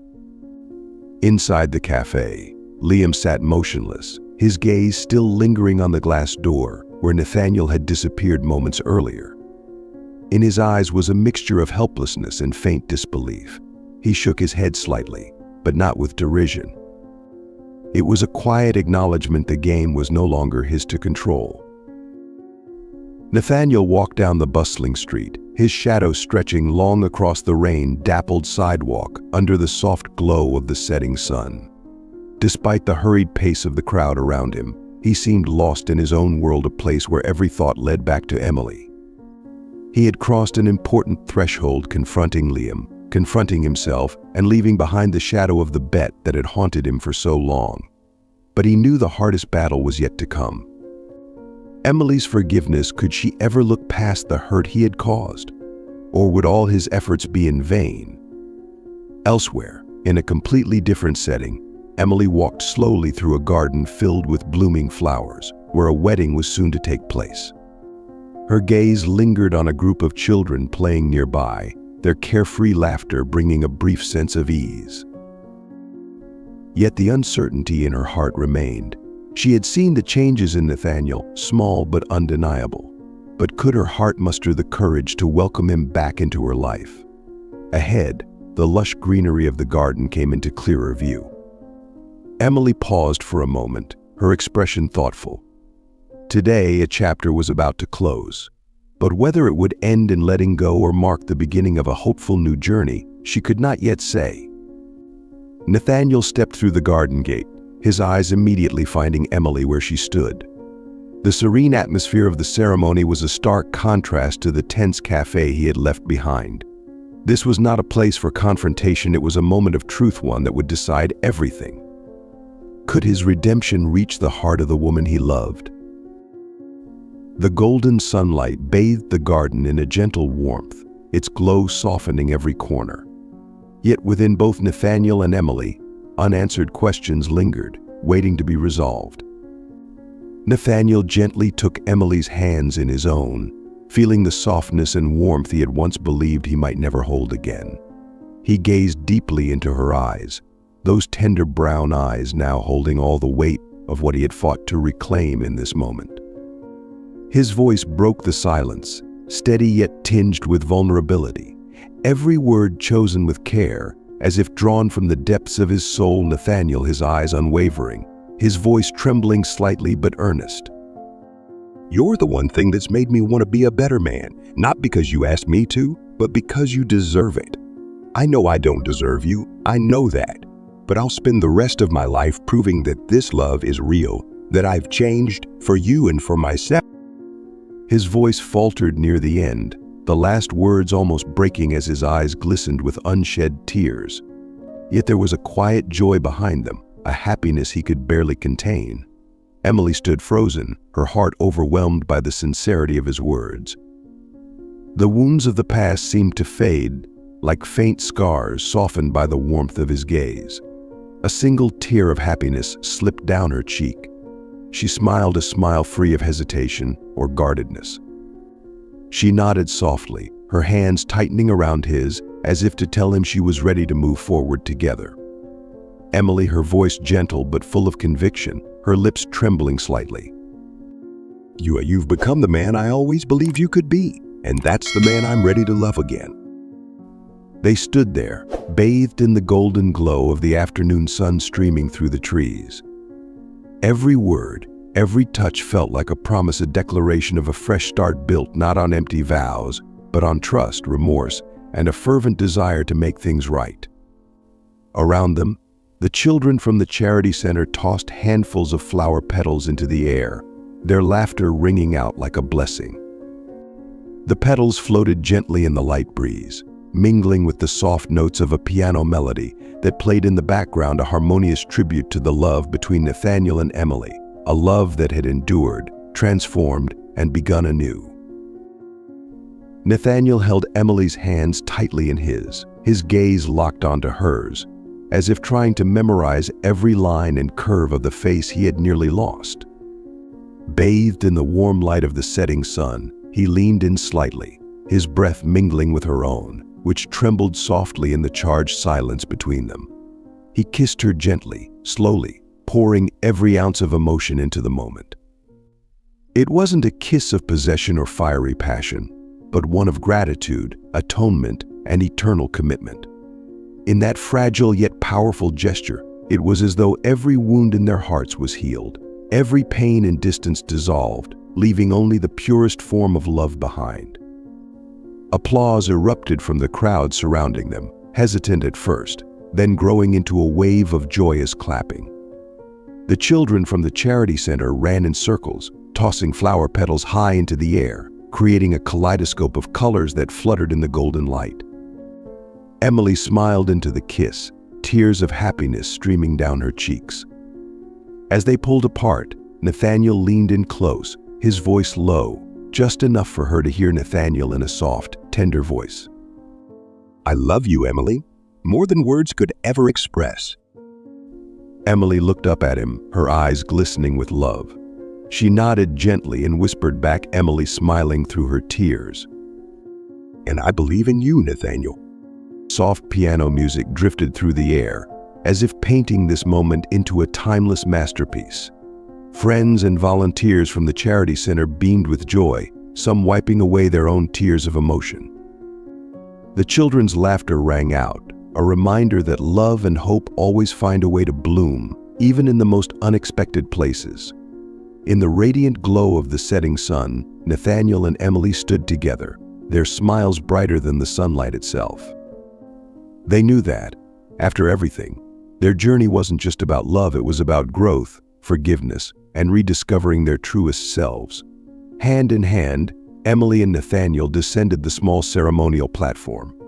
Inside the cafe, Liam sat motionless, his gaze still lingering on the glass door where Nathaniel had disappeared moments earlier. In his eyes was a mixture of helplessness and faint disbelief. He shook his head slightly, but not with derision. It was a quiet acknowledgement the game was no longer his to control. Nathaniel walked down the bustling street, his shadow stretching long across the rain-dappled sidewalk under the soft glow of the setting sun. Despite the hurried pace of the crowd around him, he seemed lost in his own world, a place where every thought led back to Emily. He had crossed an important threshold, confronting Liam, confronting himself, and leaving behind the shadow of the bet that had haunted him for so long. But he knew the hardest battle was yet to come. Emily's forgiveness, could she ever look past the hurt he had caused? Or would all his efforts be in vain? Elsewhere, in a completely different setting, Emily walked slowly through a garden filled with blooming flowers, where a wedding was soon to take place. Her gaze lingered on a group of children playing nearby, their carefree laughter bringing a brief sense of ease. Yet the uncertainty in her heart remained. She had seen the changes in Nathaniel, small but undeniable. But could her heart muster the courage to welcome him back into her life? Ahead, the lush greenery of the garden came into clearer view. Emily paused for a moment, her expression thoughtful. Today, a chapter was about to close, but whether it would end in letting go or mark the beginning of a hopeful new journey, she could not yet say. Nathaniel stepped through the garden gate, his eyes immediately finding Emily where she stood. The serene atmosphere of the ceremony was a stark contrast to the tense cafe he had left behind. This was not a place for confrontation, it was a moment of truth, one that would decide everything. Could his redemption reach the heart of the woman he loved? The golden sunlight bathed the garden in a gentle warmth, its glow softening every corner. Yet within both Nathaniel and Emily, unanswered questions lingered, waiting to be resolved. Nathaniel gently took Emily's hands in his own, feeling the softness and warmth he had once believed he might never hold again. He gazed deeply into her eyes, those tender brown eyes now holding all the weight of what he had fought to reclaim in this moment. His voice broke the silence, steady yet tinged with vulnerability, every word chosen with care, as if drawn from the depths of his soul. Nathaniel, his eyes unwavering, his voice trembling slightly but earnest. You're the one thing that's made me want to be a better man, not because you asked me to, but because you deserve it. I know I don't deserve you, I know that, but I'll spend the rest of my life proving that this love is real, that I've changed for you and for myself. His voice faltered near the end, the last words almost breaking as his eyes glistened with unshed tears. Yet there was a quiet joy behind them, a happiness he could barely contain. Emily stood frozen, her heart overwhelmed by the sincerity of his words. The wounds of the past seemed to fade, like faint scars softened by the warmth of his gaze. A single tear of happiness slipped down her cheek, She smiled a smile free of hesitation or guardedness. She nodded softly, her hands tightening around his as if to tell him she was ready to move forward together. Emily, her voice gentle but full of conviction, her lips trembling slightly. You've become the man I always believed you could be, and that's the man I'm ready to love again. They stood there, bathed in the golden glow of the afternoon sun streaming through the trees. Every word, every touch felt like a promise, a declaration of a fresh start built not on empty vows, but on trust, remorse, and a fervent desire to make things right. Around them, the children from the charity center tossed handfuls of flower petals into the air, their laughter ringing out like a blessing. The petals floated gently in the light breeze, mingling with the soft notes of a piano melody that played in the background, a harmonious tribute to the love between Nathaniel and Emily, a love that had endured, transformed, and begun anew. Nathaniel held Emily's hands tightly in his gaze locked onto hers, as if trying to memorize every line and curve of the face he had nearly lost. Bathed in the warm light of the setting sun, he leaned in slightly, his breath mingling with her own, which trembled softly in the charged silence between them. He kissed her gently, slowly, pouring every ounce of emotion into the moment. It wasn't a kiss of possession or fiery passion, but one of gratitude, atonement, and eternal commitment. In that fragile yet powerful gesture, it was as though every wound in their hearts was healed, every pain and distance dissolved, leaving only the purest form of love behind. Applause erupted from the crowd surrounding them, hesitant at first, then growing into a wave of joyous clapping. The children from the charity center ran in circles, tossing flower petals high into the air, creating a kaleidoscope of colors that fluttered in the golden light. Emily smiled into the kiss, tears of happiness streaming down her cheeks. As they pulled apart, Nathaniel leaned in close, his voice low, just enough for her to hear Nathaniel in a soft, tender voice. I love you, Emily, more than words could ever express. Emily looked up at him, her eyes glistening with love. She nodded gently and whispered back, Emily smiling through her tears. And I believe in you, Nathaniel. Soft piano music drifted through the air, as if painting this moment into a timeless masterpiece. Friends and volunteers from the charity center beamed with joy, some wiping away their own tears of emotion. The children's laughter rang out, a reminder that love and hope always find a way to bloom, even in the most unexpected places. In the radiant glow of the setting sun, Nathaniel and Emily stood together, their smiles brighter than the sunlight itself. They knew that, after everything, their journey wasn't just about love, it was about growth, forgiveness, and rediscovering their truest selves. Hand in hand, Emily and Nathaniel descended the small ceremonial platform.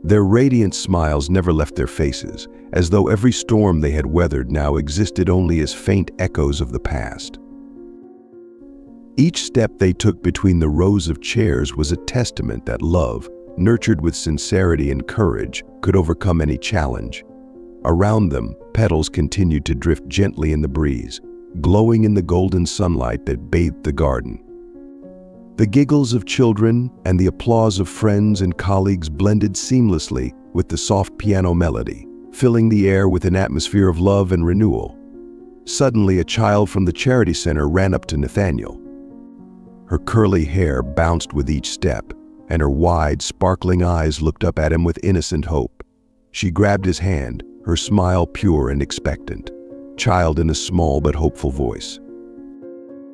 Their radiant smiles never left their faces, as though every storm they had weathered now existed only as faint echoes of the past. Each step they took between the rows of chairs was a testament that love, nurtured with sincerity and courage, could overcome any challenge. Around them, petals continued to drift gently in the breeze, glowing in the golden sunlight that bathed the garden. The giggles of children and the applause of friends and colleagues blended seamlessly with the soft piano melody, filling the air with an atmosphere of love and renewal. Suddenly, a child from the charity center ran up to Nathaniel. Her curly hair bounced with each step, and her wide, sparkling eyes looked up at him with innocent hope. She grabbed his hand, her smile pure and expectant, child in a small but hopeful voice.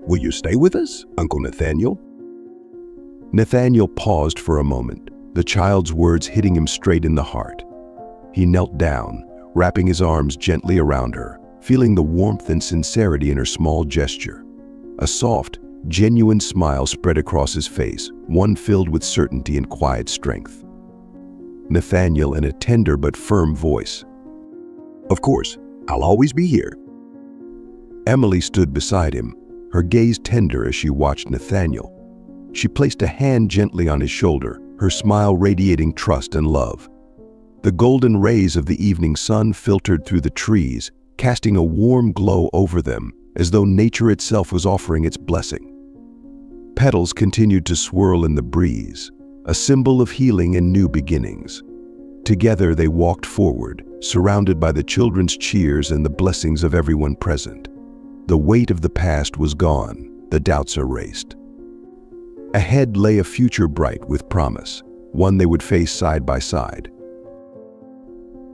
Will you stay with us, Uncle Nathaniel? Nathaniel paused for a moment, the child's words hitting him straight in the heart. He knelt down, wrapping his arms gently around her, feeling the warmth and sincerity in her small gesture. A soft, genuine smile spread across his face, one filled with certainty and quiet strength. Nathaniel, in a tender but firm voice, Of course, I'll always be here. Emily stood beside him, her gaze tender as she watched Nathaniel. She placed a hand gently on his shoulder, her smile radiating trust and love. The golden rays of the evening sun filtered through the trees, casting a warm glow over them, as though nature itself was offering its blessing. Petals continued to swirl in the breeze, a symbol of healing and new beginnings. Together they walked forward, surrounded by the children's cheers and the blessings of everyone present. The weight of the past was gone, the doubts erased. Ahead lay a future bright with promise, one they would face side by side.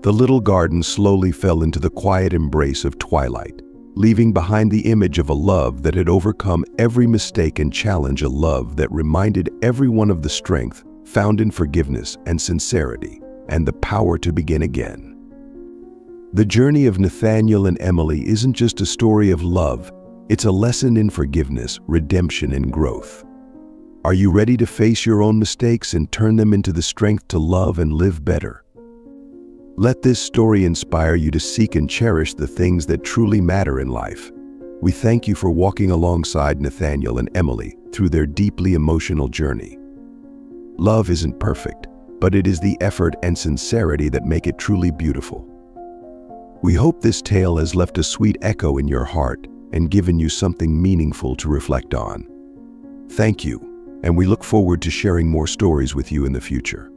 The little garden slowly fell into the quiet embrace of twilight, leaving behind the image of a love that had overcome every mistake and challenge, a love that reminded everyone of the strength found in forgiveness and sincerity, and the power to begin again. The journey of Nathaniel and Emily isn't just a story of love, it's a lesson in forgiveness, redemption, and growth. Are you ready to face your own mistakes and turn them into the strength to love and live better? Let this story inspire you to seek and cherish the things that truly matter in life. We thank you for walking alongside Nathaniel and Emily through their deeply emotional journey. Love isn't perfect, but it is the effort and sincerity that make it truly beautiful. We hope this tale has left a sweet echo in your heart and given you something meaningful to reflect on. Thank you, and we look forward to sharing more stories with you in the future.